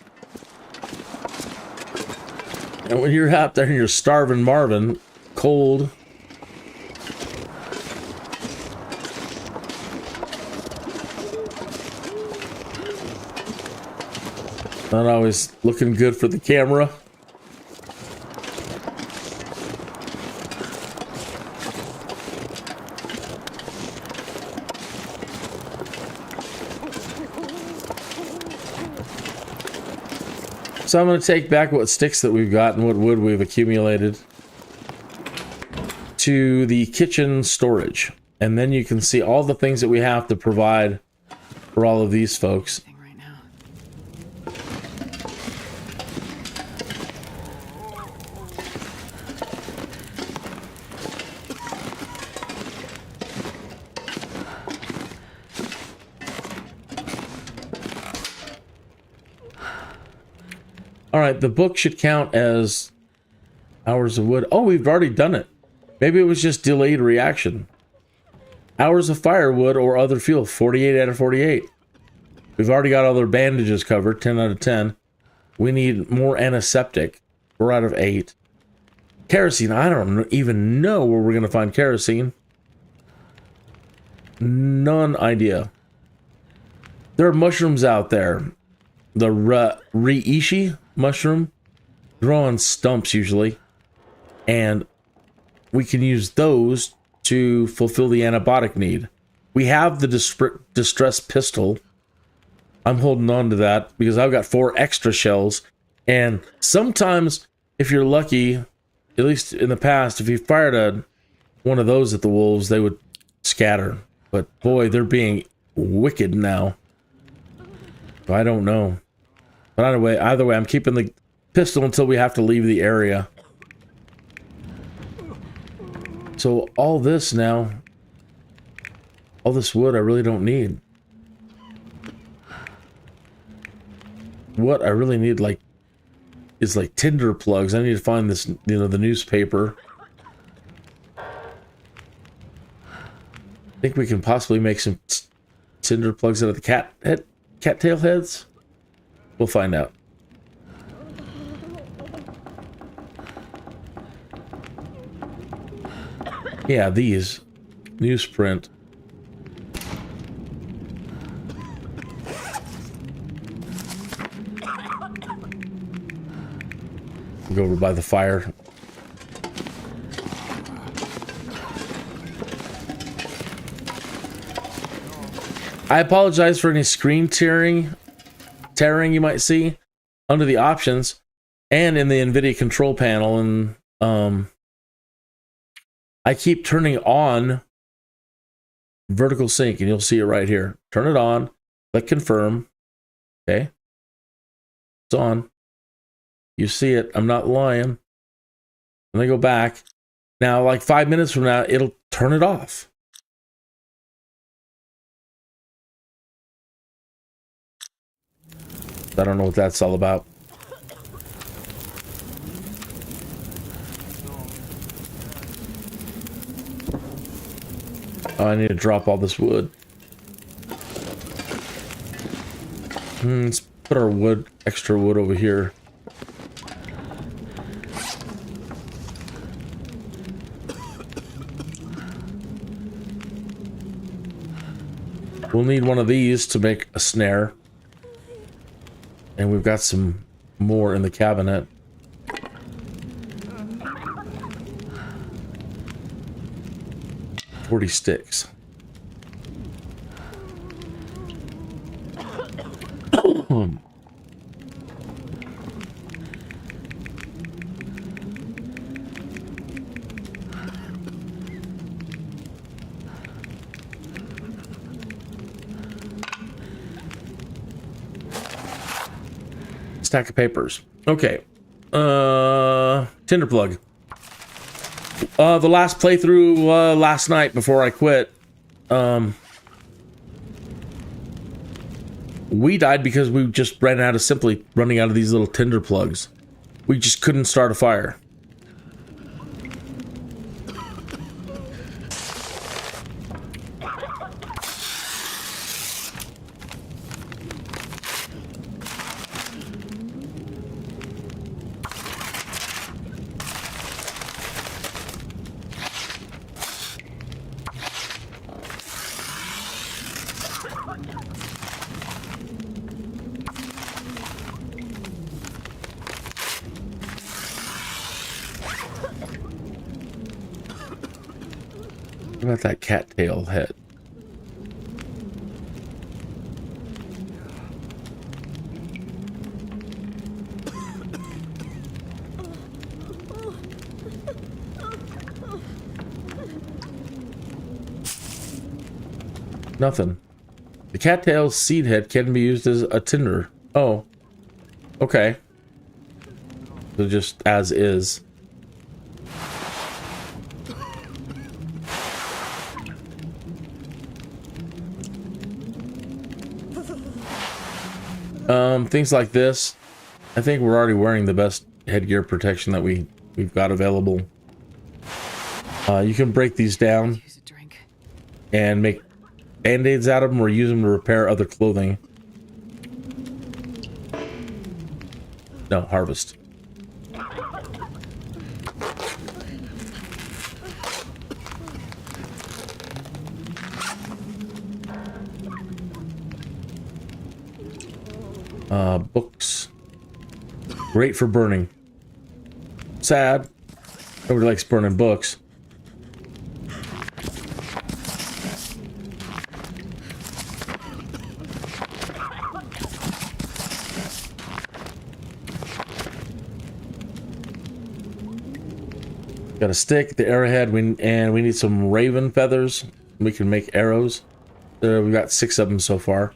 And when you're out there and you're starving Marvin, cold. Not always looking good for the camera. So I'm going to take back what sticks that we've got and what wood we've accumulated to the kitchen storage. And then you can see all the things that we have to provide for all of these folks. Right now. All right, the book should count as hours of wood. Oh, we've already done it. Maybe it was just delayed reaction. Hours of firewood or other fuel, 48 out of 48. We've already got all their bandages covered, 10 out of 10. We need more antiseptic, 4 out of 8. Kerosene, I don't even know where we're going to find kerosene. None idea. There are mushrooms out there. The reishi mushroom grow on stumps usually, and we can use those to fulfill the antibiotic need. We have the distress pistol. I'm holding on to that because I've got 4 extra shells, and sometimes if you're lucky, at least in the past, if you fired one of those at the wolves, they would scatter. But boy, they're being wicked now. So I don't know. But either way, I'm keeping the pistol until we have to leave the area. So all this now, all this wood I really don't need. What I really need is tinder plugs. I need to find this, the newspaper. I think we can possibly make some tinder plugs out of the cattail heads. We'll find out. Yeah, these. Newsprint. Go over by the fire. I apologize for any screen tearing you might see under the options and in the NVIDIA control panel, and I keep turning on vertical sync, and you'll see it right here. Turn it on, click confirm. Okay, it's on. You see it. I'm not lying. And I go back. Now, like 5 minutes from now, it'll turn it off. I don't know what that's all about. Oh, I need to drop all this wood. Let's put our extra wood over here. We'll need one of these to make a snare. And we've got some more in the cabinet. $40 sticks. stack of papers. Okay. Tinder plug. The last playthrough last night before I quit. We died because we just ran out of simply running out of these little tinder plugs. We just couldn't start a fire. What about that cattail head? Nothing. The cattail seed head can be used as a tinder. Oh. Okay. So just as is. Things like this. I think we're already wearing the best headgear protection that we've got available. You can break these down and make band-aids out of them or use them to repair other clothing. No, harvest. Books. Great for burning. Sad. Nobody likes burning books. Got a stick, the arrowhead, and we need some raven feathers. We can make arrows. We've got 6 of them so far.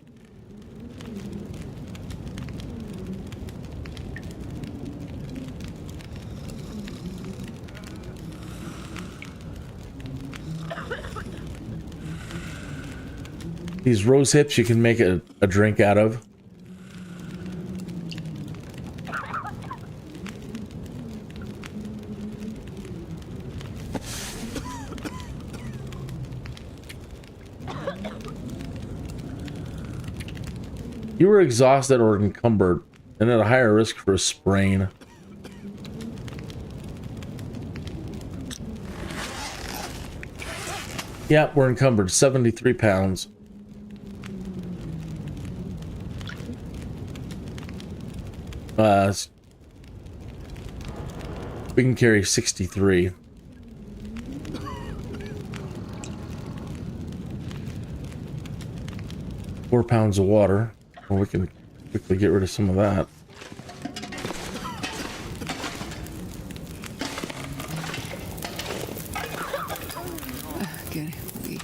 These rose hips you can make a drink out of. You were exhausted or encumbered and at a higher risk for a sprain. Yeah, we're encumbered. 73 pounds. We can carry 63. Four pounds of water. Well, we can quickly get rid of some of that. Good. Weak.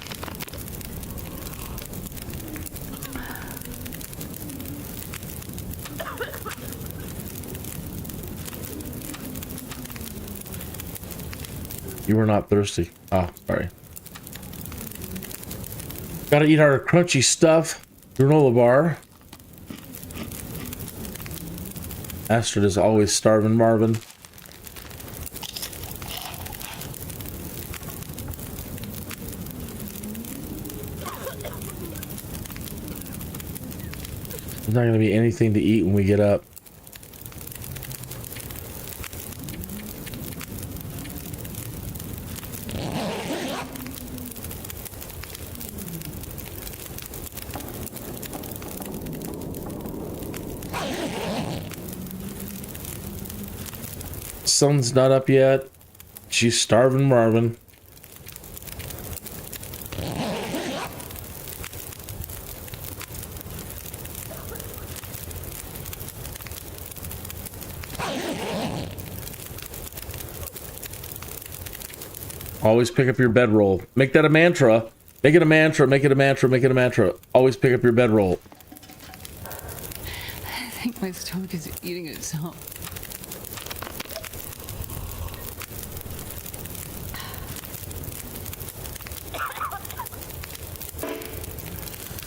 You were not thirsty. Ah, sorry. Gotta eat our crunchy stuff. Granola bar. Astrid is always starving Marvin. There's not gonna be anything to eat when we get up. Sun's not up yet. She's starving Marvin. Always pick up your bedroll. Make that a mantra. Make it a mantra. Make it a mantra. Make it a mantra. Always pick up your bedroll. Thank My stomach is eating itself.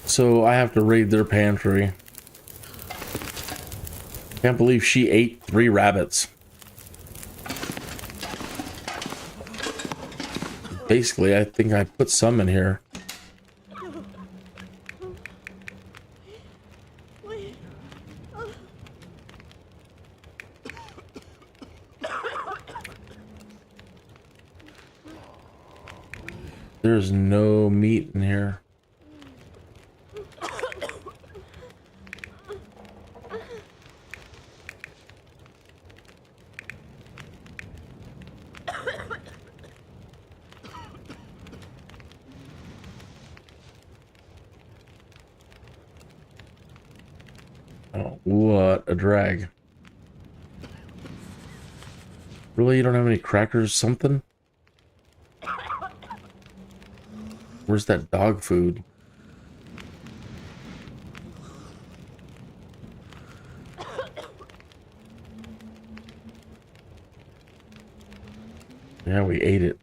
So I have to raid their pantry. Can't believe she ate 3 rabbits. Basically, I think I put some in here. There's no meat in here. Oh, what a drag. Really? You don't have any crackers? Something? Where's that dog food? Yeah, we ate it.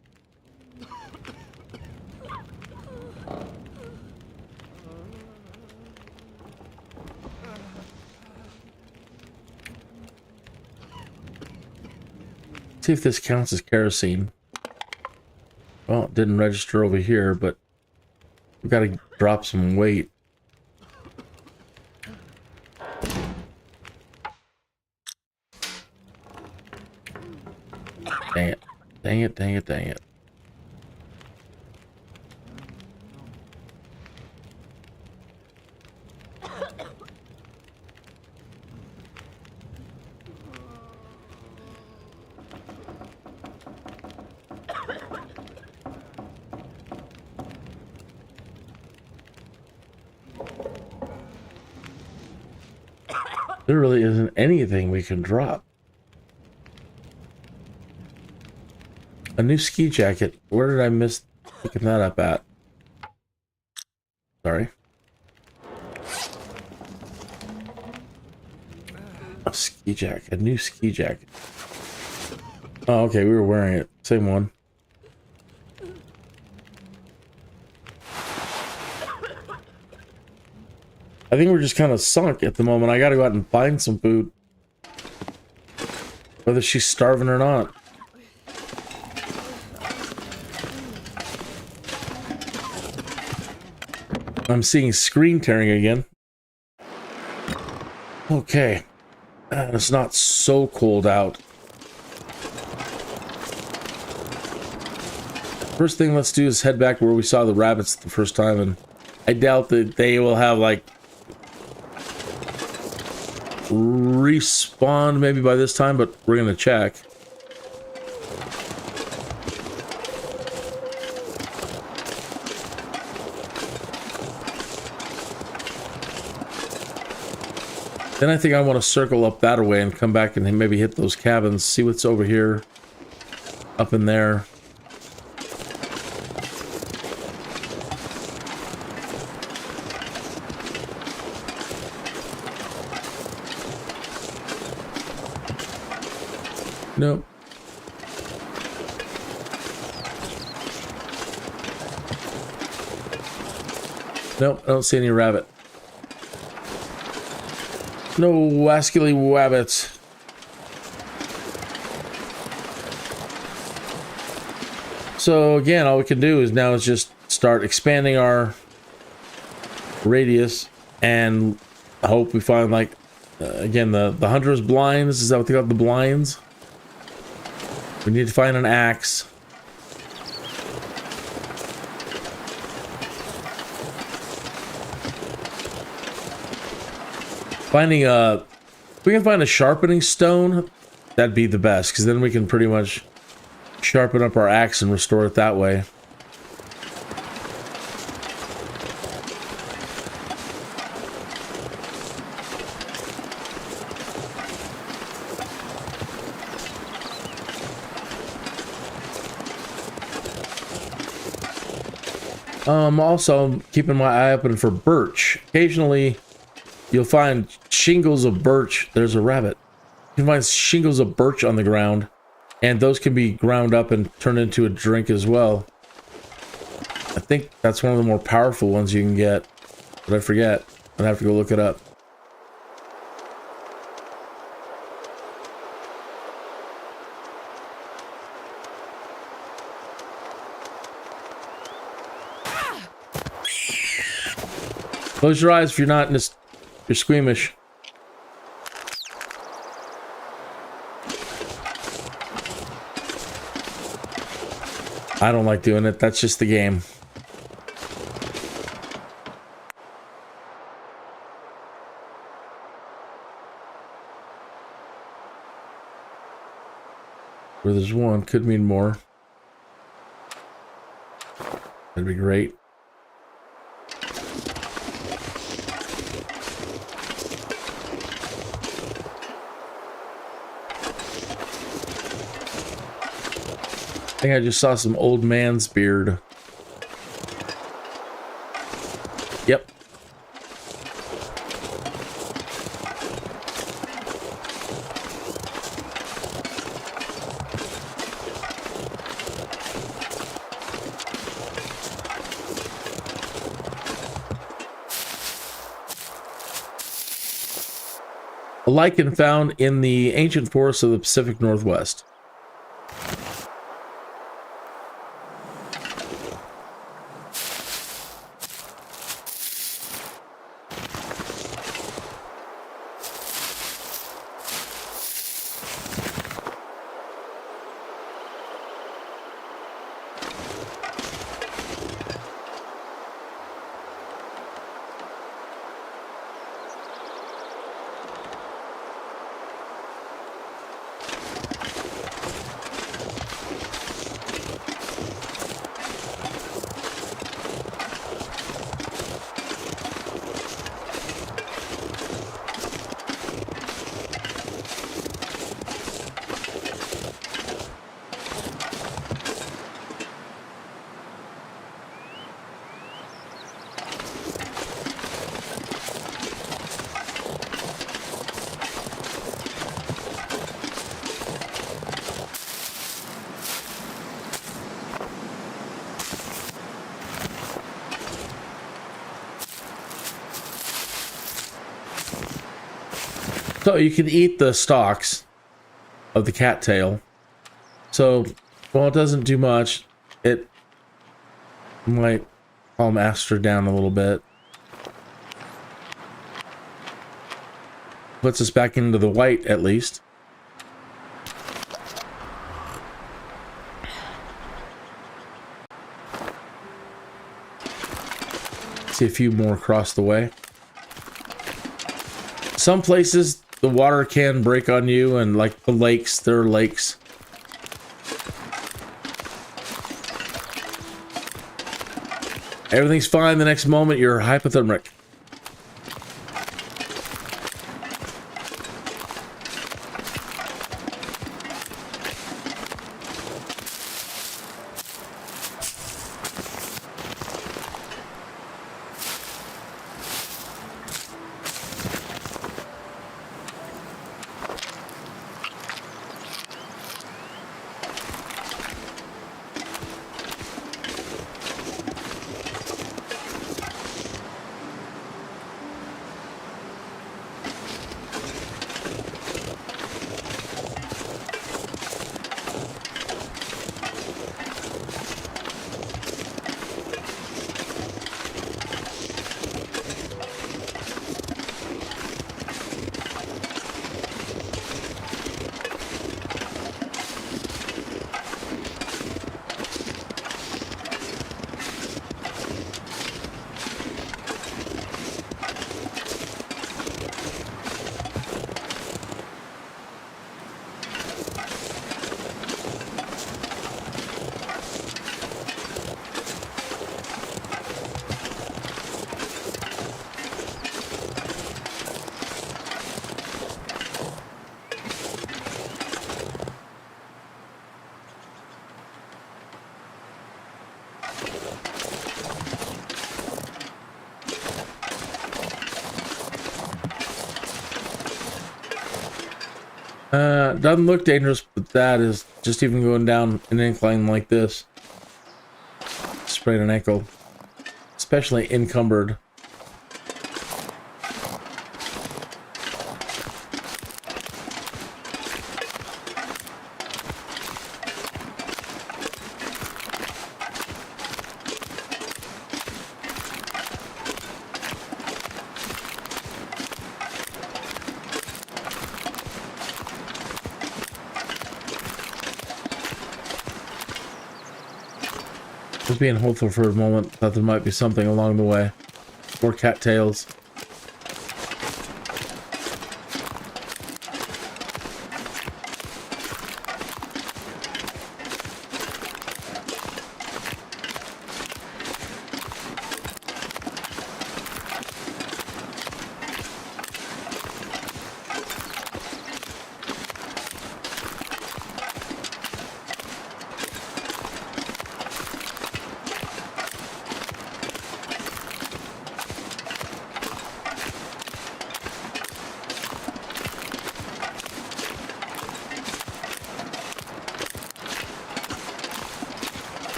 See if this counts as kerosene. Well, it didn't register over here, but we gotta drop some weight. Dang it. Dang it, dang it, dang it. There really isn't anything we can drop. A new ski jacket. Where did I miss picking that up at? Sorry. A ski jacket. A new ski jacket. Oh, okay. We were wearing it. Same one. I think we're just kind of sunk at the moment. I gotta go out and find some food. Whether she's starving or not. I'm seeing screen tearing again. Okay. It's not so cold out. First thing let's do is head back where we saw the rabbits the first time, and I doubt that they will have like respawned maybe by this time, but we're gonna check. Then I think I want to circle up that way and come back and maybe hit those cabins, see what's over here, up in there. Nope. Nope, I don't see any rabbit. No wascally wabbits. So again, all we can do is now is just start expanding our radius and hope we find like again the hunter's blinds. Is that what they call it? The blinds? We need to find an axe. Finding a... If we can find a sharpening stone, that'd be the best, because then we can pretty much sharpen up our axe and restore it that way. Also keeping my eye open for birch. Occasionally you'll find shingles of birch. There's a rabbit. You can find shingles of birch on the ground, and those can be ground up and turned into a drink as well. I think that's one of the more powerful ones you can get, but I forget. I'd have to go look it up. Close your eyes if you're not in this, you're squeamish. I don't like doing it. That's just the game. Where there's one, could mean more. That'd be great. I think I just saw some old man's beard. Yep. A lichen found in the ancient forests of the Pacific Northwest. So you can eat the stalks of the cattail. So, while it doesn't do much, it might calm Astra down a little bit. Puts us back into the white, at least. See a few more across the way. Some places the water can break on you, and like the lakes, there are lakes. Everything's fine the next moment you're hypothermic. Doesn't look dangerous, but that is just even going down an incline like this. Sprain an ankle, especially encumbered. Just being hopeful for a moment that there might be something along the way. More cattails.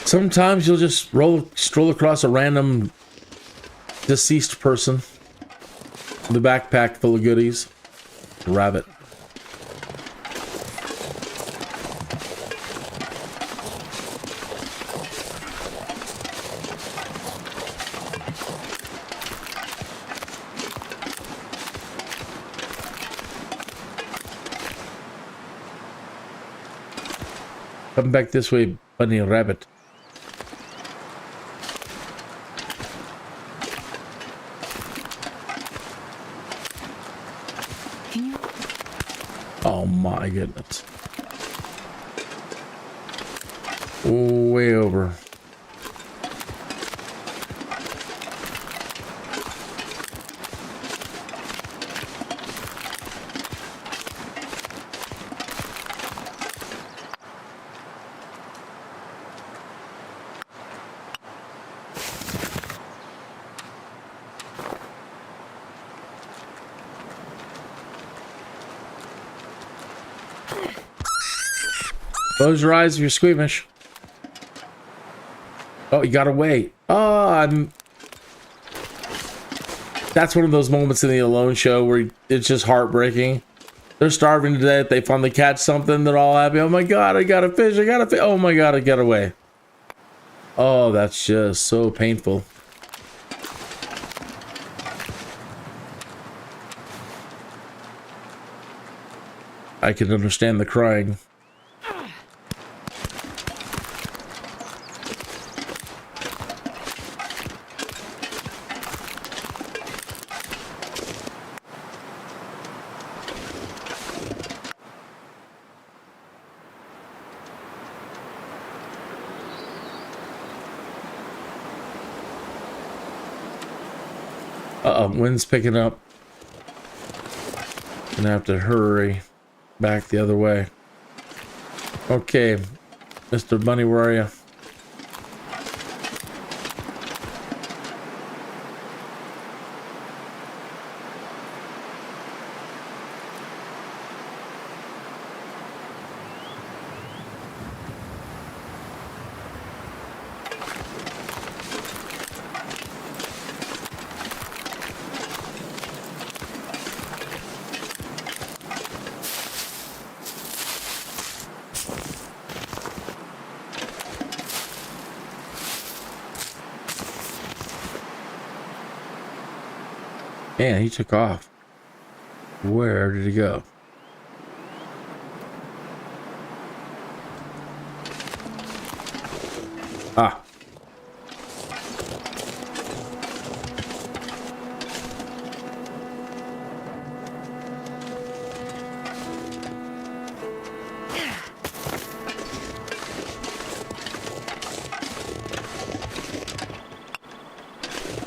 Sometimes you'll just stroll across a random deceased person with a backpack full of goodies. A rabbit. Come back this way, bunny rabbit. Oh my goodness. Way over. Close your eyes if you're squeamish. Oh, you gotta wait. Oh, that's one of those moments in the Alone show where it's just heartbreaking. They're starving to death. They finally catch something. They're all happy. Oh my god, I got a fish. I got a fish. Oh my god, I got away. Oh, that's just so painful. I can understand the crying. Wind's picking up. Gonna have to hurry back the other way. Okay, Mr. Bunny, where are you? Man, he took off. Where did he go?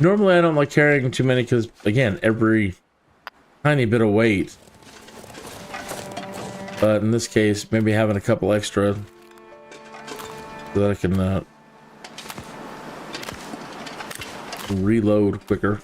Normally I don't like carrying too many because, again, every tiny bit of weight. But in this case, maybe having a couple extra so that I can reload quicker.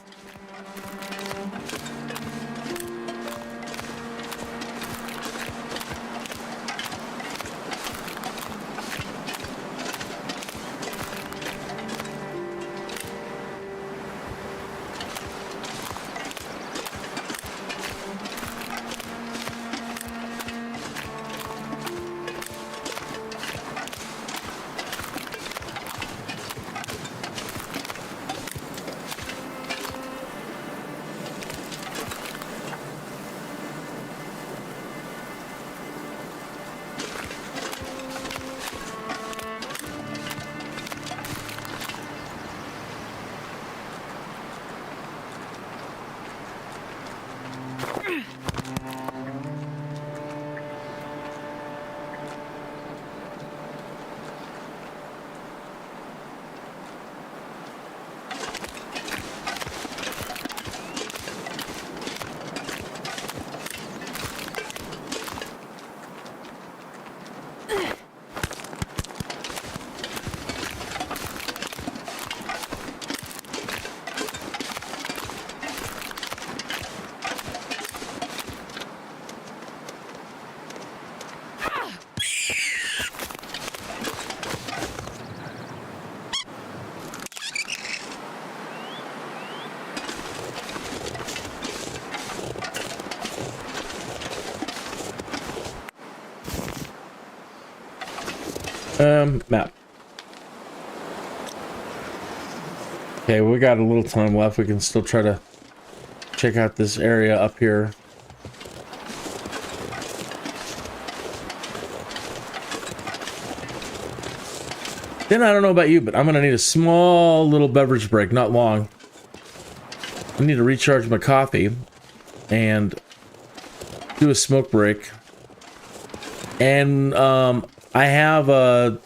Map. Okay, we got a little time left. We can still try to check out this area up here. Then I don't know about you, but I'm gonna need a small little beverage break, not long. I need to recharge my coffee and do a smoke break. And I have a...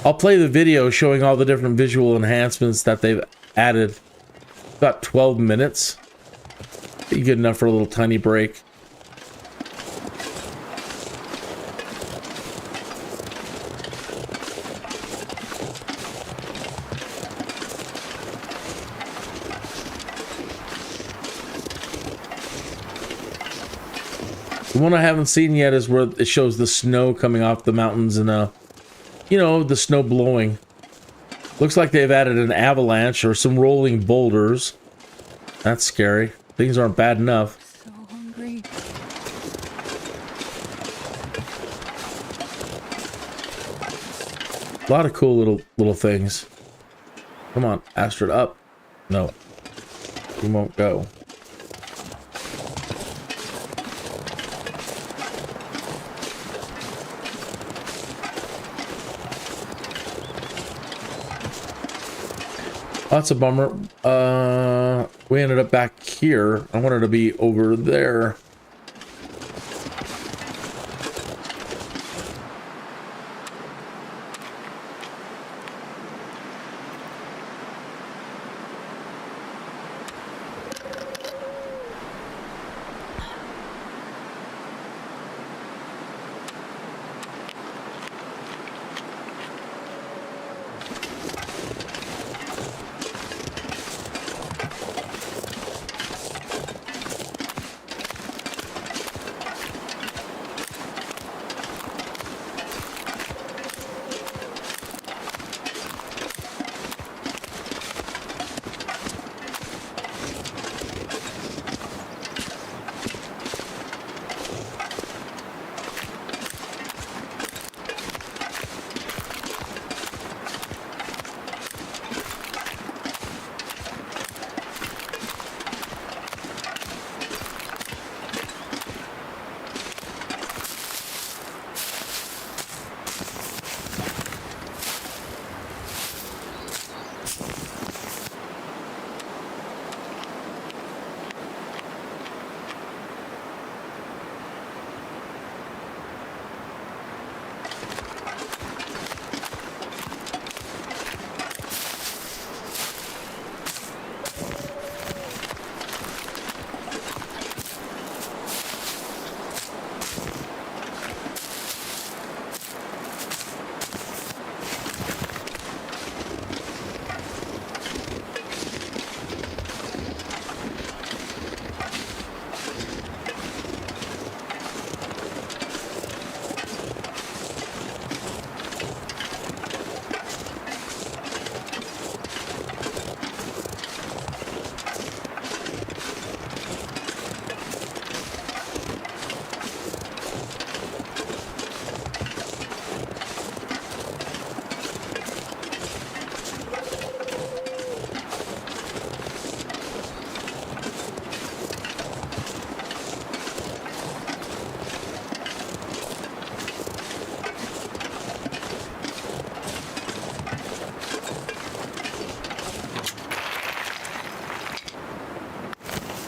I'll play the video showing all the different visual enhancements that they've added. About 12 minutes. Be good enough for a little tiny break. The one I haven't seen yet is where it shows the snow coming off the mountains and you know, the snow blowing. Looks like they've added an avalanche or some rolling boulders. That's scary. Things aren't bad enough. So hungry. A lot of cool little things. Come on, Astrid, up. No. You won't go. That's a bummer. We ended up back here. I wanted to be over there.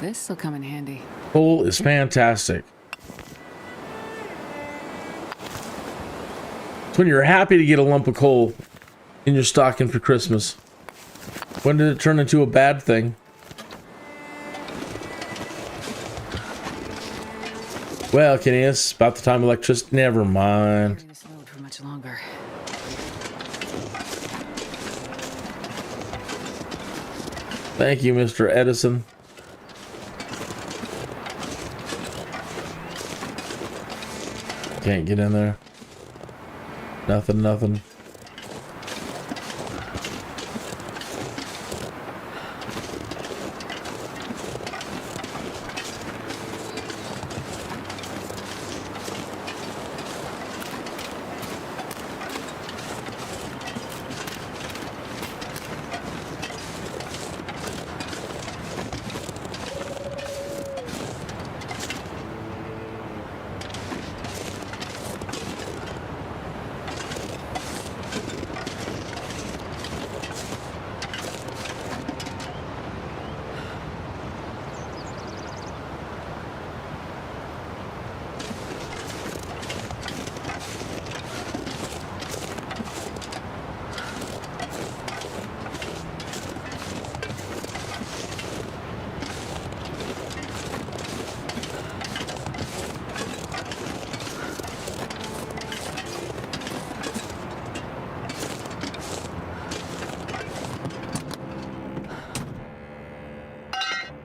This'll come in handy. Coal is fantastic. It's when you're happy to get a lump of coal in your stocking for Christmas. When did it turn into a bad thing? Well, Kinneas, about the time electricity. Never mind. Carry this load for much longer. Thank you, Mr. Edison. Can't get in there. Nothing, nothing.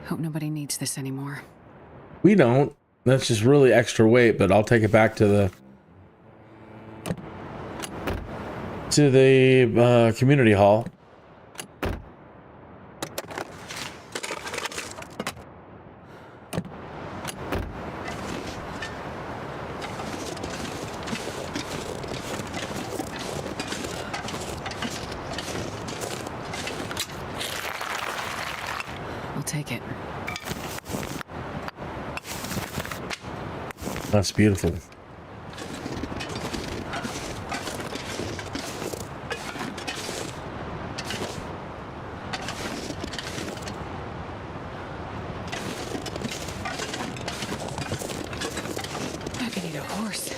Hope nobody needs this anymore. We don't. That's just really extra weight, but I'll take it back to the community hall. I'll take it. That's beautiful. I could eat a horse.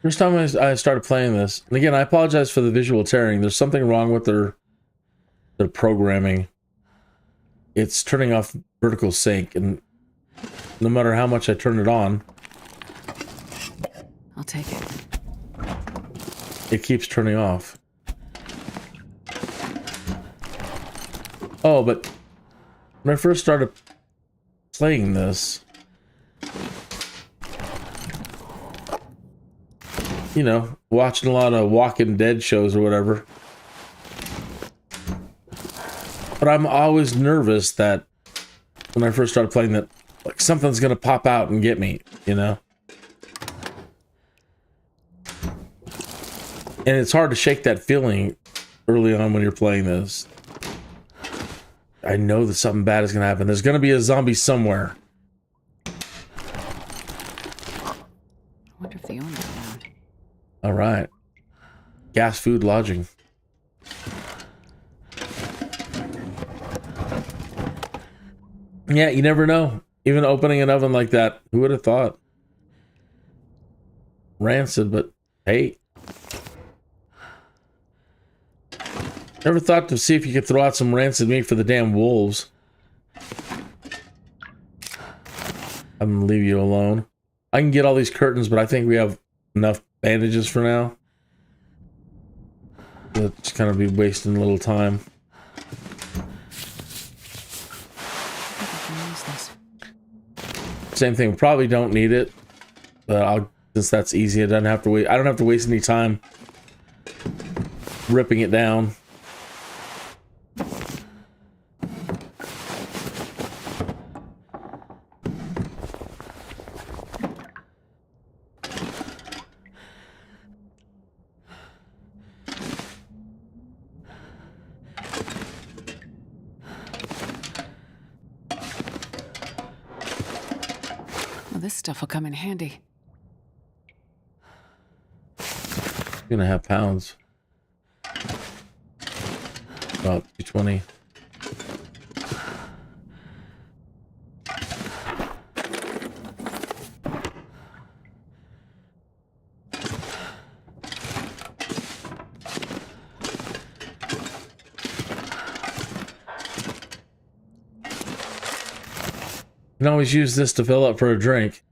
First time I started playing this, and again, I apologize for the visual tearing. There's something wrong with their programming. It's turning off vertical sync, and no matter how much I turn it on, I'll take it. it keeps turning off. Oh, but when I first started playing this, you know, watching a lot of Walking Dead shows or whatever. But I'm always nervous that when I first started playing that, like, something's gonna pop out and get me, you know? And it's hard to shake that feeling early on when you're playing this. I know that something bad is gonna happen. There's gonna be a zombie somewhere. I wonder if the owner's around. All right. Gas, food, lodging. Yeah, you never know. Even opening an oven like that, who would have thought? Rancid, but hey. Never thought to see if you could throw out some rancid meat for the damn wolves. I'm gonna leave you alone. I can get all these curtains, but I think we have enough bandages for now. Let's kind of be wasting a little time. Same thing. Probably don't need it, but since that's easy, I don't have to wait. I don't have to waste any time ripping it down. this stuff will come in handy. 2.5 pounds. About 220. You can always use this to fill up for a drink.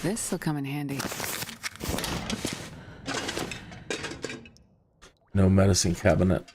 This'll come in handy. No medicine cabinet.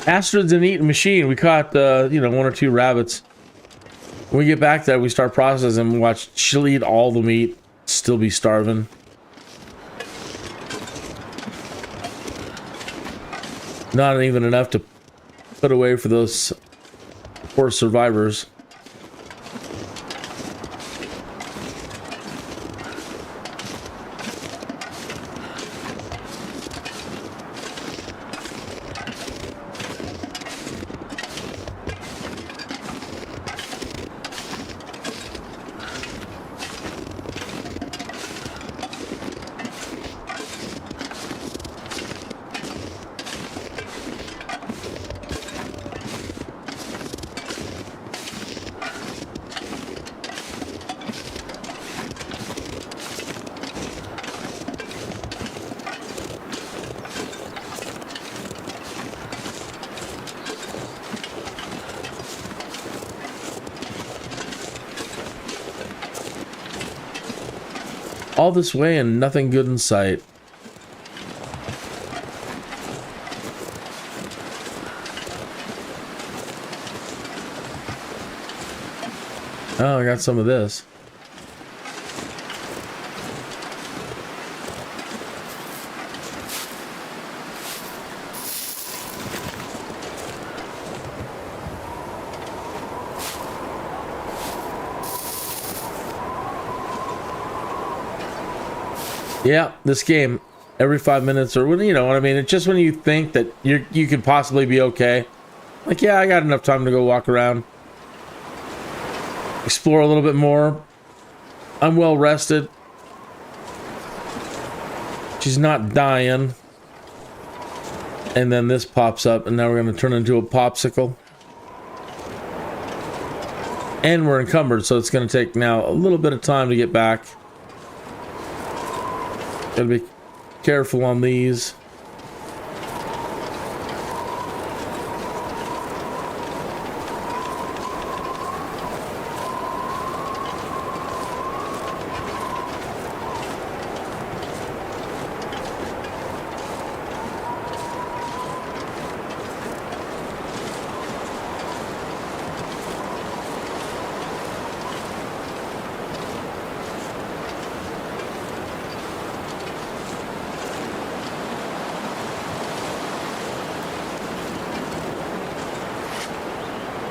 Astrid's an eating machine. We caught, 1 or 2 rabbits. When we get back there, we start processing and watch. She'll eat all the meat, still be starving. Not even enough to put away for those poor survivors. All this way and nothing good in sight. Oh, I got some of this. Yeah, this game, every 5 minutes, or when, you know what I mean, it's just when you think that you could possibly be okay. Like, yeah, I got enough time to go walk around, explore a little bit more. I'm well rested. She's not dying. And then this pops up, and now we're going to turn into a popsicle. And we're encumbered, so it's going to take now a little bit of time to get back. Gotta be careful on these.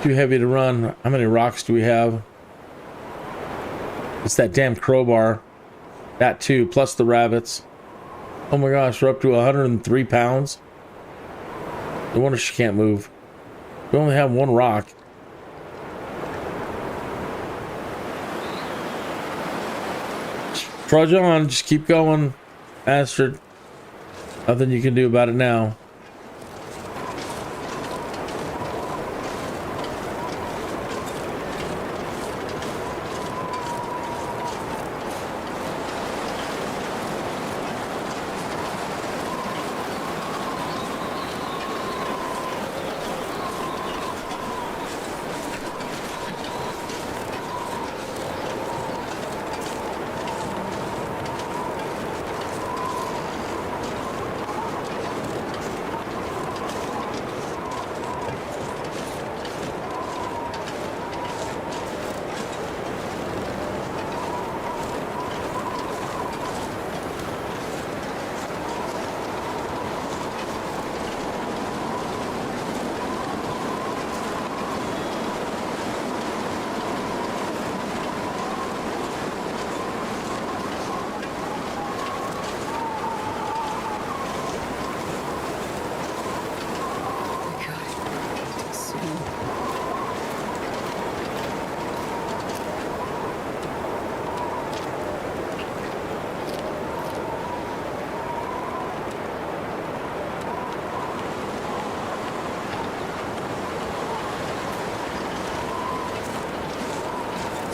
Too heavy to run. How many rocks do we have? It's that damn crowbar. That too, plus the rabbits. Oh my gosh, we're up to 103 pounds. No wonder she can't move. We only have one rock. Trudge on, just keep going, Astrid. Nothing you can do about it now.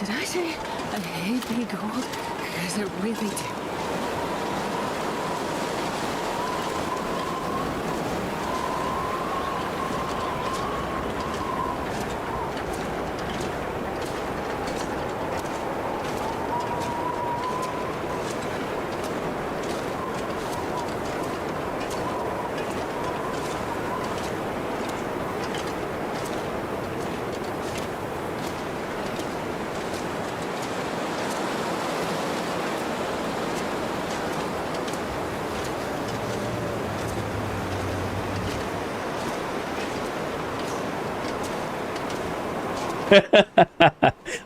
Did I say I hate being cold? Because I really do.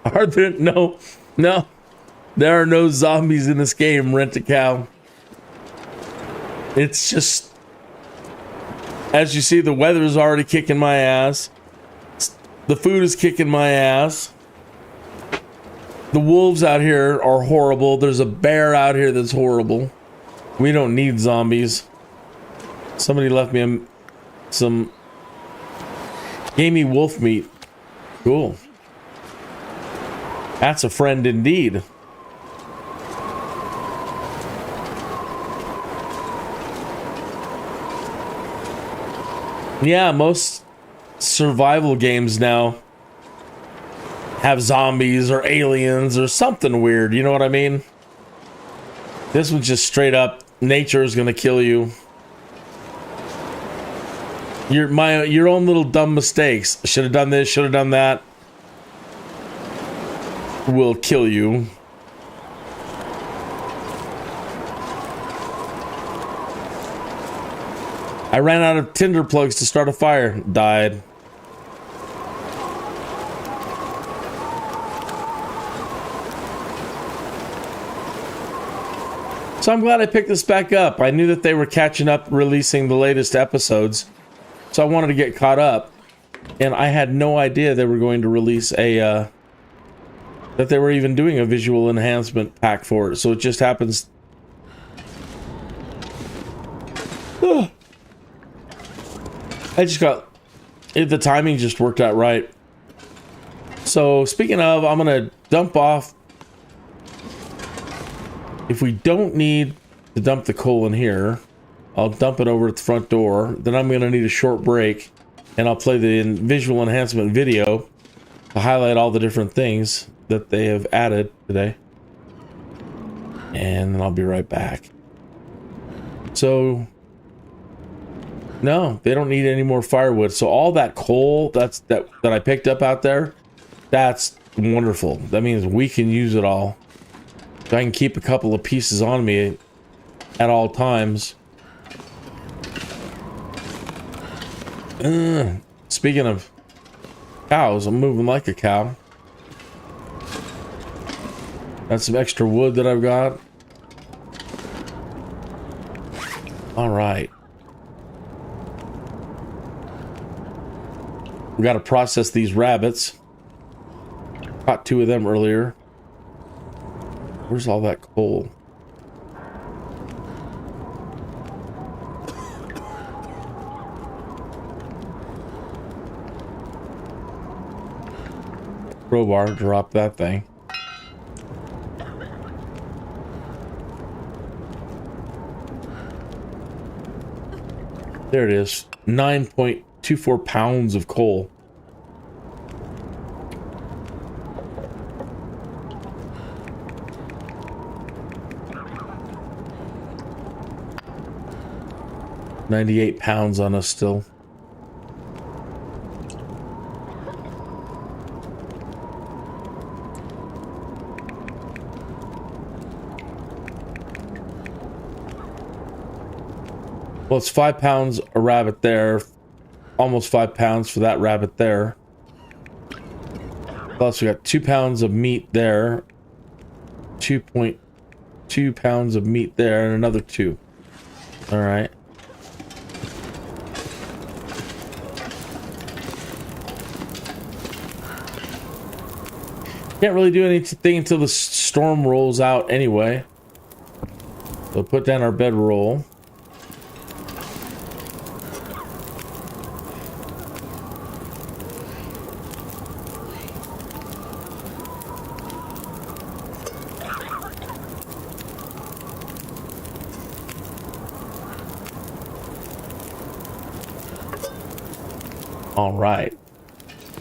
Are there no, there are no zombies in this game, Rent-A-Cow. It's just, as you see, the weather is already kicking my ass. The food is kicking my ass. The wolves out here are horrible. There's a bear out here that's horrible. We don't need zombies. Somebody left me some gamey wolf meat. Cool. That's a friend indeed. Yeah, most survival games now have zombies or aliens or something weird. You know what I mean? This one's just straight up, nature is gonna kill you. Your own little dumb mistakes. Should have done this, should have done that. Will kill you. I ran out of tinder plugs to start a fire. Died. So I'm glad I picked this back up. I knew that they were catching up, releasing the latest episodes. So I wanted to get caught up. And I had no idea they were going to release a, that they were even doing a visual enhancement pack for it. So it just happens. I just got, the timing just worked out right. So speaking of, I'm going to dump off. If we don't need to dump the coal in here, I'll dump it over at the front door. Then I'm going to need a short break, and I'll play the visual enhancement video to highlight all the different things that they have added today. And then I'll be right back. So, no, they don't need any more firewood. So all that coal that I picked up out there, that's wonderful. That means we can use it all. So I can keep a couple of pieces on me at all times. Speaking of cows, I'm moving like a cow. That's some extra wood that I've got. All right. We got to process these rabbits. Caught 2 of them earlier. Where's all that coal? Crowbar, drop that thing. There it is. 9.24 pounds of coal. £98 on us still. Well, it's 5 pounds a rabbit there. Almost 5 pounds for that rabbit there. Plus, we got 2 pounds of meat there. 2.2 pounds of meat there, and another 2. All right. Can't really do anything until the storm rolls out anyway. So put down our bedroll. All right.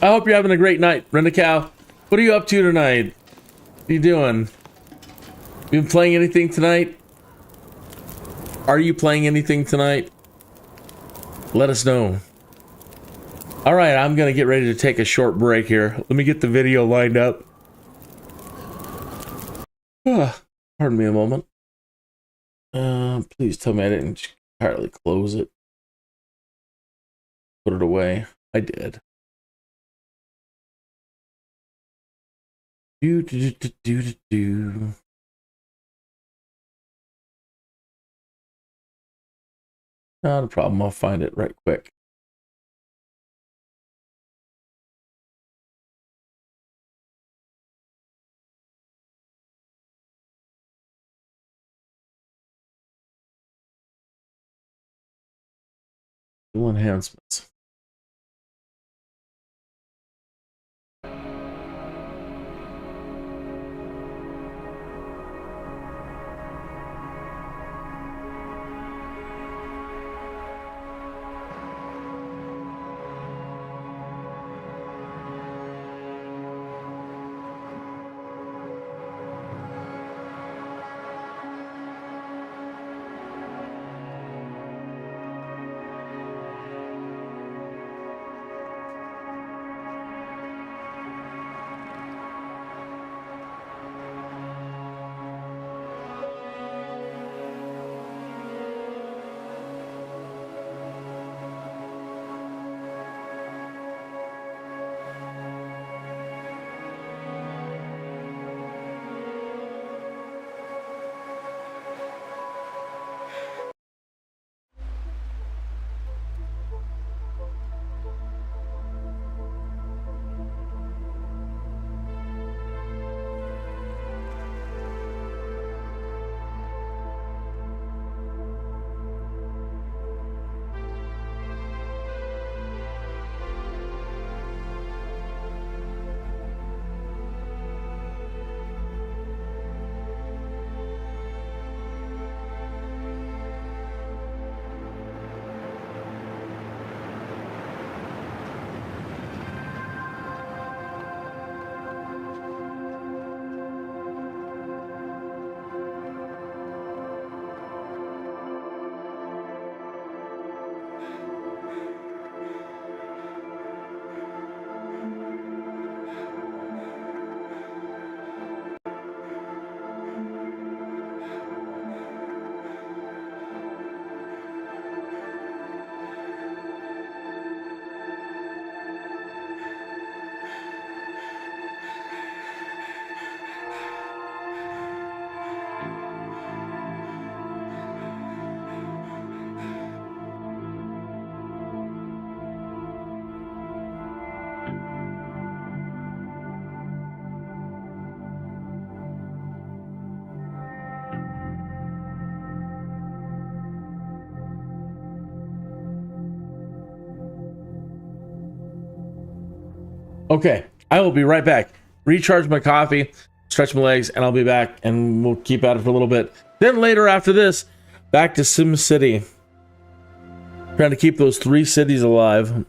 I hope you're having a great night, Brenda Cow. What are you up to tonight? What are you doing? You been playing anything tonight? Are you playing anything tonight? Let us know. All right, I'm going to get ready to take a short break here. Let me get the video lined up. Pardon me a moment. Please tell me I didn't entirely close it. Put it away. I did. Do. Not a problem. I'll find it right quick. VISUAL enhancements. Okay, I will be right back. Recharge my coffee, stretch my legs, and I'll be back, and we'll keep at it for a little bit. Then later after this, back to Sim City. Trying to keep those 3 cities alive.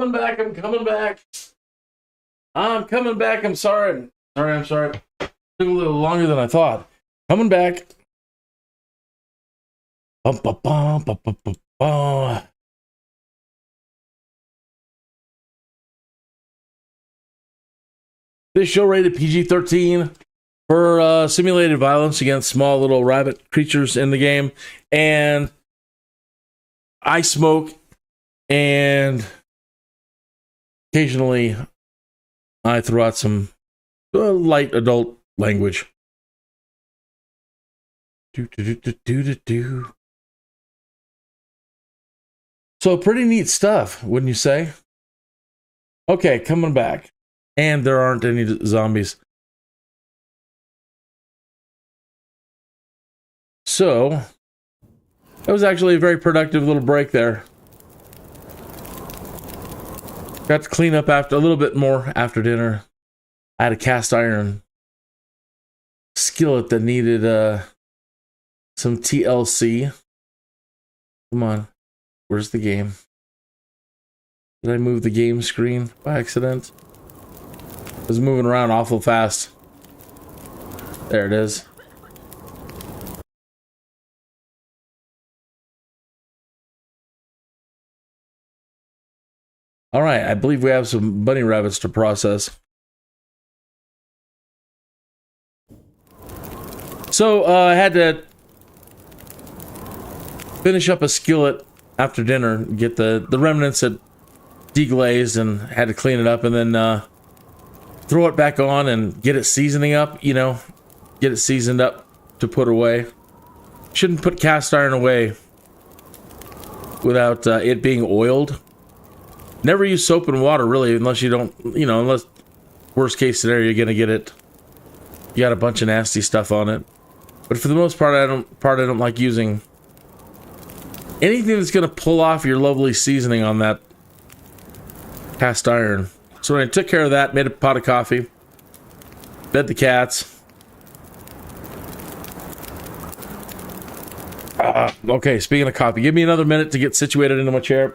Coming back. I'm coming back. I'm coming back. I'm sorry. I'm sorry. Took a little longer than I thought. Coming back. Bum, bum, bum, bum, bum, bum, bum. This show rated PG13 for simulated violence against small little rabbit creatures in the game. And I smoke, and occasionally I throw out some light adult language. So pretty neat stuff, wouldn't you say? Okay, coming back. And there aren't any zombies. So, that was actually a very productive little break there. Got to clean up after a little bit more after dinner. I had a cast iron skillet that needed some TLC. Come on. Where's the game? Did I move the game screen by accident? It was moving around awful fast. There it is. All right, I believe we have some bunny rabbits to process. So I had to finish up a skillet after dinner, get the remnants that deglazed, and had to clean it up, and then throw it back on and get it seasoning up, you know, get it seasoned up to put away. Shouldn't put cast iron away without it being oiled. Never use soap and water, really, unless you don't, you know, unless worst case scenario, you're gonna get it. You got a bunch of nasty stuff on it. But for the most part, I don't like using anything that's gonna pull off your lovely seasoning on that cast iron. So when I took care of that, made a pot of coffee, fed the cats. Okay, speaking of coffee, give me another minute to get situated into my chair.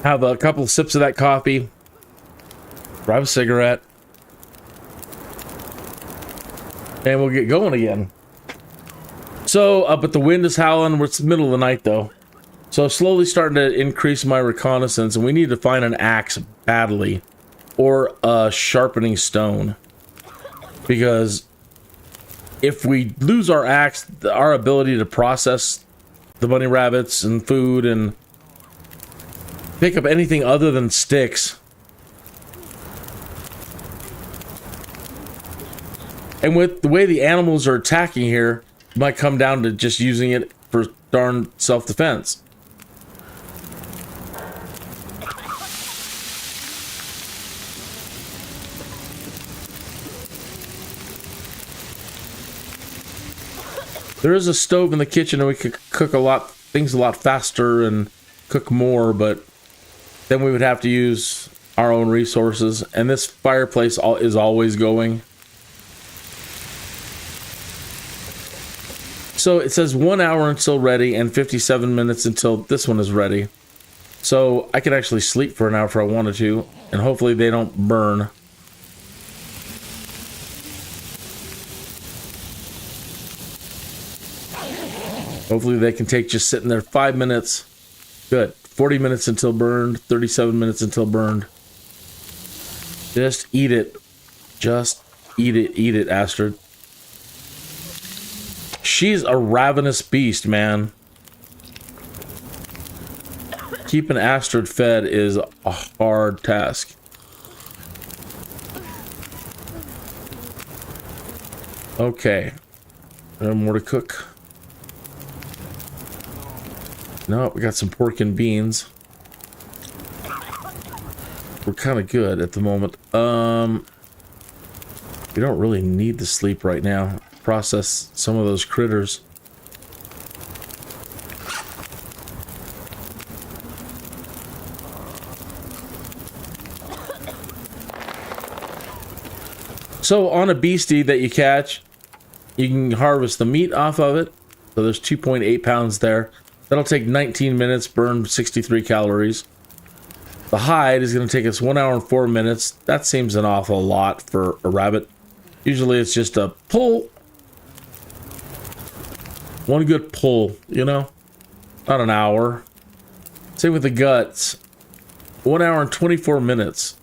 Have a couple of sips of that coffee. Grab a cigarette. And we'll get going again. So, but the wind is howling. It's the middle of the night, though. So, slowly starting to increase my reconnaissance. And we need to find an axe badly. Or a sharpening stone. Because if we lose our axe, our ability to process the bunny rabbits and food and pick up anything other than sticks. And with the way the animals are attacking here, it might come down to just using it for darn self-defense. There is a stove in the kitchen and we could cook things a lot faster and cook more, but then we would have to use our own resources, and this fireplace is always going. So it says 1 hour until ready and 57 minutes until this one is ready. So I could actually sleep for an hour if I wanted to, and hopefully they don't burn. Hopefully they can take just sitting there 5 minutes. Good. 40 minutes until burned, 37 minutes until burned. Just eat it. Just eat it, Astrid. She's a ravenous beast, man. Keeping Astrid fed is a hard task. Okay. More to cook. No, we got some pork and beans. We're kind of good at the moment. We don't really need to sleep right now. Process some of those critters. So on a beastie that you catch, you can harvest the meat off of it. So there's 2.8 pounds there. That'll take 19 minutes, burn 63 calories. The hide is going to take us 1 hour and 4 minutes. That seems an awful lot for a rabbit. Usually it's just a pull. One good pull, you know? Not an hour. Same with the guts. 1 hour and 24 minutes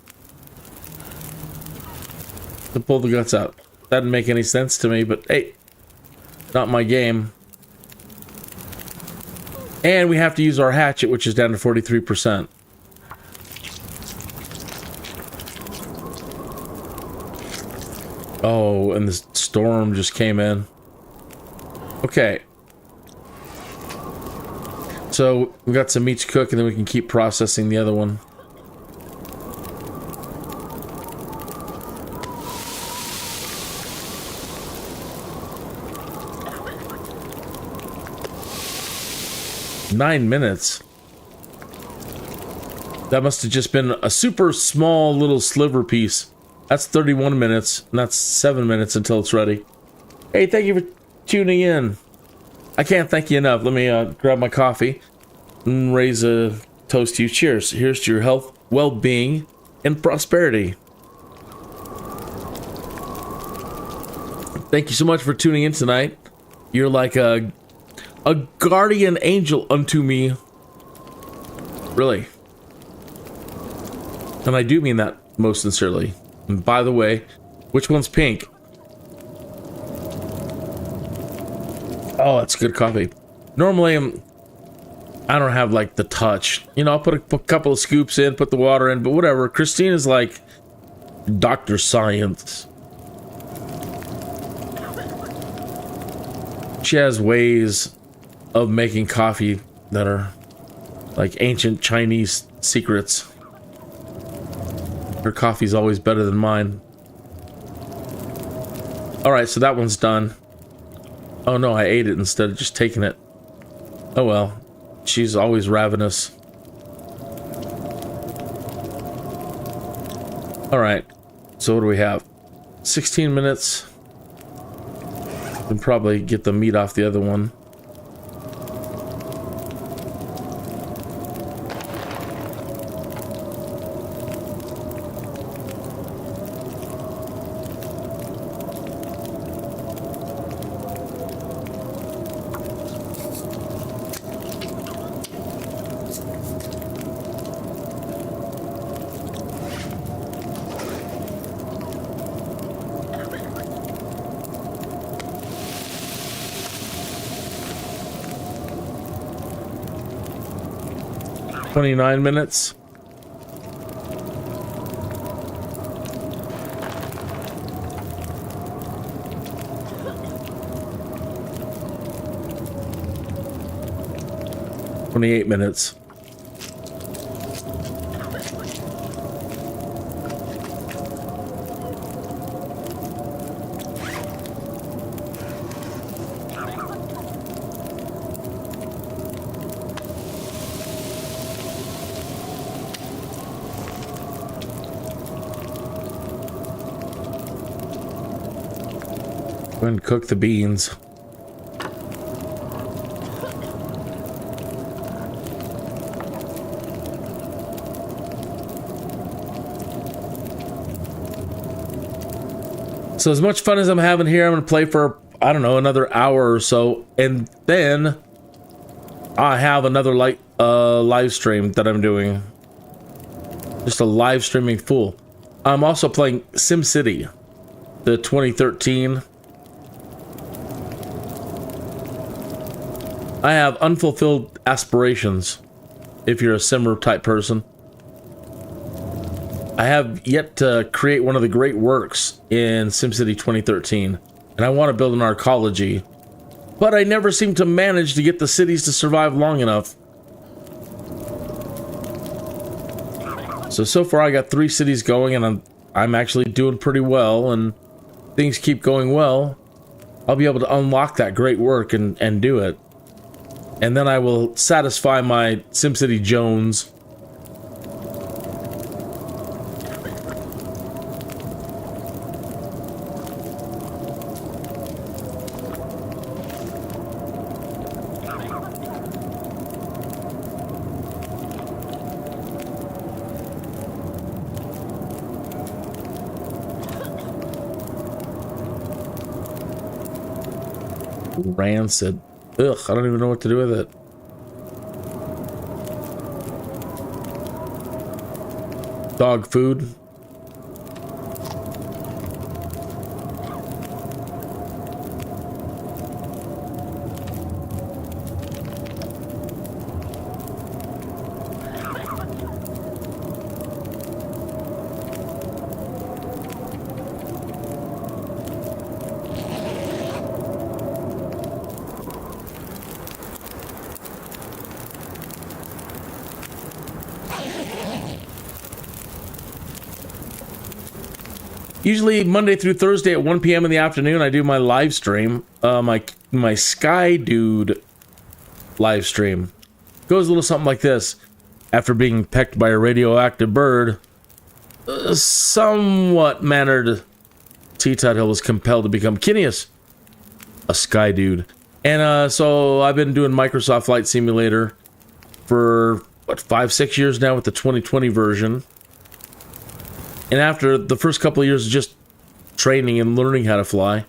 to pull the guts out. That didn't make any sense to me, but hey, not my game. And we have to use our hatchet, which is down to 43%. Oh, and the storm just came in. Okay. So we got some meat to cook, and then we can keep processing the other one. Nine minutes. That must have just been a super small little sliver piece. That's 31 minutes, and that's 7 minutes until it's ready. Hey, thank you for tuning in. I can't thank you enough. Let me grab my coffee and raise a toast to you. Cheers. Here's to your health, well-being, and prosperity. Thank you so much for tuning in tonight. You're like a guardian angel unto me. Really. And I do mean that most sincerely. And by the way, which one's pink? Oh, it's good coffee. Normally, I don't have like the touch. You know, I'll put a couple of scoops in, put the water in, but whatever. Christine is like Dr. Science. She has ways of making coffee that are like ancient Chinese secrets. Her coffee's always better than mine. Alright, so that one's done. Oh no, I ate it instead of just taking it. Oh well. She's always ravenous. Alright. So what do we have? 16 minutes. We can probably get the meat off the other one. $29 minutes. $28 minutes. Go ahead and cook the beans. So as much fun as I'm having here, I'm going to play for, I don't know, another hour or so. And then I have another live stream that I'm doing. Just a live streaming full. I'm also playing SimCity, the 2013. I have unfulfilled aspirations, if you're a simmer type person. I have yet to create one of the great works in SimCity 2013, and I want to build an arcology, but I never seem to manage to get the cities to survive long enough. So far I got 3 cities going, and I'm actually doing pretty well, and things keep going well. I'll be able to unlock that great work and do it. And then I will satisfy my SimCity Jones. Rancid. Ugh, I don't even know what to do with it. Dog food. Usually Monday through Thursday at 1 p.m. in the afternoon, I do my live stream. My Skydude live stream goes a little something like this. After being pecked by a radioactive bird, somewhat mannered Tuthill was compelled to become Kinneas, a Skydude. And so I've been doing Microsoft Flight Simulator for, what, 5-6 years now with the 2020 version. And after the first couple of years of just training and learning how to fly,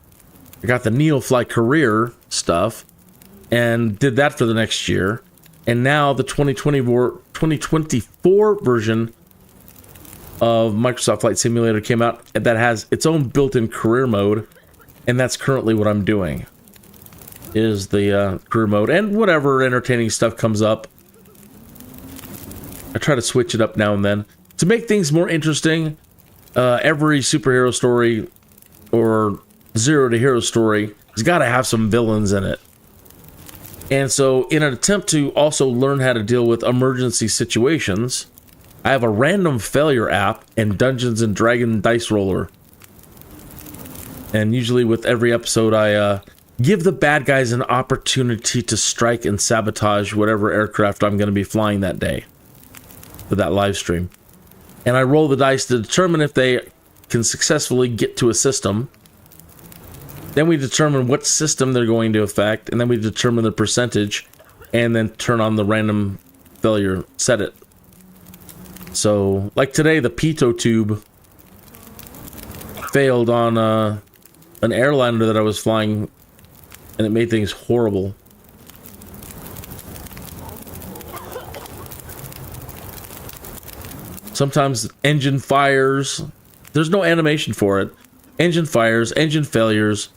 I got the NeoFly career stuff and did that for the next year. And now the 2024 version of Microsoft Flight Simulator came out that has its own built-in career mode. And that's currently what I'm doing, is the career mode. And whatever entertaining stuff comes up, I try to switch it up now and then to make things more interesting. Every superhero story or zero to hero story has got to have some villains in it. And so in an attempt to also learn how to deal with emergency situations, I have a random failure app and Dungeons and Dragons dice roller. And usually with every episode, I give the bad guys an opportunity to strike and sabotage whatever aircraft I'm going to be flying that day for that live stream. And I roll the dice to determine if they can successfully get to a system. Then we determine what system they're going to affect, and then we determine the percentage, and then turn on the random failure, set it. So, like today, the pitot tube failed on an airliner that I was flying, and it made things horrible. Sometimes engine fires. There's no animation for it. Engine fires, engine failures,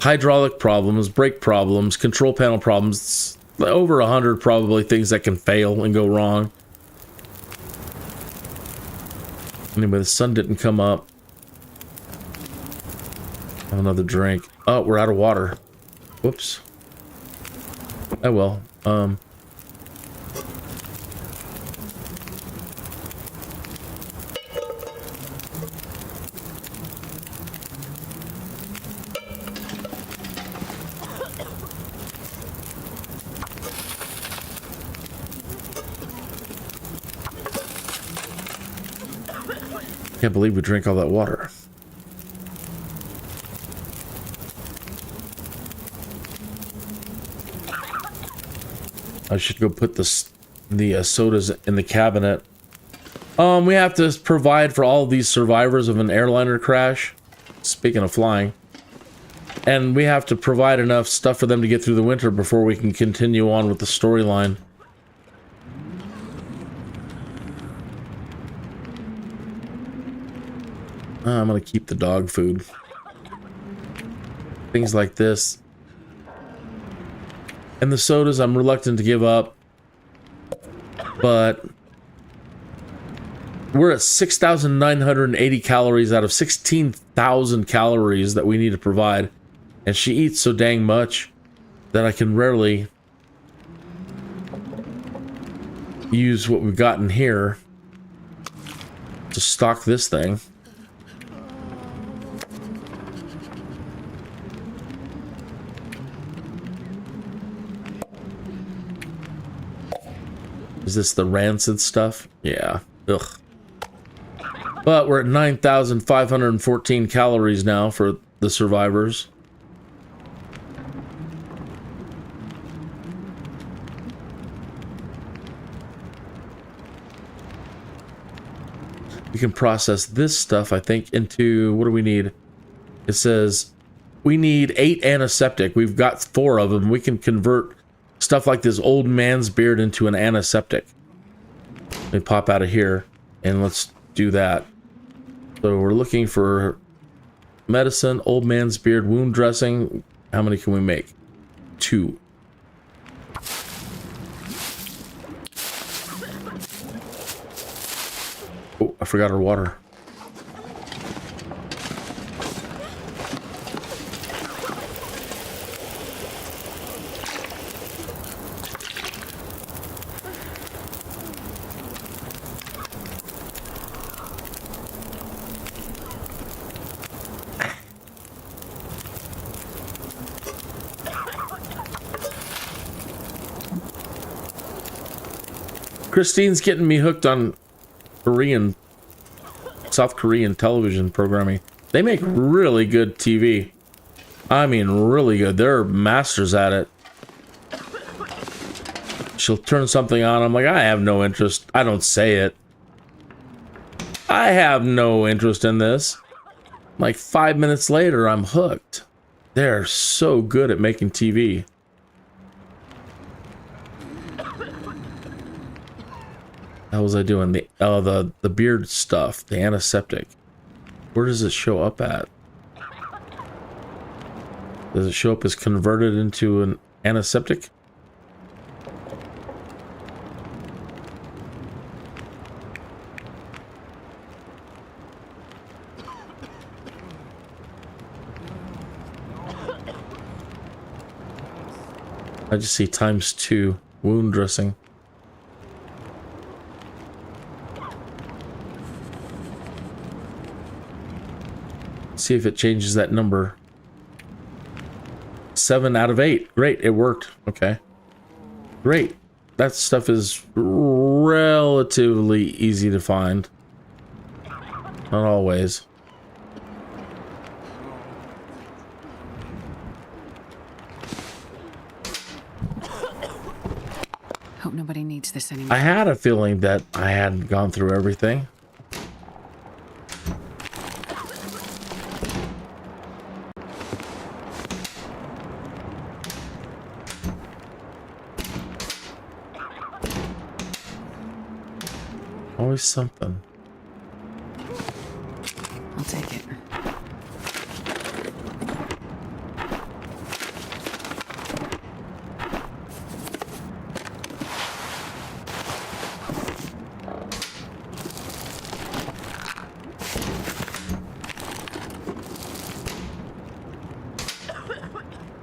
hydraulic problems, brake problems, control panel problems. Over 100 probably things that can fail and go wrong. Anyway, the sun didn't come up. Have another drink. Oh, we're out of water. Whoops. Oh well. Can't believe we drank all that water. I should go put the sodas in the cabinet. We have to provide for all of these survivors of an airliner crash. Speaking of flying. And we have to provide enough stuff for them to get through the winter before we can continue on with the storyline. I'm gonna keep the dog food. Things like this. And the sodas I'm reluctant to give up. But we're at 6,980 calories out of 16,000 calories that we need to provide. And she eats so dang much that I can rarely use what we've got in here to stock this thing. Is this the rancid stuff? Yeah. Ugh. But we're at 9,514 calories now for the survivors. We can process this stuff, I think, into... What do we need? It says... we need 8 antiseptic. We've got 4 of them. We can convert stuff like this old man's beard into an antiseptic. Let me pop out of here and let's do that. So we're looking for medicine, old man's beard, wound dressing. How many can we make? 2. Oh, I forgot our water. Christine's getting me hooked on South Korean television programming. They make really good TV. I mean, really good. They're masters at it. She'll turn something on. I'm like, I have no interest. I don't say it. I have no interest in this. Like 5 minutes later, I'm hooked. They're so good at making TV. How was I doing? The beard stuff, the antiseptic. Where does it show up at? Does it show up as converted into an antiseptic? I just see ×2 wound dressing. See if it changes that number. 7 out of 8. Great, it worked. Okay. Great. That stuff is relatively easy to find. Not always. Hope nobody needs this anymore. I had a feeling that I hadn't gone through everything. Always something. I'll take it.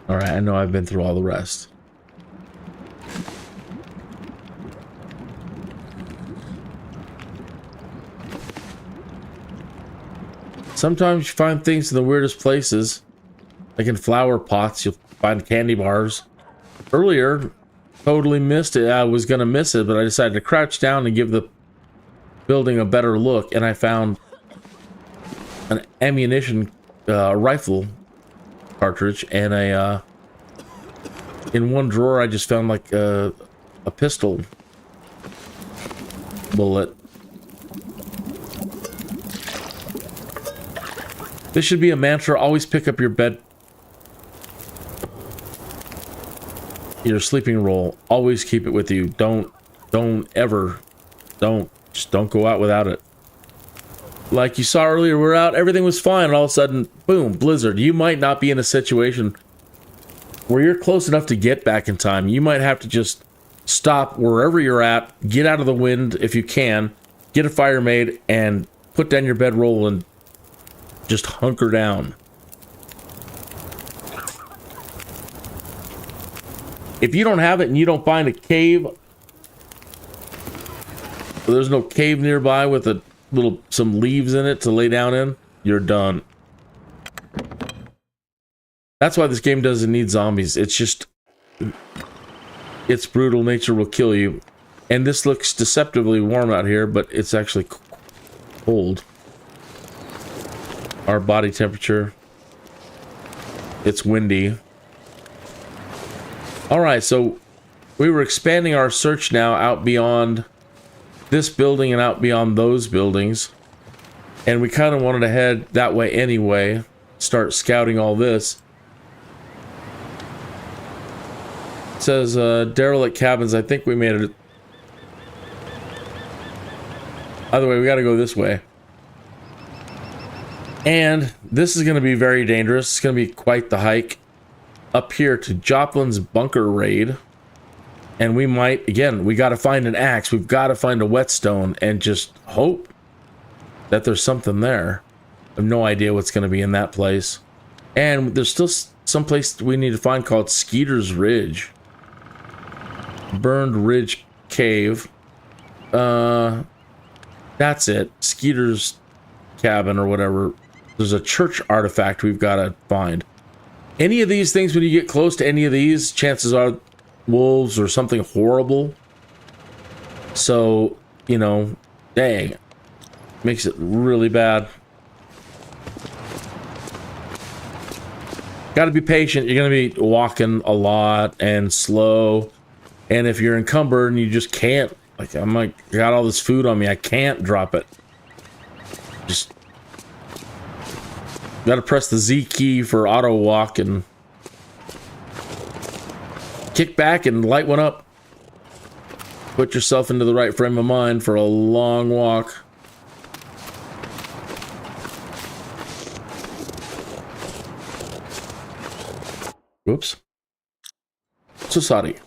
All right, I know I've been through all the rest. Sometimes you find things in the weirdest places, like in flower pots. You'll find candy bars. Earlier, totally missed it. I was gonna miss it, but I decided to crouch down and give the building a better look, and I found an ammunition rifle cartridge and a in one drawer I just found like a pistol bullet. This should be a mantra. Always pick up your sleeping roll. Always keep it with you. Don't go out without it. Like you saw earlier, we're out, everything was fine, and all of a sudden, boom, blizzard. You might not be in a situation where you're close enough to get back in time. You might have to just stop wherever you're at, get out of the wind if you can, get a fire made, and put down your bedroll and just hunker down. If you don't have it and you don't find a cave, there's no cave nearby with some leaves in it to lay down in, you're done. That's why this game doesn't need zombies. It's just, its brutal nature will kill you. And this looks deceptively warm out here, but it's actually cold. Our body temperature. It's windy. Alright, so we were expanding our search now out beyond this building and out beyond those buildings. And we kind of wanted to head that way anyway. Start scouting all this. says derelict cabins. I think we made it. Either way, we got to go this way. And this is going to be very dangerous. It's going to be quite the hike up here to Joplin's bunker raid. And we might, again, we got to find an axe. We've got to find a whetstone and just hope that there's something there. I have no idea what's going to be in that place. And there's still some place we need to find called Skeeter's Ridge. Burned Ridge Cave. That's it. Skeeter's cabin or whatever. There's a church artifact we've got to find. Any of these things, when you get close to any of these, chances are wolves or something horrible. So, you know, dang. Makes it really bad. Got to be patient. You're going to be walking a lot and slow. And if you're encumbered and you just can't, like, I'm like, I got all this food on me, I can't drop it. Just got to press the Z key for auto walk and kick back and light one up. Put yourself into the right frame of mind for a long walk. Whoops. So sorry.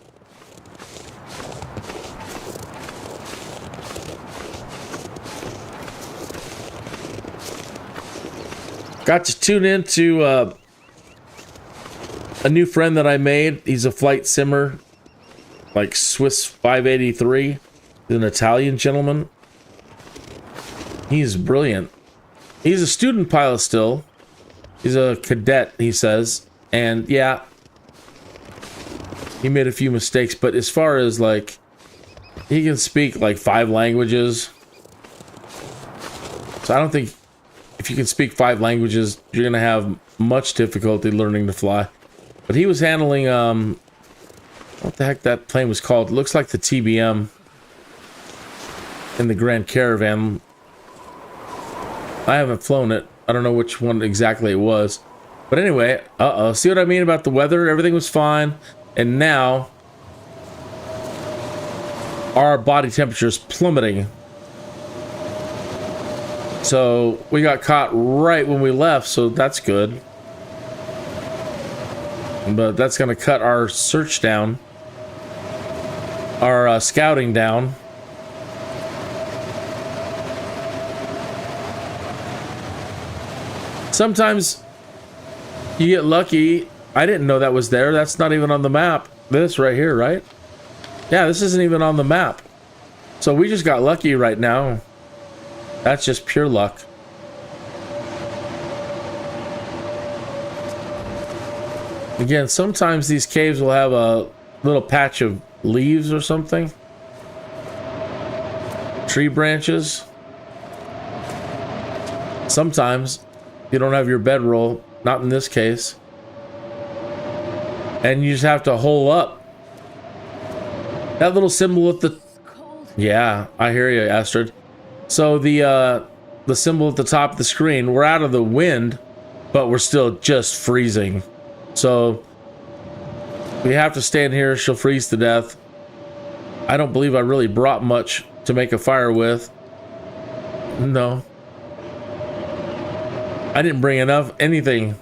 Got to tune into a new friend that I made. He's a flight simmer, like Swiss 583. He's an Italian gentleman. He's brilliant. He's a student pilot still. He's a cadet, he says. And yeah, he made a few mistakes, but as far as like, he can speak like 5 languages. So I don't think if you can speak 5 languages, you're going to have much difficulty learning to fly. But he was handling, what the heck that plane was called? It looks like the TBM in the Grand Caravan. I haven't flown it. I don't know which one exactly it was. But anyway, see what I mean about the weather? Everything was fine. And now, our body temperature is plummeting. So we got caught right when we left, so that's good. But that's going to cut our search down, our scouting down. Sometimes you get lucky. I didn't know that was there. That's not even on the map. This right here, right? Yeah, this isn't even on the map. So we just got lucky right now. That's just pure luck. Again, sometimes these caves will have a little patch of leaves or something. Tree branches. Sometimes you don't have your bedroll. Not in this case. And you just have to hole up. That little symbol with the... Yeah, I hear you, Astrid. So the symbol at the top of the screen, we're out of the wind, but we're still just freezing. So we have to stand here. She'll freeze to death. I don't believe I really brought much to make a fire with. No. I didn't bring enough anything.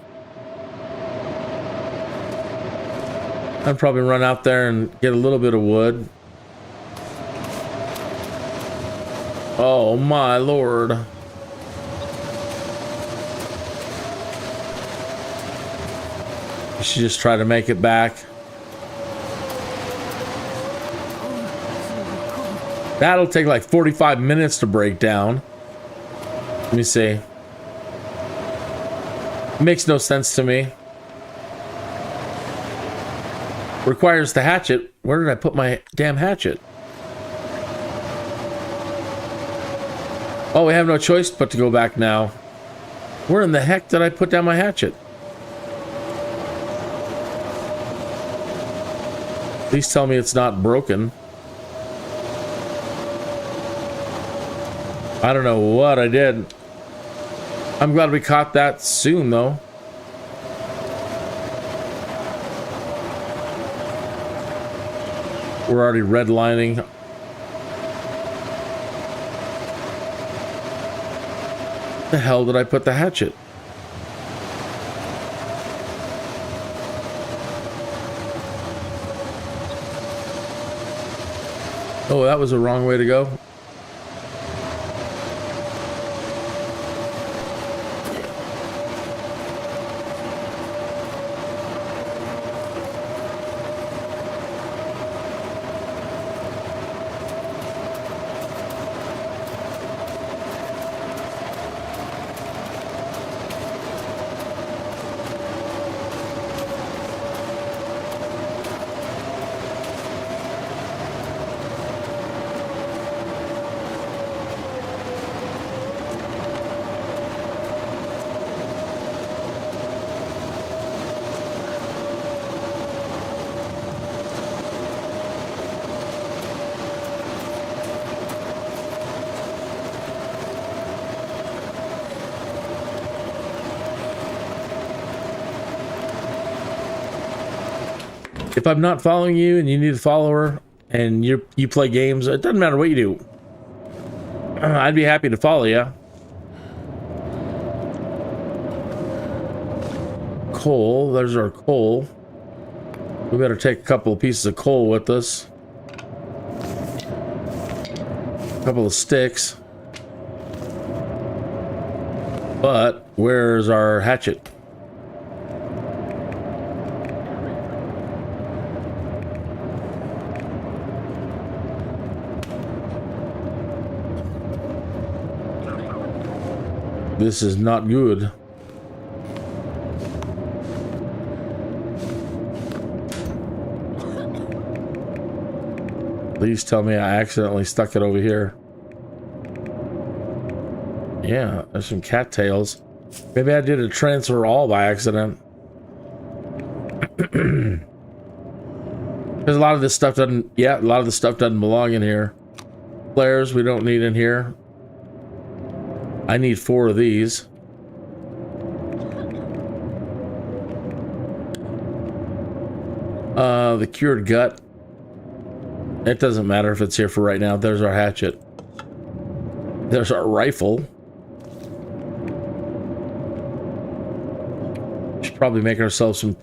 I'd probably run out there and get a little bit of wood. Oh my lord. You should just try to make it back. That'll take like 45 minutes to break down. Let me see. Makes no sense to me. Requires the hatchet. Where did I put my damn hatchet? Oh, we have no choice but to go back now. Where in the heck did I put down my hatchet? Please tell me it's not broken. I don't know what I did. I'm glad we caught that soon, though. We're already redlining. The hell did I put the hatchet? Oh, that was the wrong way to go. If I'm not following you and you need a follower and you play games, it doesn't matter what you do. I'd be happy to follow you. Coal, there's our coal. We better take a couple of pieces of coal with us. A couple of sticks. But where's our hatchet? This is not good. Please tell me I accidentally stuck it over here. Yeah, there's some cattails. Maybe I did a transfer all by accident. Because a lot of this stuff doesn't, yeah, a lot of the stuff doesn't belong in here. Flares we don't need in here. I need 4 of these. The cured gut. It doesn't matter if it's here for right now. There's our hatchet. There's our rifle. Should probably make ourselves some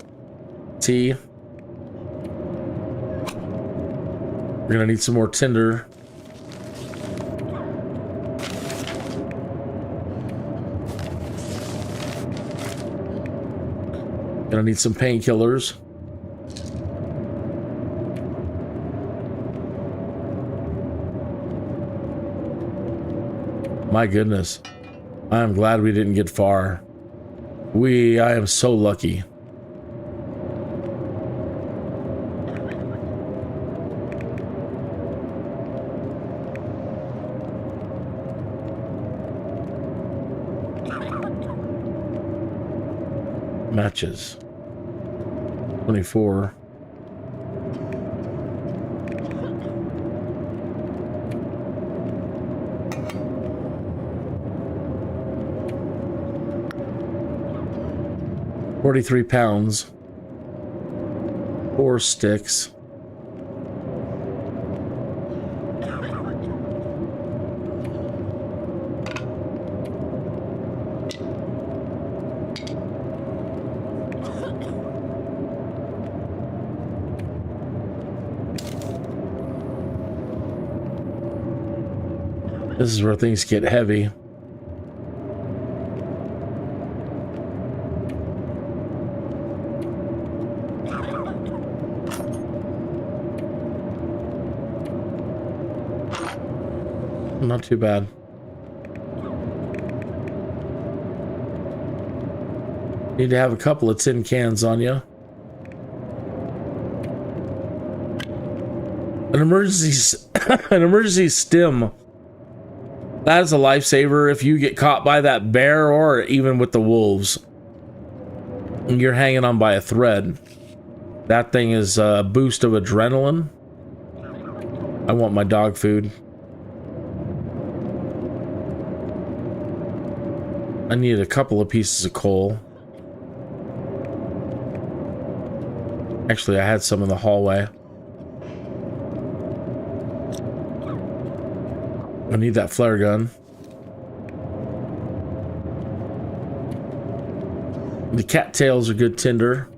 tea. We're gonna need some more tinder. Gonna need some painkillers. My goodness. I am glad we didn't get far. I am so lucky. Matches. 24. £43. 4 sticks. This is where things get heavy. Not too bad. Need to have a couple of tin cans on you. An emergency stim. That is a lifesaver if you get caught by that bear or even with the wolves. And you're hanging on by a thread. That thing is a boost of adrenaline. I want my dog food. I need a couple of pieces of coal. Actually, I had some in the hallway. I need that flare gun. The cattails are good tinder.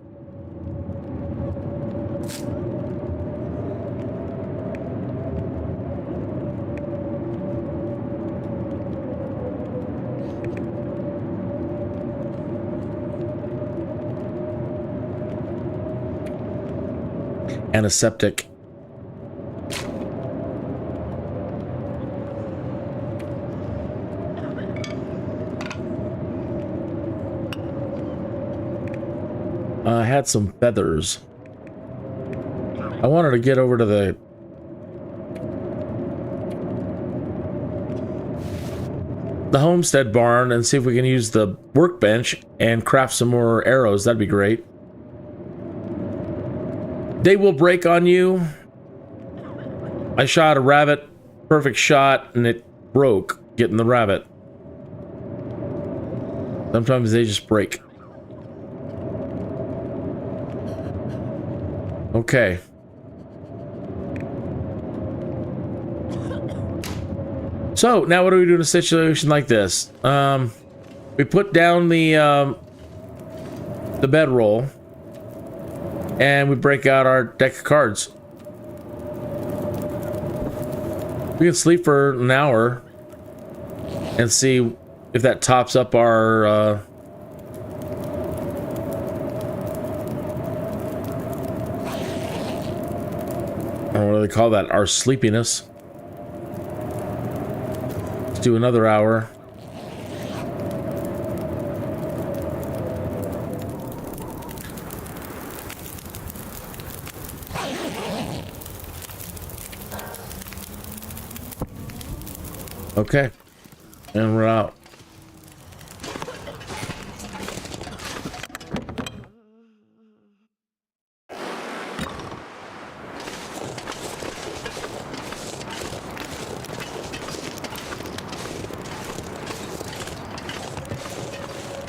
Antiseptic. I had some feathers. I wanted to get over to the homestead barn and see if we can use the workbench and craft some more arrows. That'd be great. They will break on you. I shot a rabbit, perfect shot, and it broke getting the rabbit. Sometimes they just break. Okay. So now what do we do in a situation like this? We put down the bedroll and we break out our deck of cards. We can sleep for an hour and see if that tops up our what do they call that? Our sleepiness. Let's do another hour. Okay. And we're out.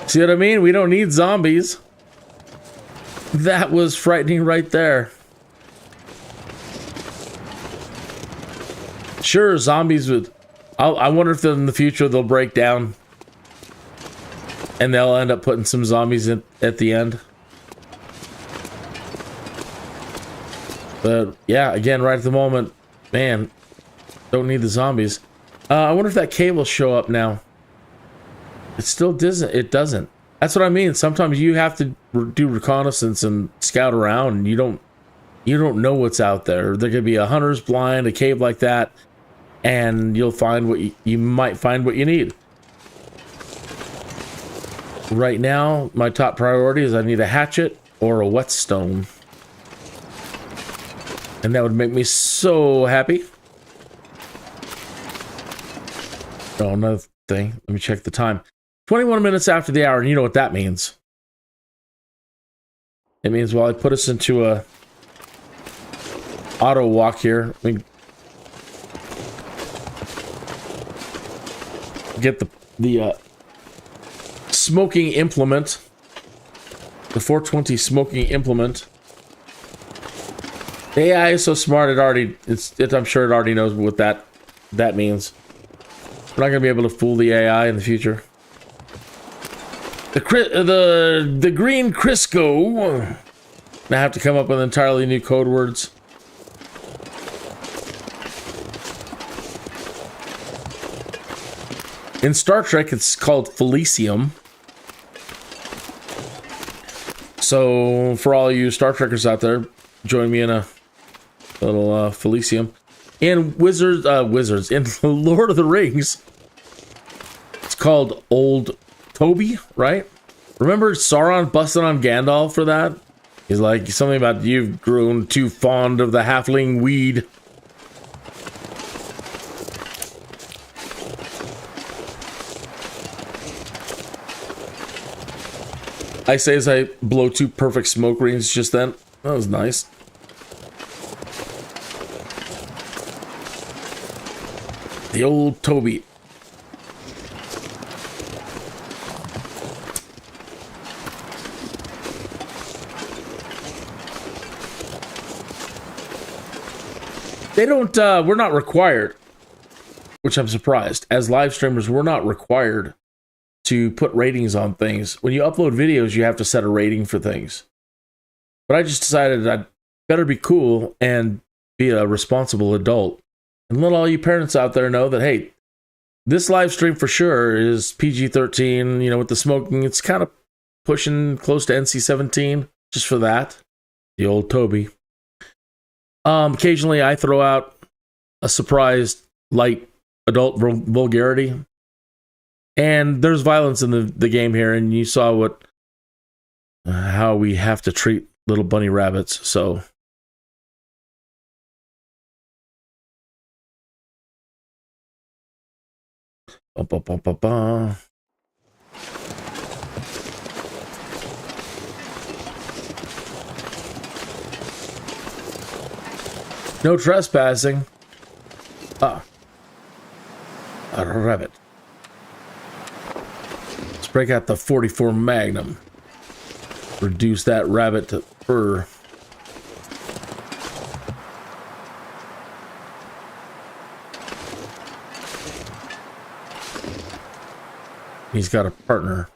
See what I mean? We don't need zombies. That was frightening right there. Sure, zombies would... I wonder if in the future they'll break down and they'll end up putting some zombies in at the end. But yeah, again, right at the moment, man, don't need the zombies. I wonder if that cave will show up now. It still doesn't. It doesn't. That's what I mean. Sometimes you have to do reconnaissance and scout around, and you don't know what's out there. There could be a hunter's blind, a cave like that, and you'll find what you might find what you need. Right now, my top priority is I need a hatchet or a whetstone, and that would make me so happy. Oh, another thing. Let me check the time. 21 minutes after the hour, and you know what that means. It means, well, I put us into a auto walk here. We get the smoking implement, the 420 smoking implement. The AI is so smart; I'm sure it already knows what that means. We're not gonna be able to fool the AI in the future. The green Crisco. I have to come up with entirely new code words. In Star Trek, it's called Felicium. So, for all you Star Trekkers out there, join me in a little Felicium. In Wizards, in Lord of the Rings, it's called Old Toby, right? Remember Sauron busting on Gandalf for that? He's like, something about you've grown too fond of the halfling weed. I say as I blow 2 perfect smoke rings just then. That was nice. The old Toby. They don't, we're not required which I'm surprised. As live streamers, we're not required to put ratings on things. When you upload videos, you have to set a rating for things. But I just decided I'd better be cool and be a responsible adult. And let all you parents out there know that, hey, this live stream for sure is PG13, you know, with the smoking. It's kind of pushing close to NC-17, just for that. The old Toby. Occasionally I throw out a surprised light adult vulgarity. And there's violence in the game here, and you saw how we have to treat little bunny rabbits, so... No trespassing. A rabbit. Let's break out the 44 Magnum. Reduce that rabbit to fur. He's got a partner.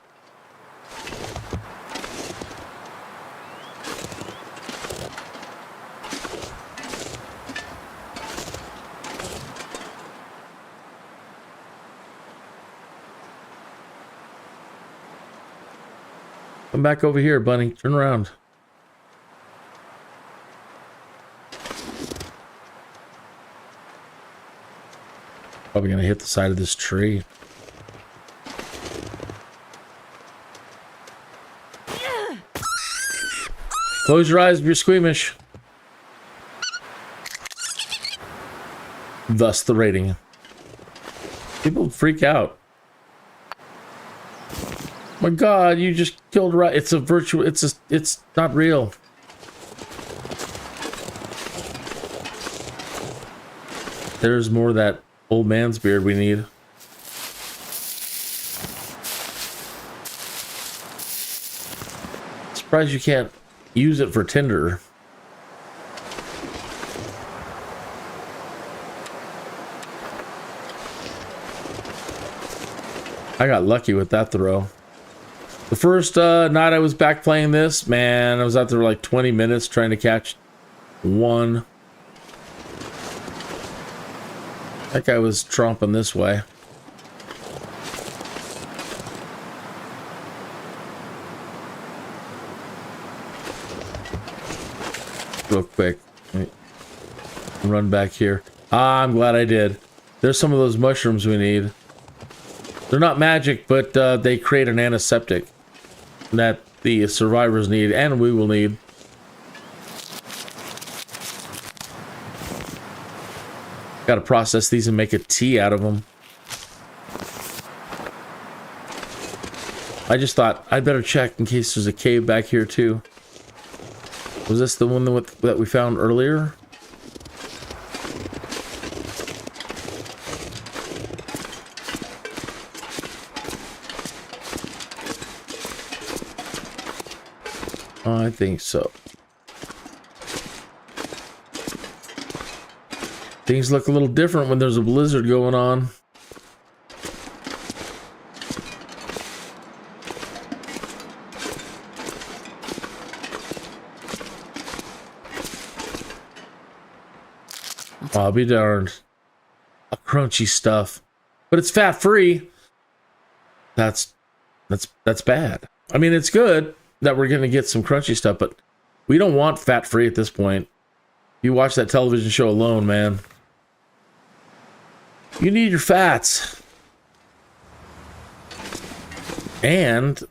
Come back over here, bunny. Turn around. Probably gonna hit the side of this tree. Close your eyes if you're squeamish. Thus the rating. People freak out. My God, you just killed right. It's a virtual. It's not real. There's more of that old man's beard we need. Surprised you can't use it for Tinder. I got lucky with that throw. The first night I was back playing this, man, I was out there like 20 minutes trying to catch one. That guy was tromping this way. Real quick. Run back here. Ah, I'm glad I did. There's some of those mushrooms we need. They're not magic, but they create an antiseptic that the survivors need, and we will need. Got to process these and make a tea out of them. I just thought I'd better check in case there's a cave back here too. Was this the one that we found earlier? I think so. Things look a little different when there's a blizzard going on. I'll be darned. A crunchy stuff. But it's fat free. That's bad. I mean, it's good that we're going to get some crunchy stuff, but we don't want fat free at this point. You watch that television show alone, man. You need your fats. And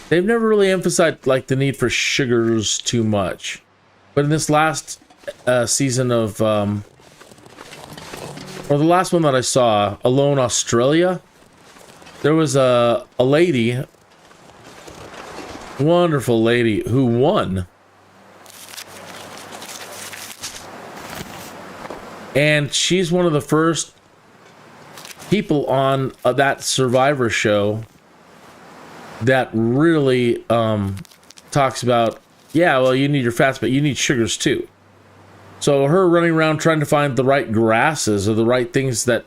they've never really emphasized like the need for sugars too much. But in this last season of or the last one that I saw, Alone Australia, there was a lady, wonderful lady, who won. And she's one of the first people on that Survivor show that really talks about, yeah, well, you need your fats, but you need sugars too. So her running around trying to find the right grasses or the right things that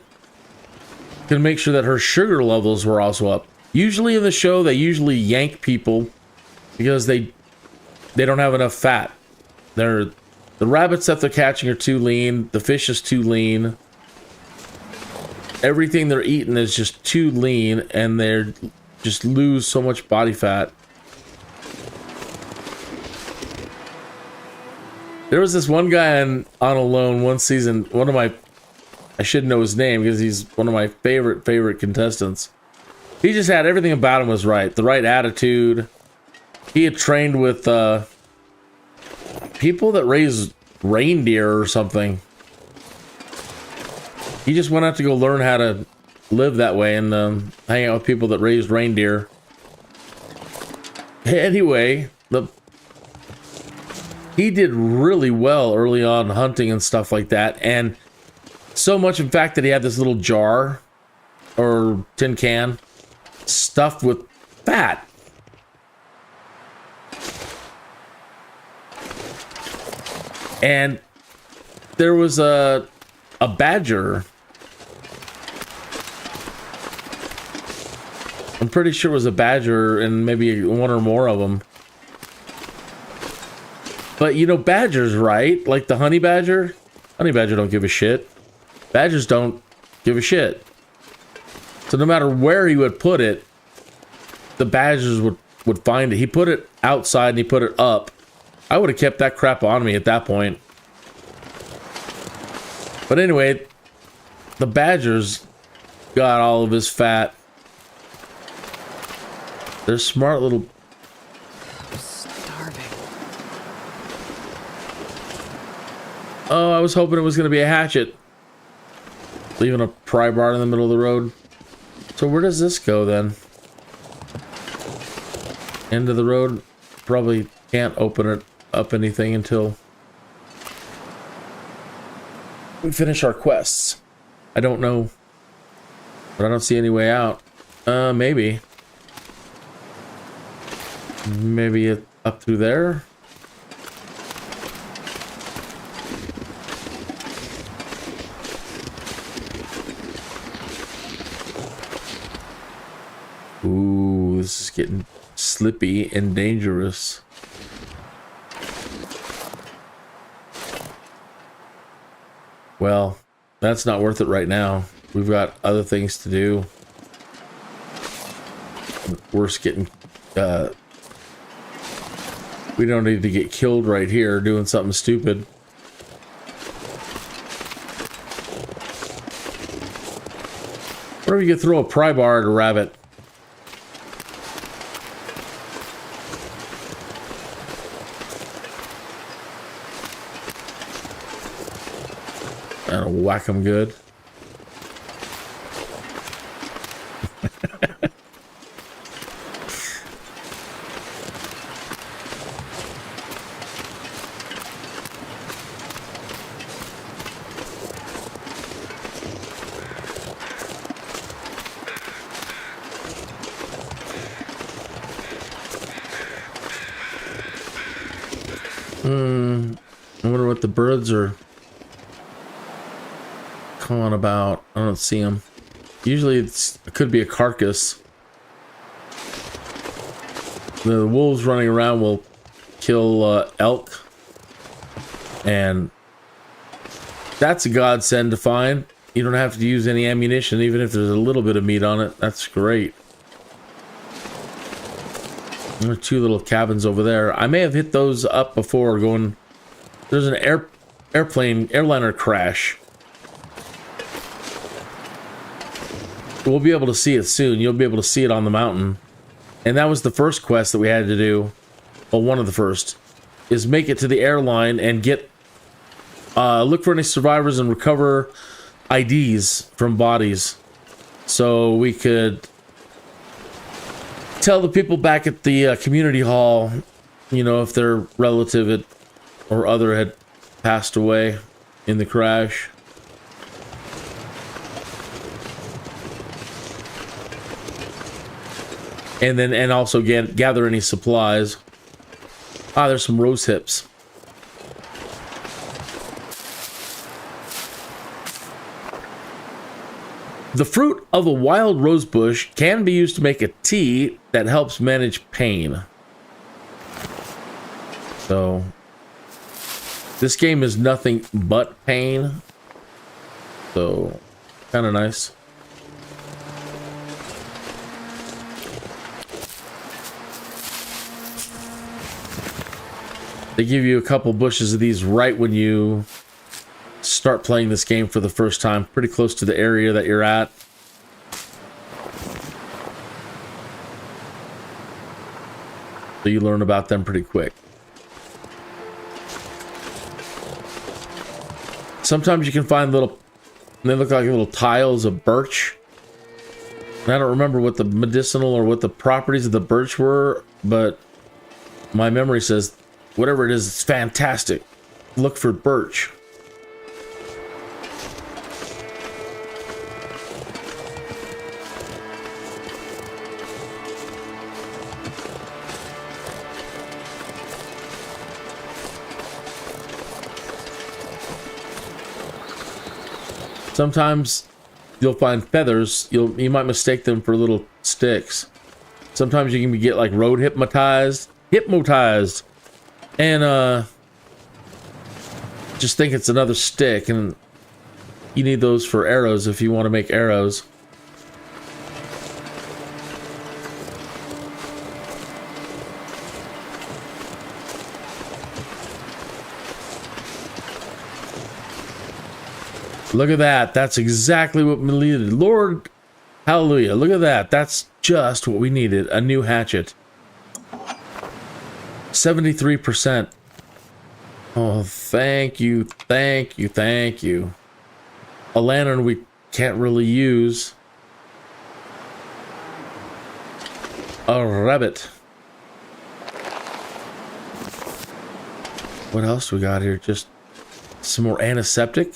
to make sure that her sugar levels were also up. Usually in the show, they usually yank people because they don't have enough fat. The rabbits that they're catching are too lean. The fish is too lean. Everything they're eating is just too lean, and they're just lose so much body fat. There was this one guy on Alone one season. I should know his name because he's one of my favorite contestants. He just had everything about him was right. The right attitude. He had trained with people that raise reindeer or something. He just went out to go learn how to live that way and hang out with people that raised reindeer. Anyway, he did really well early on hunting and stuff like that, and so much in fact that he had this little jar or tin can stuffed with fat. And there was a badger. I'm pretty sure it was a badger and maybe one or more of them. But you know, badgers, right? Like the honey badger. Honey badger don't give a shit. Badgers don't give a shit. So no matter where he would put it, the badgers would find it. He put it outside and he put it up. I would have kept that crap on me at that point. But anyway, the badgers got all of his fat. They're smart little... I'm starving. Oh, I was hoping it was going to be a hatchet. Leaving a pry bar in the middle of the road. So where does this go then? End of the road. Probably can't open it up anything until we finish our quests. I don't know. But I don't see any way out. Maybe. Maybe up through there? Ooh, this is getting slippy and dangerous. Well, that's not worth it right now. We've got other things to do. Worse, getting... we don't need to get killed right here doing something stupid. Where you could throw a pry bar at a rabbit. That'll whack them good. I wonder what the birds are calling about. I don't see them. Usually it could be a carcass. The wolves running around will kill elk, and that's a godsend to find. You don't have to use any ammunition, even if there's a little bit of meat on it. That's great. There are two little cabins over there. I may have hit those up before going... There's an airliner crash. We'll be able to see it soon. You'll be able to see it on the mountain. And that was the first quest that we had to do. Well, one of the first. Is make it to the airline and get... look for any survivors and recover IDs from bodies. So we could... tell the people back at the community hall, you know, if their relative or other had passed away in the crash. And also gather any supplies. Ah, there's some rose hips. The fruit of a wild rose bush can be used to make a tea that helps manage pain. So, this game is nothing but pain. So, kind of nice. They give you a couple bushes of these right when you start playing this game for the first time, pretty close to the area that you're at. So you learn about them pretty quick. Sometimes you can find little, they look like little tiles of birch. And I don't remember what the medicinal or what the properties of the birch were, but my memory says whatever it is, it's fantastic. Look for birch. Sometimes you'll find feathers. You might mistake them for little sticks. Sometimes you can get like road hypnotized, and just think it's another stick, and you need those for arrows if you want to make arrows. Look at that. That's exactly what we needed. Lord, hallelujah. Look at that. That's just what we needed. A new hatchet. 73%. Oh, thank you. Thank you. Thank you. A lantern we can't really use. A rabbit. What else we got here? Just some more antiseptic.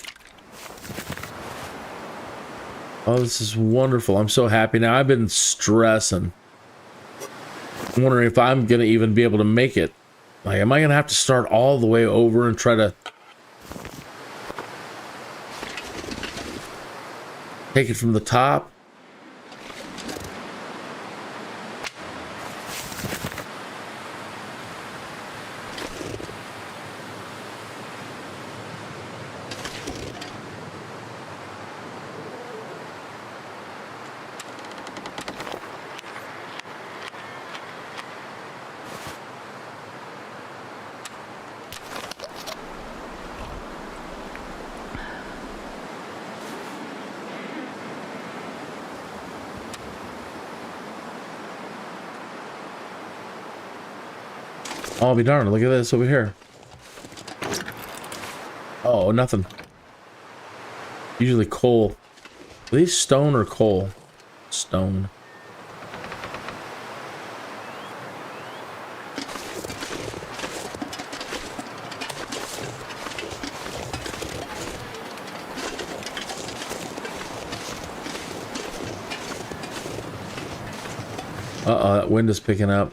Oh, this is wonderful. I'm so happy now. I've been stressing. I'm wondering if I'm going to even be able to make it. Like, am I going to have to start all the way over and try to take it from the top? Oh, I'll be darned. Look at this over here. Oh, nothing. Usually coal. Are these stone or coal? Stone. Uh-oh, that wind is picking up.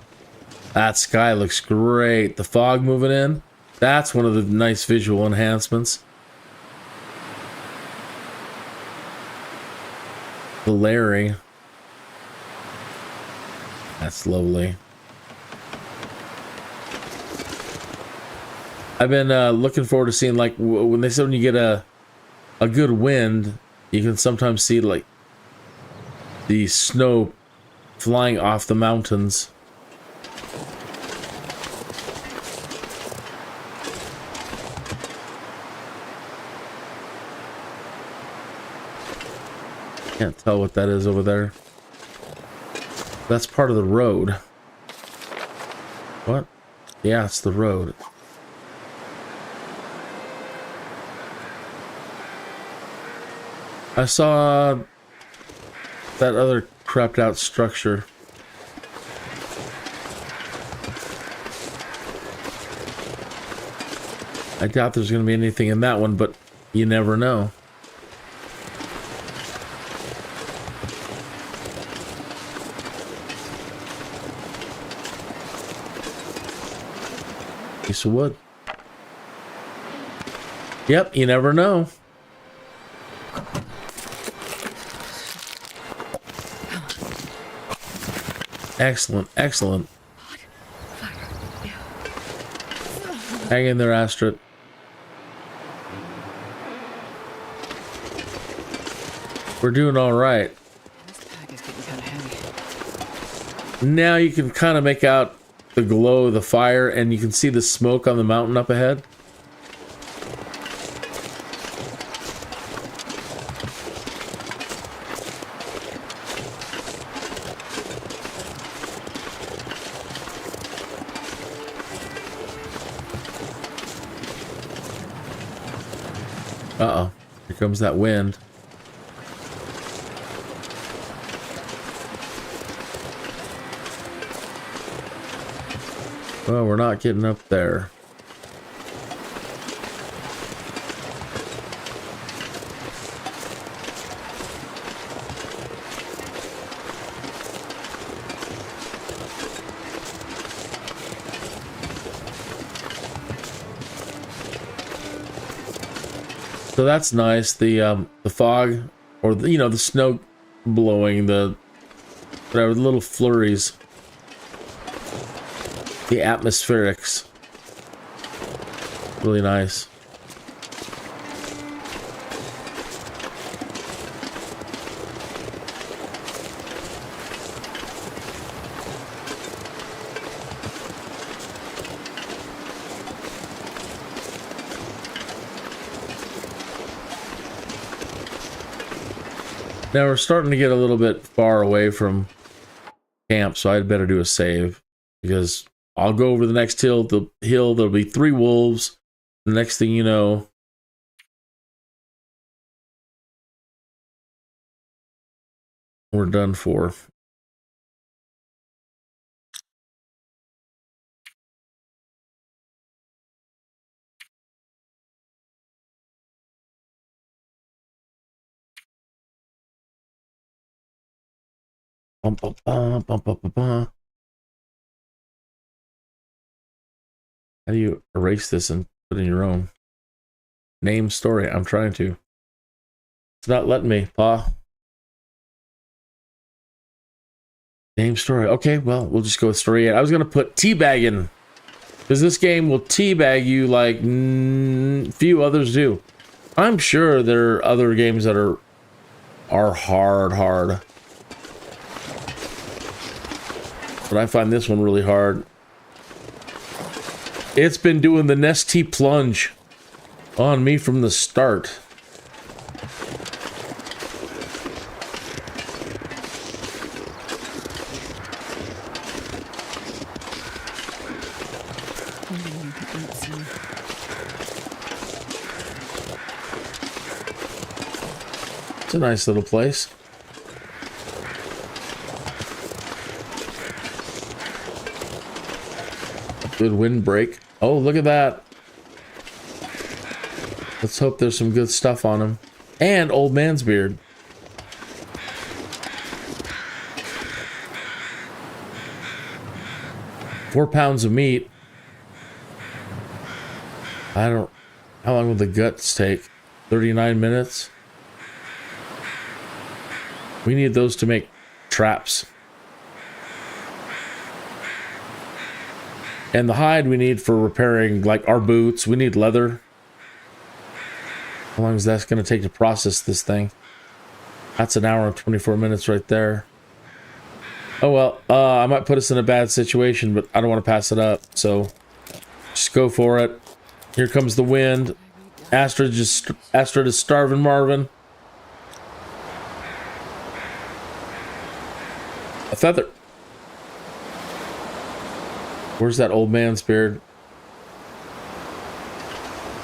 That sky looks great. The fog moving in. That's one of the nice visual enhancements. The layering. That's lovely. I've been looking forward to seeing, like, when they said when you get a good wind, you can sometimes see, like, the snow flying off the mountains. Can't tell what that is over there. That's part of the road. What? Yeah, it's the road. I saw that other crapped out structure. I doubt there's going to be anything in that one, but you never know. Piece of wood. Yep, you never know. Excellent, excellent. Hang in there, Astrid. We're doing all right. This pack is getting kind of heavy. Now you can kind of make out the glow of the fire, and you can see the smoke on the mountain up ahead. Uh-oh. Here comes that wind. Well, we're not getting up there. So that's nice. The fog, or the, you know, the snow blowing, the whatever, the little flurries, the atmospherics, really nice. Now we're starting to get a little bit far away from camp, so I'd better do a save, because I'll go over the next hill. There'll be 3 wolves. The next thing you know, we're done for. Bum, bum, bum, bum, bum, bum, bum. How do you erase this and put in your own name story? I'm trying to. It's not letting me, Pa. Name story. Okay, well, we'll just go with story 8. I was going to put teabagging, because this game will teabag you like few others do. I'm sure there are other games that are hard. But I find this one really hard. It's been doing the Nestea plunge on me from the start. It's a nice little place. Good windbreak. Oh, look at that. Let's hope there's some good stuff on him. And old man's beard. Four pounds of meat. How long will the guts take? 39 minutes? We need those to make traps. And the hide we need for repairing, like, our boots. We need leather. How long is that going to take to process this thing? That's an hour and 24 minutes right there. Oh, well, I might put us in a bad situation, but I don't want to pass it up. So, just go for it. Here comes the wind. Astrid is starving Marvin. A feather. Where's that old man's beard?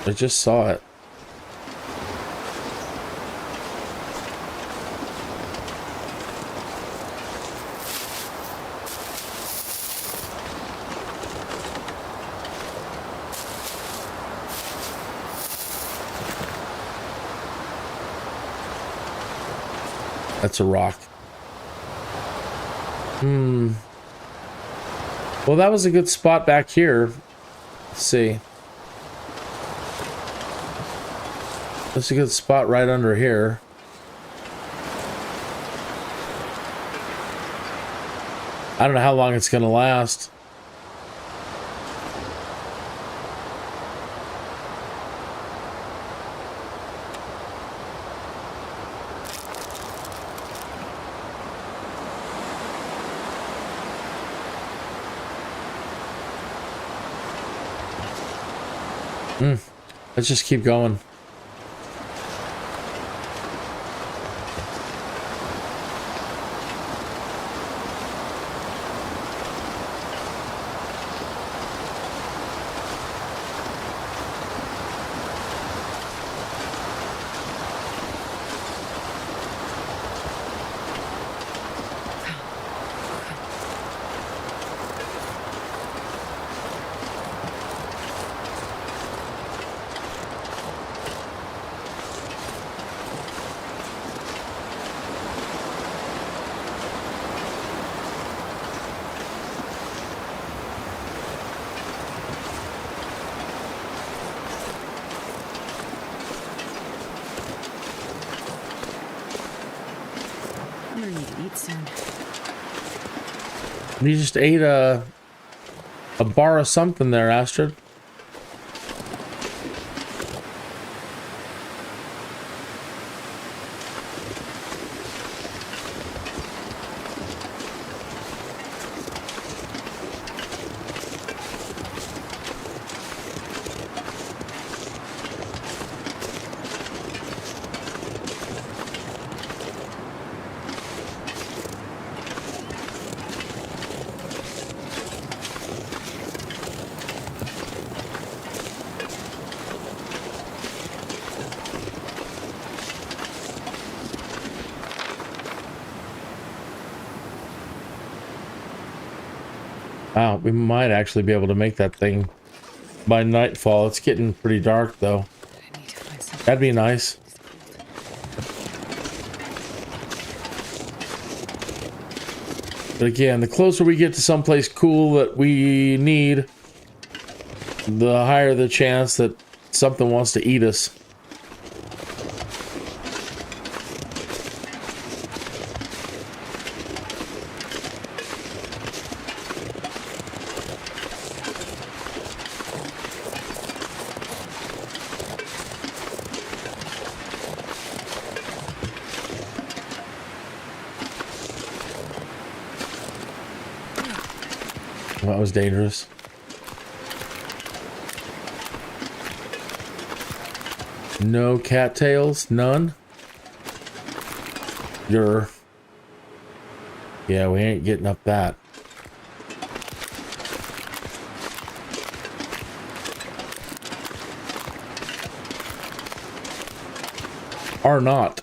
I just saw it. That's a rock. Well, that was a good spot back here. Let's see. That's a good spot right under here. I don't know how long it's going to last. Let's just keep going. I'm gonna need to eat soon. You just ate a bar of something there, Astrid. Wow, we might actually be able to make that thing by nightfall. It's getting pretty dark, though. I need to find something. That'd be nice. But again, the closer we get to someplace cool that we need, the higher the chance that something wants to eat us. That was dangerous. No cattails? None? Yeah, we ain't getting up that. Or not.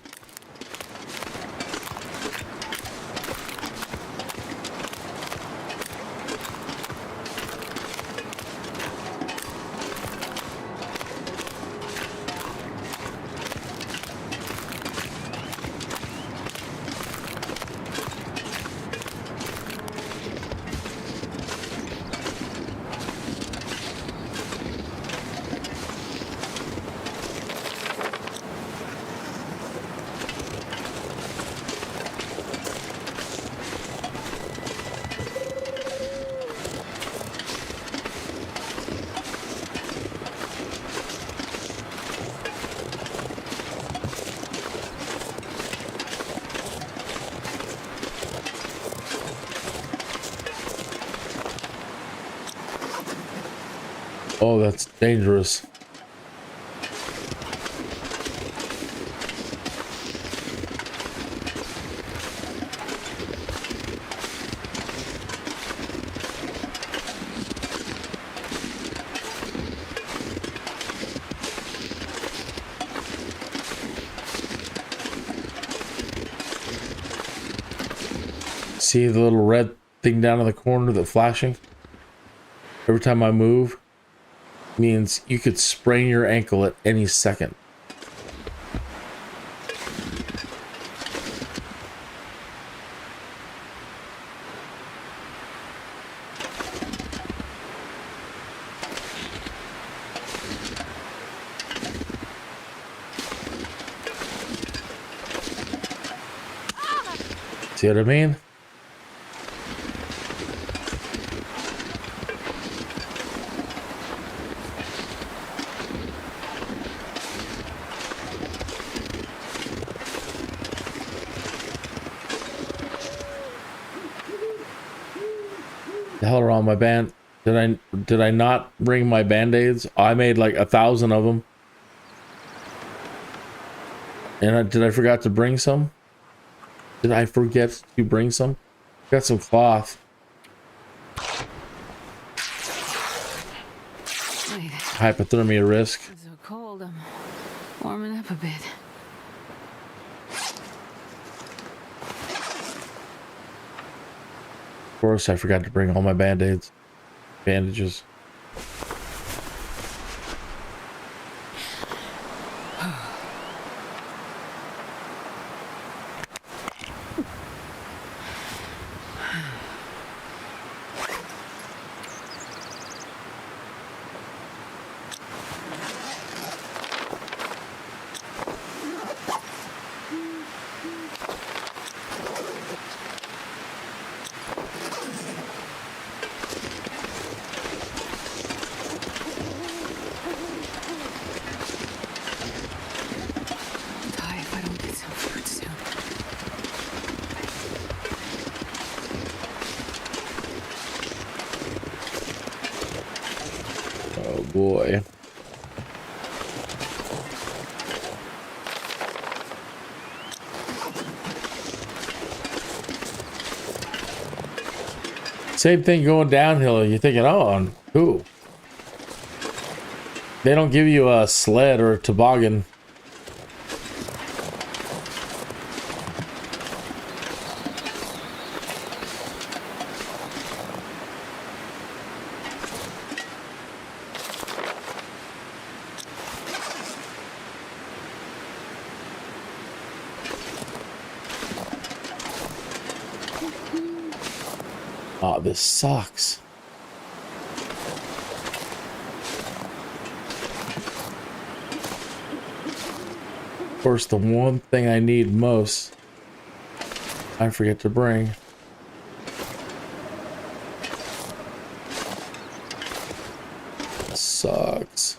Oh, that's dangerous. See the little red thing down in the corner that's flashing? Every time I move, means you could sprain your ankle at any second. See what I mean? The hell are all my band? Did I not bring my band-aids? I made like 1,000 of them. And did I forgot to bring some? Did I forget to bring some? Got some cloth. Wait, Hypothermia risk. it's so cold. I'm warming up a bit. Of course, I forgot to bring all my band-aids. Bandages. Boy. Same thing going downhill. You're thinking, oh, who? They don't give you a sled or a toboggan. Oh, this sucks. Of course, the one thing I need most, I forget to bring. Sucks.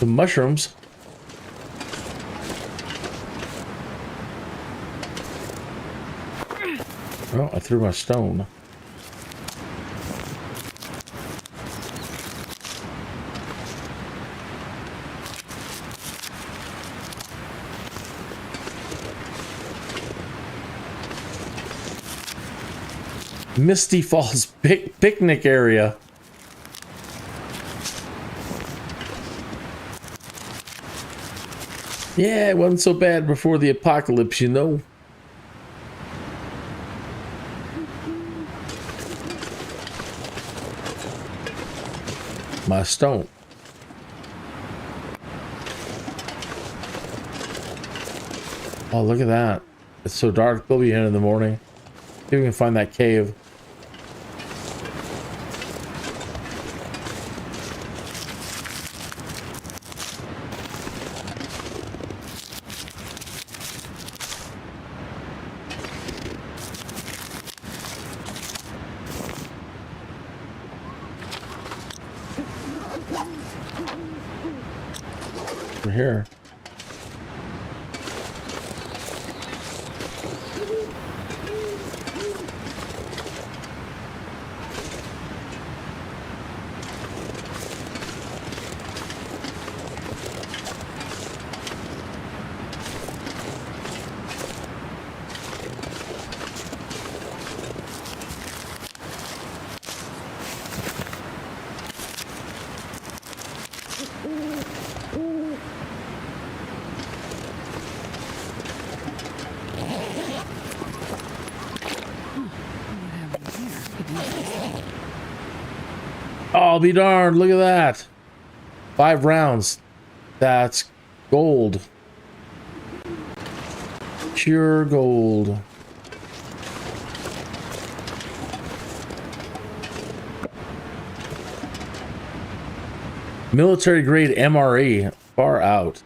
The mushrooms. Oh, I threw my stone. Misty Falls picnic area. Yeah, it wasn't so bad before the apocalypse, you know. My stone. Oh, look at that. It's so dark. They'll be in the morning. See if we can find that cave. We're here. Oh, I'll be darned. Look at that. 5 rounds. That's gold. Pure gold. Military grade MRE. Far out.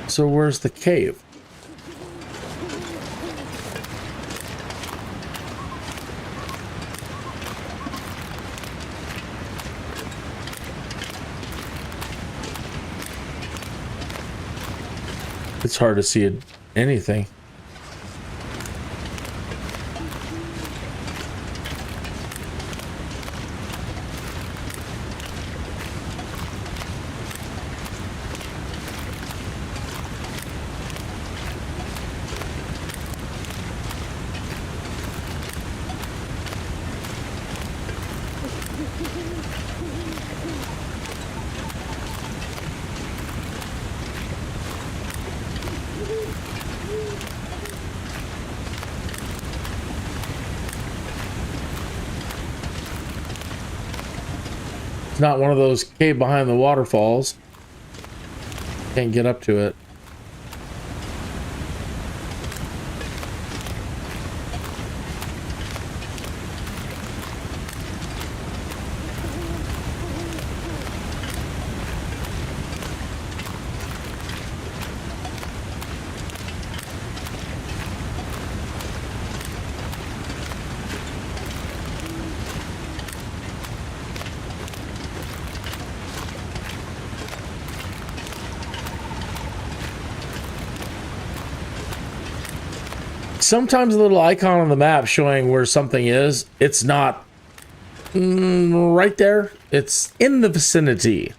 So where's the cave? It's hard to see anything. It's not one of those cave behind the waterfalls. Can't get up to it. Sometimes a little icon on the map showing where something is, it's not right there. It's in the vicinity.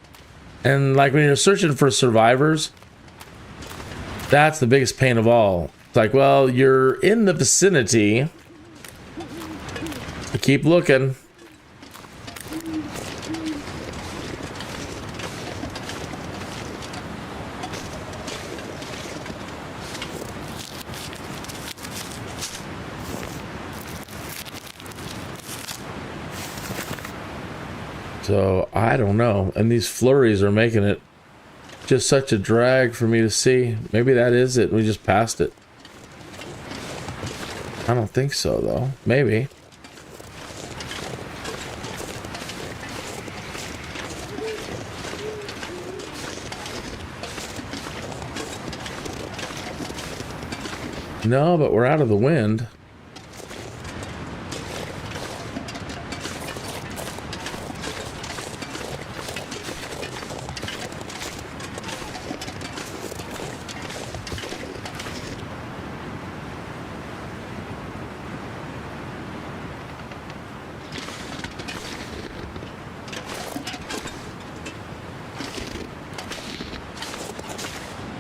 And like when you're searching for survivors, that's the biggest pain of all. It's like, well, you're in the vicinity. So keep looking. So, I don't know. And these flurries are making it just such a drag for me to see. Maybe that is it. We just passed it. I don't think so, though. Maybe. No, but we're out of the wind.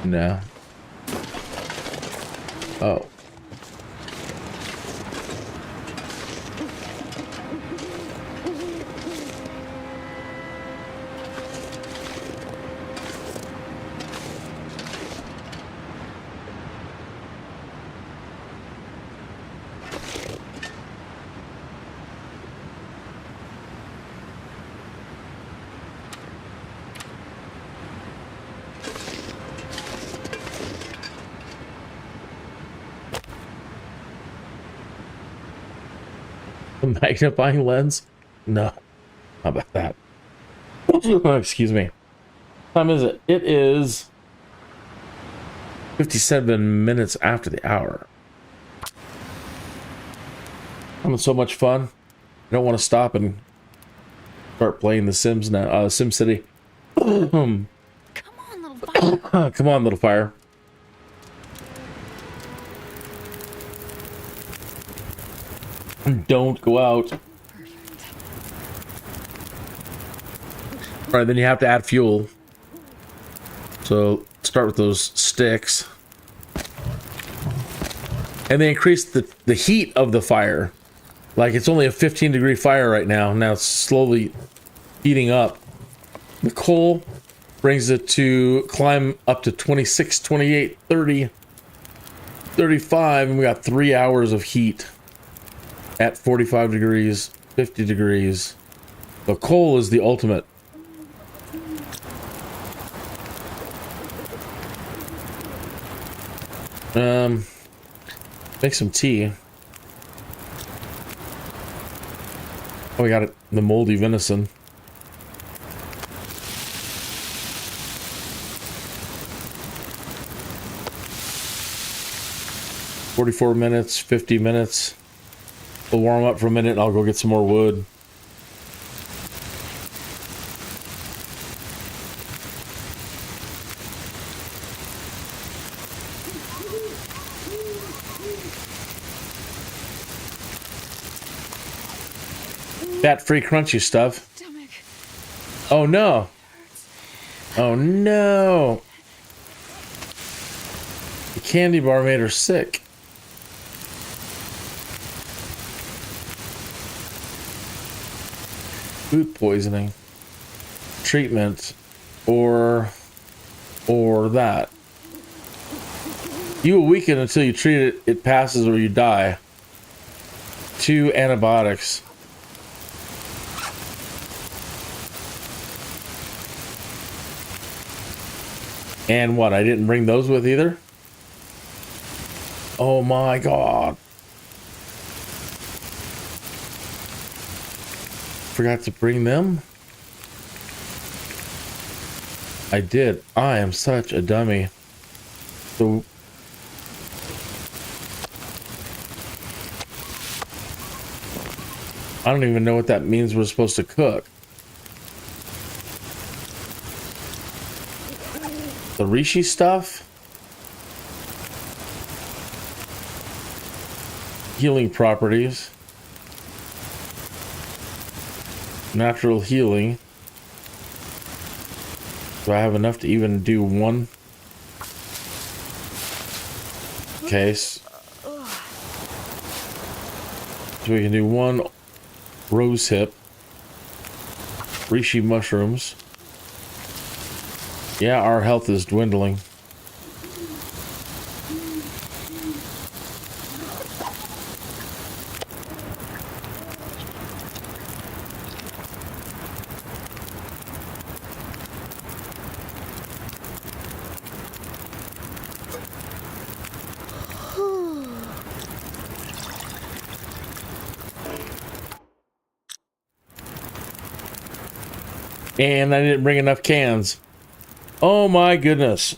No. Oh. Magnifying lens? No. How about that? Excuse me. What time is it? It is 57 minutes after the hour. Having so much fun. I don't want to stop and start playing The Sims now. SimCity. Come on, little fire. Come on, little fire. Don't go out. Alright, then you have to add fuel. So start with those sticks. And they increase the heat of the fire. Like it's only a 15-degree fire right now. Now it's slowly heating up. The coal brings it to climb up to 26, 28, 30. 35, and we got 3 hours of heat at 45 degrees, 50 degrees. The coal is the ultimate. Make some tea. Oh, we got it. The moldy venison. "44 minutes, 50 minutes. We'll warm up for a minute and I'll go get some more wood. Fat-free crunchy stuff. Stomach. Oh no. Oh no. The candy bar made her sick. Food poisoning. Treatment. Or that. You will weaken until you treat it, it passes or you die. 2 antibiotics. And what? I didn't bring those with either? Oh my god. Forgot to bring them? I did. I am such a dummy. So I don't even know what that means we're supposed to cook. The reishi stuff? Healing properties. Natural healing. Do I have enough to even do one case? So we can do one rose hip. Reishi mushrooms. Yeah, our health is dwindling. And I didn't bring enough cans. Oh my goodness.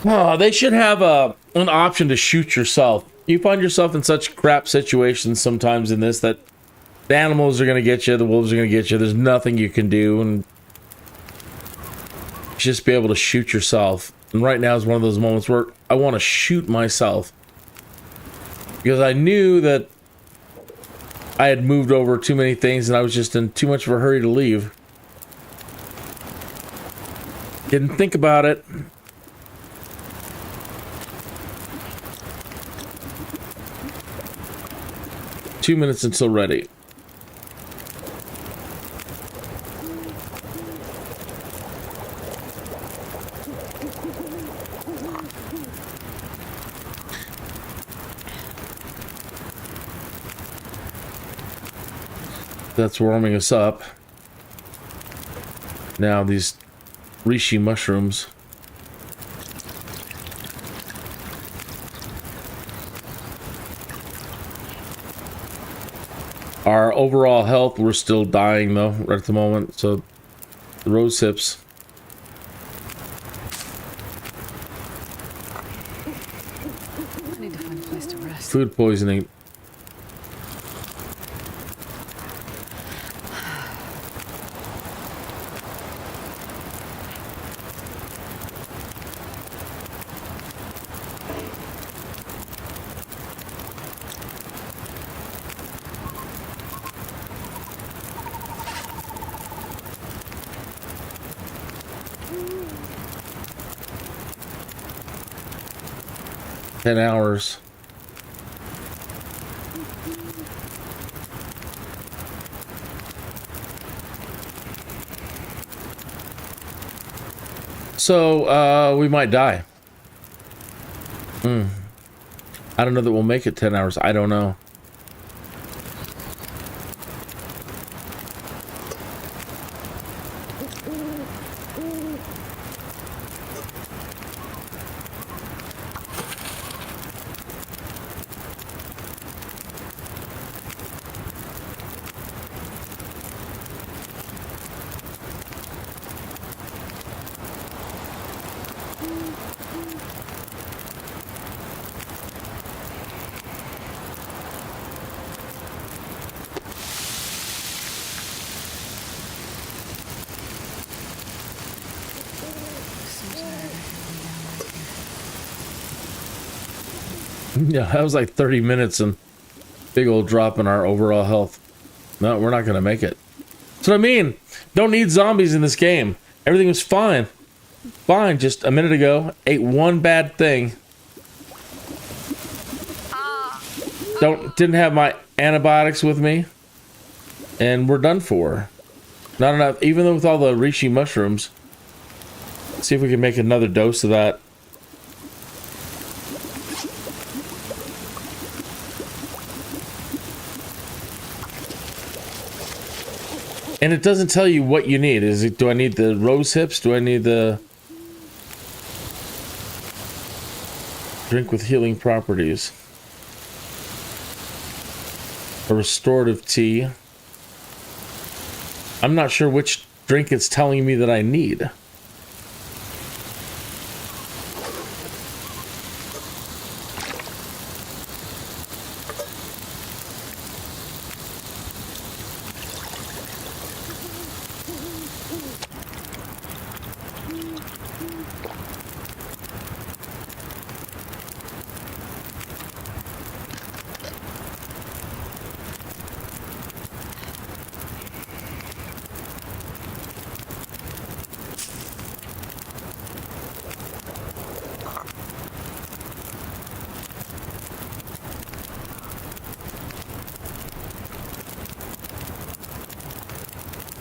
Oh, they should have an option to shoot yourself. You find yourself in such crap situations sometimes in this that the animals are going to get you, the wolves are going to get you. There's nothing you can do, and just be able to shoot yourself. And right now is one of those moments where I want to shoot myself. Because I knew that I had moved over too many things and I was just in too much of a hurry to leave. Didn't think about it. Two minutes until ready. That's warming us up. Now these reishi mushrooms. Our overall health, we're still dying though, right at the moment. So the rose hips. I need to find a place to rest. Food poisoning. Hours. So we might die. I don't know that we'll make it 10 hours. I don't know. Yeah, that was like 30 minutes and big old drop in our overall health. No, we're not going to make it. That's what I mean. Don't need zombies in this game. Everything was fine. Fine, just a minute ago. Ate one bad thing. Didn't have my antibiotics with me. And we're done for. Not enough, even though with all the reishi mushrooms. Let's see if we can make another dose of that. And it doesn't tell you what you need. Do I need the rose hips? Do I need the drink with healing properties? A restorative tea. I'm not sure which drink it's telling me that I need.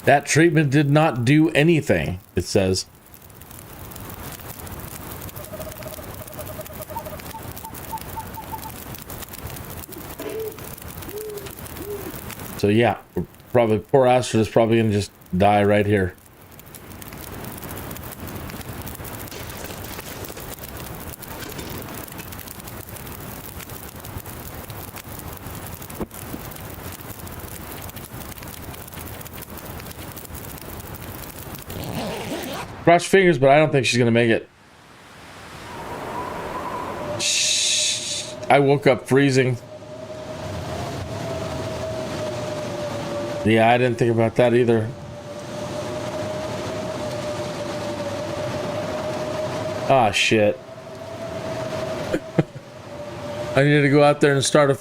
That treatment did not do anything, it says. So yeah, probably poor Astrid is probably gonna just die right here. Cross fingers, but I don't think she's gonna make it. Shh. I woke up freezing. Yeah, I didn't think about that either. Ah, shit. I needed to go out there and start a...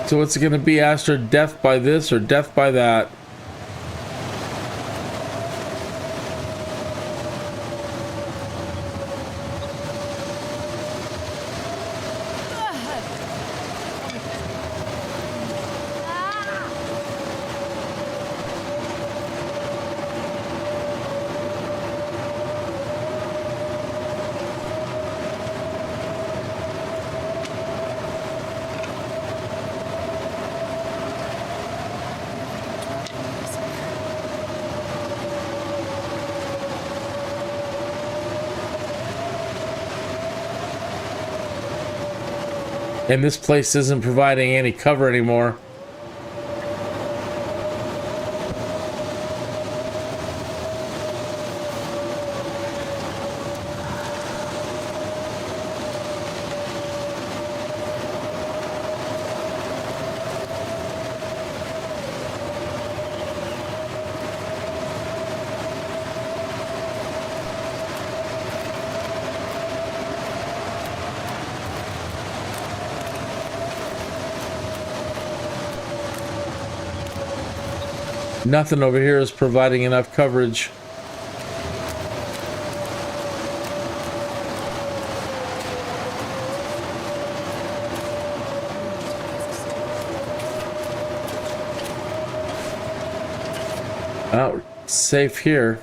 So what's it gonna be, Astra? Death by this or death by that? And this place isn't providing any cover anymore. Nothing over here is providing enough coverage. Oh, safe here.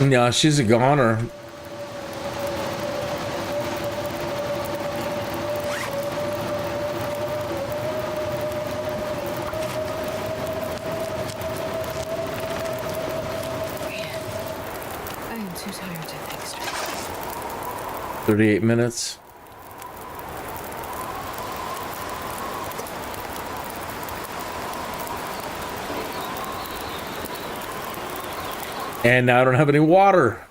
Yeah, she's a goner. I am too tired to think straight. 38 minutes. And now I don't have any water.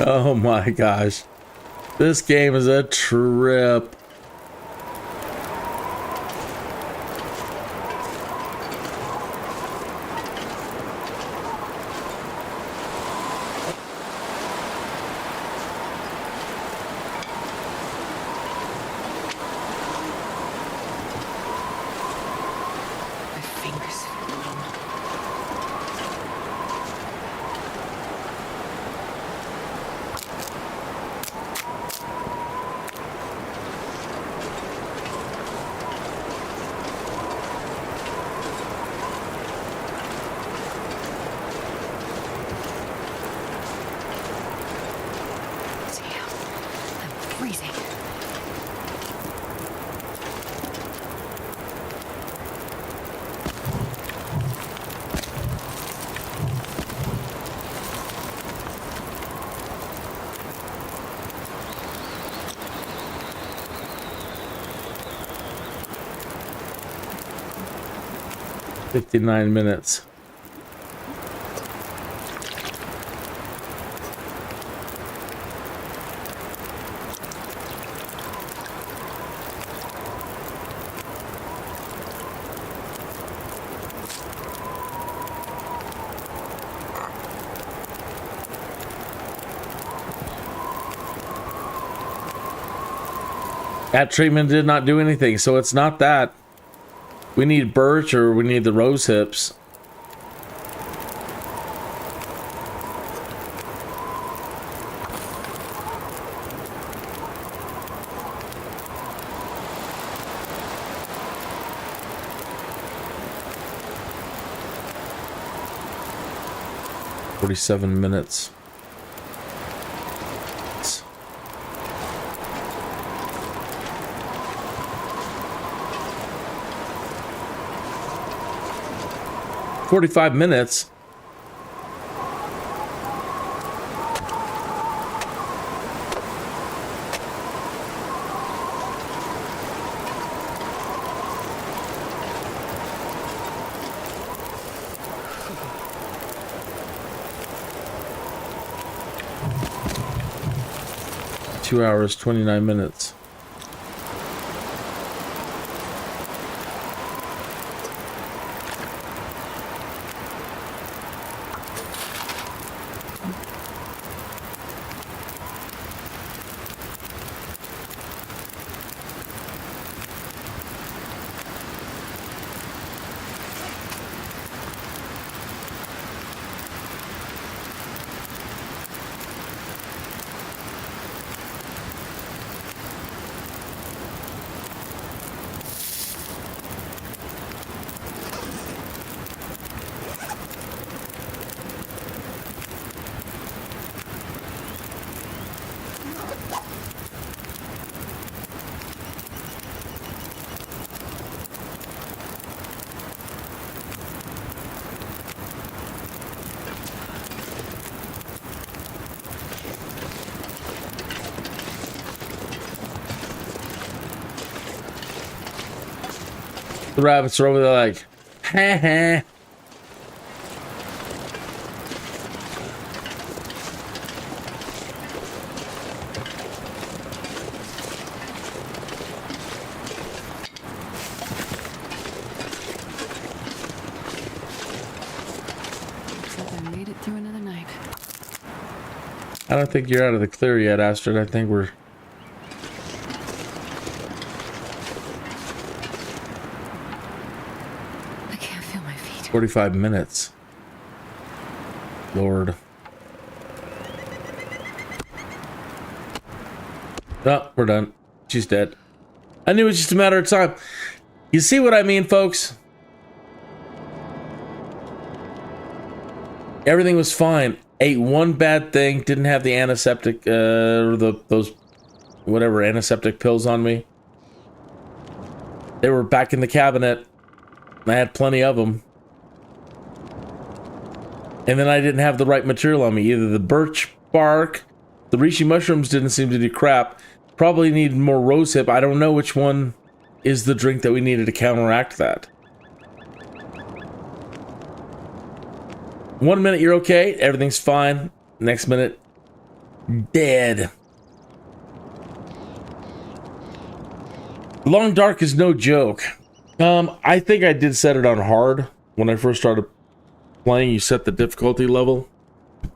Oh my gosh. This game is a trip. My fingers feel numb. Damn, I'm freezing. $59 minutes. That treatment did not do anything, so it's not that. We need birch or we need the rose hips. $47 minutes. 45 minutes. Two hours, 29 minutes. The rabbits are over there like, ha ha. Looks like I made it through another night. I don't think you're out of the clear yet, Astrid. I think we're... I can't feel my feet. 45 minutes. Lord. Oh, we're done. She's dead. I knew it was just a matter of time. You see what I mean, folks? Everything was fine. Ate one bad thing. Didn't have the antiseptic, or those whatever antiseptic pills on me. They were back in the cabinet. I had plenty of them. And then I didn't have the right material on me. Either the birch bark, the reishi mushrooms didn't seem to do crap. Probably needed more rosehip. I don't know which one is the drink that we needed to counteract that. 1 minute you're okay, everything's fine. Next minute, dead. Long Dark is no joke. I think I did set it on hard when I first started playing. You set the difficulty level,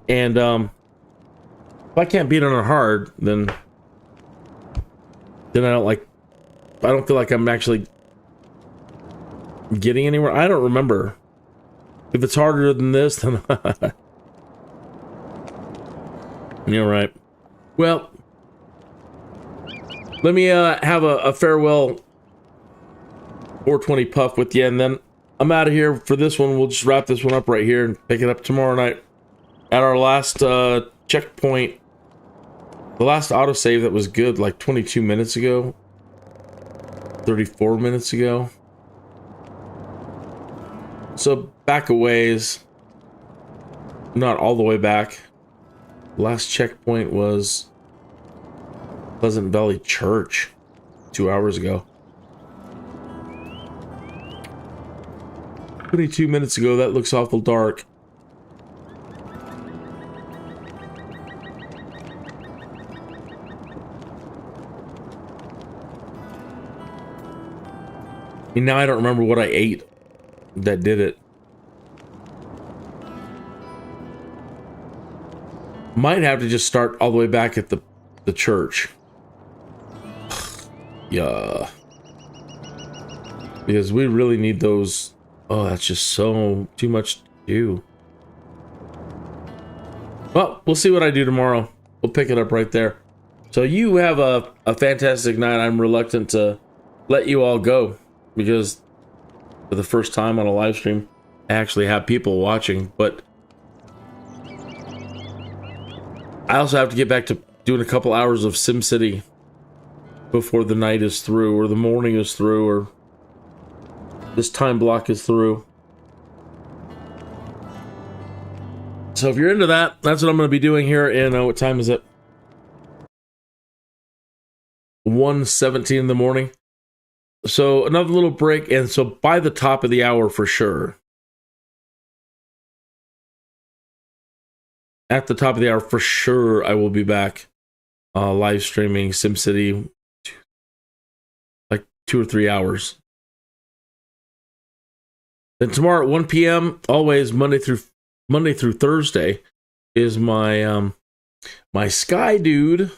and if I can't beat it on hard, then I don't feel like I'm actually getting anywhere. I don't remember. If it's harder than this, then you're right. Well, let me have a farewell 420 puff with you, and then I'm out of here for this one. We'll just wrap this one up right here and pick it up tomorrow night at our last checkpoint. The last autosave that was good, like 22 minutes ago. 34 minutes ago. So back a ways. Not all the way back. Last checkpoint was Pleasant Valley Church 2 hours ago. 22 minutes ago. That looks awful dark. And now I don't remember what I ate that did it. Might have to just start all the way back at the church. Yeah. Because we really need those. Oh, that's just so too much to do. Well, we'll see what I do tomorrow. We'll pick it up right there. So you have a fantastic night. I'm reluctant to let you all go because for the first time on a live stream, I actually have people watching, but I also have to get back to doing a couple hours of SimCity before the night is through, or the morning is through, or this time block is through. So if you're into that, that's what I'm going to be doing here in, what time is it? 1:17 in the morning. So another little break, and so by the top of the hour for sure. At the top of the hour for sure, I will be back live streaming SimCity like 2 or 3 hours. Then tomorrow at 1 p.m., always Monday through Thursday, is my my Skydude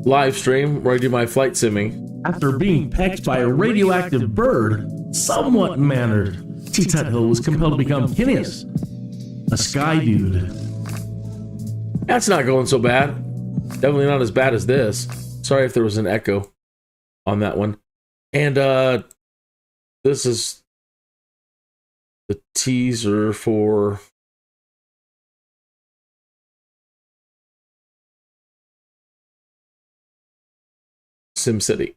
live stream where I do my flight simming. After being pecked by a radioactive bird, somewhat mannered, Tuthill was compelled to become Kinneas, a Skydude. That's not going so bad. Definitely not as bad as this. Sorry if there was an echo on that one. And this is the teaser for SimCity.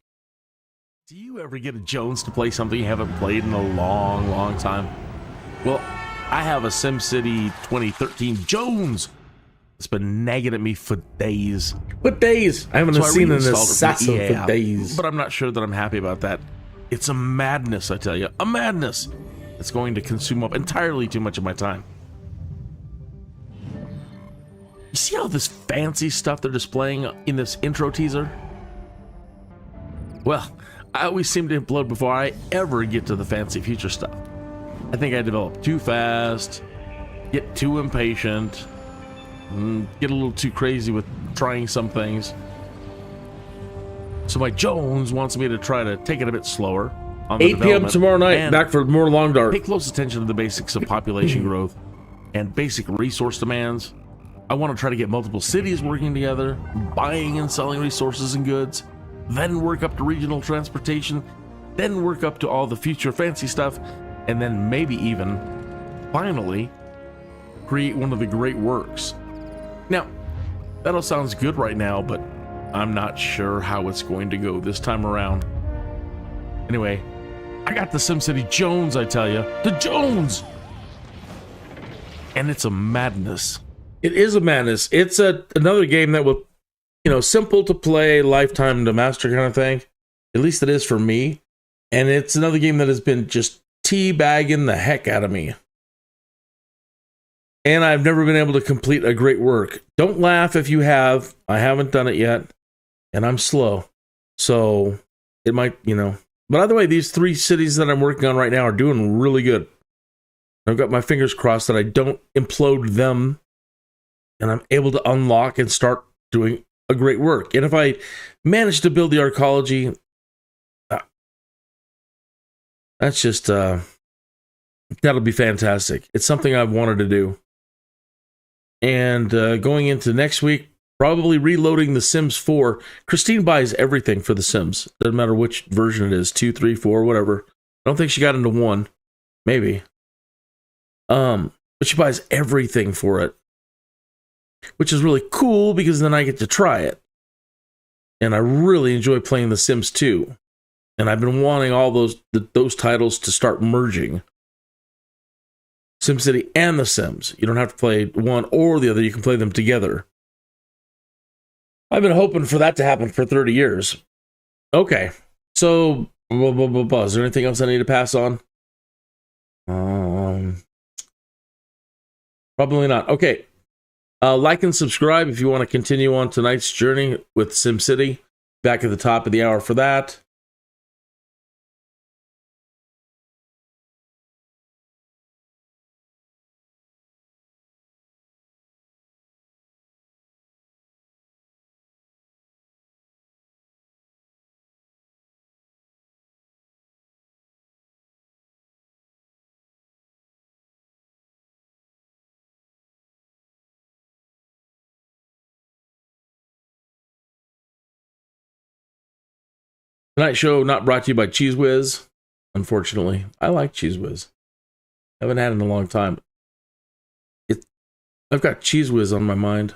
Do you ever get a Jones to play something you haven't played in a long, long time? Well, I have a SimCity 2013 Jones. It's been nagging at me for days. What days? I haven't seen an assassin for days. But I'm not sure that I'm happy about that. It's a madness, I tell you. A madness. It's going to consume up entirely too much of my time. You see all this fancy stuff they're displaying in this intro teaser? Well, I always seem to implode before I ever get to the fancy future stuff. I think I develop too fast, get too impatient, get a little too crazy with trying some things. So my Jones wants me to try to take it a bit slower on the 8 p.m. tomorrow night, back for more Long Dark. Pay close attention to the basics of population growth and basic resource demands. I want to try to get multiple cities working together, buying and selling resources and goods, then work up to regional transportation, then work up to all the future fancy stuff, and then maybe even, finally, create one of the great works. Now, that all sounds good right now, but I'm not sure how it's going to go this time around. Anyway, I got the SimCity Jones, I tell you. The Jones! And it's a madness. It is a madness. It's another game that will, simple to play, lifetime to master kind of thing. At least it is for me. And it's another game that has been just teabagging the heck out of me. And I've never been able to complete a great work. Don't laugh if you have. I haven't done it yet. And I'm slow. So it might, But either way, these 3 cities that I'm working on right now are doing really good. I've got my fingers crossed that I don't implode them. And I'm able to unlock and start doing a great work. And if I manage to build the arcology, that's just, that'll be fantastic. It's something I've wanted to do. And going into next week, probably reloading The Sims 4. Christine buys everything for The Sims. Doesn't matter which version it is, 2, 3, 4, whatever. I don't think she got into 1. Maybe. But she buys everything for it. Which is really cool because then I get to try it. And I really enjoy playing The Sims 2. And I've been wanting all those titles to start merging. SimCity and The Sims. You don't have to play one or the other. You can play them together. I've been hoping for that to happen for 30 years. Okay. So, is there anything else I need to pass on? Probably not. Okay. Like and subscribe if you want to continue on tonight's journey with SimCity. Back at the top of the hour for that. Tonight's show not brought to you by Cheese Whiz, unfortunately. I like Cheese Whiz. Haven't had it in a long time. I've got Cheese Whiz on my mind.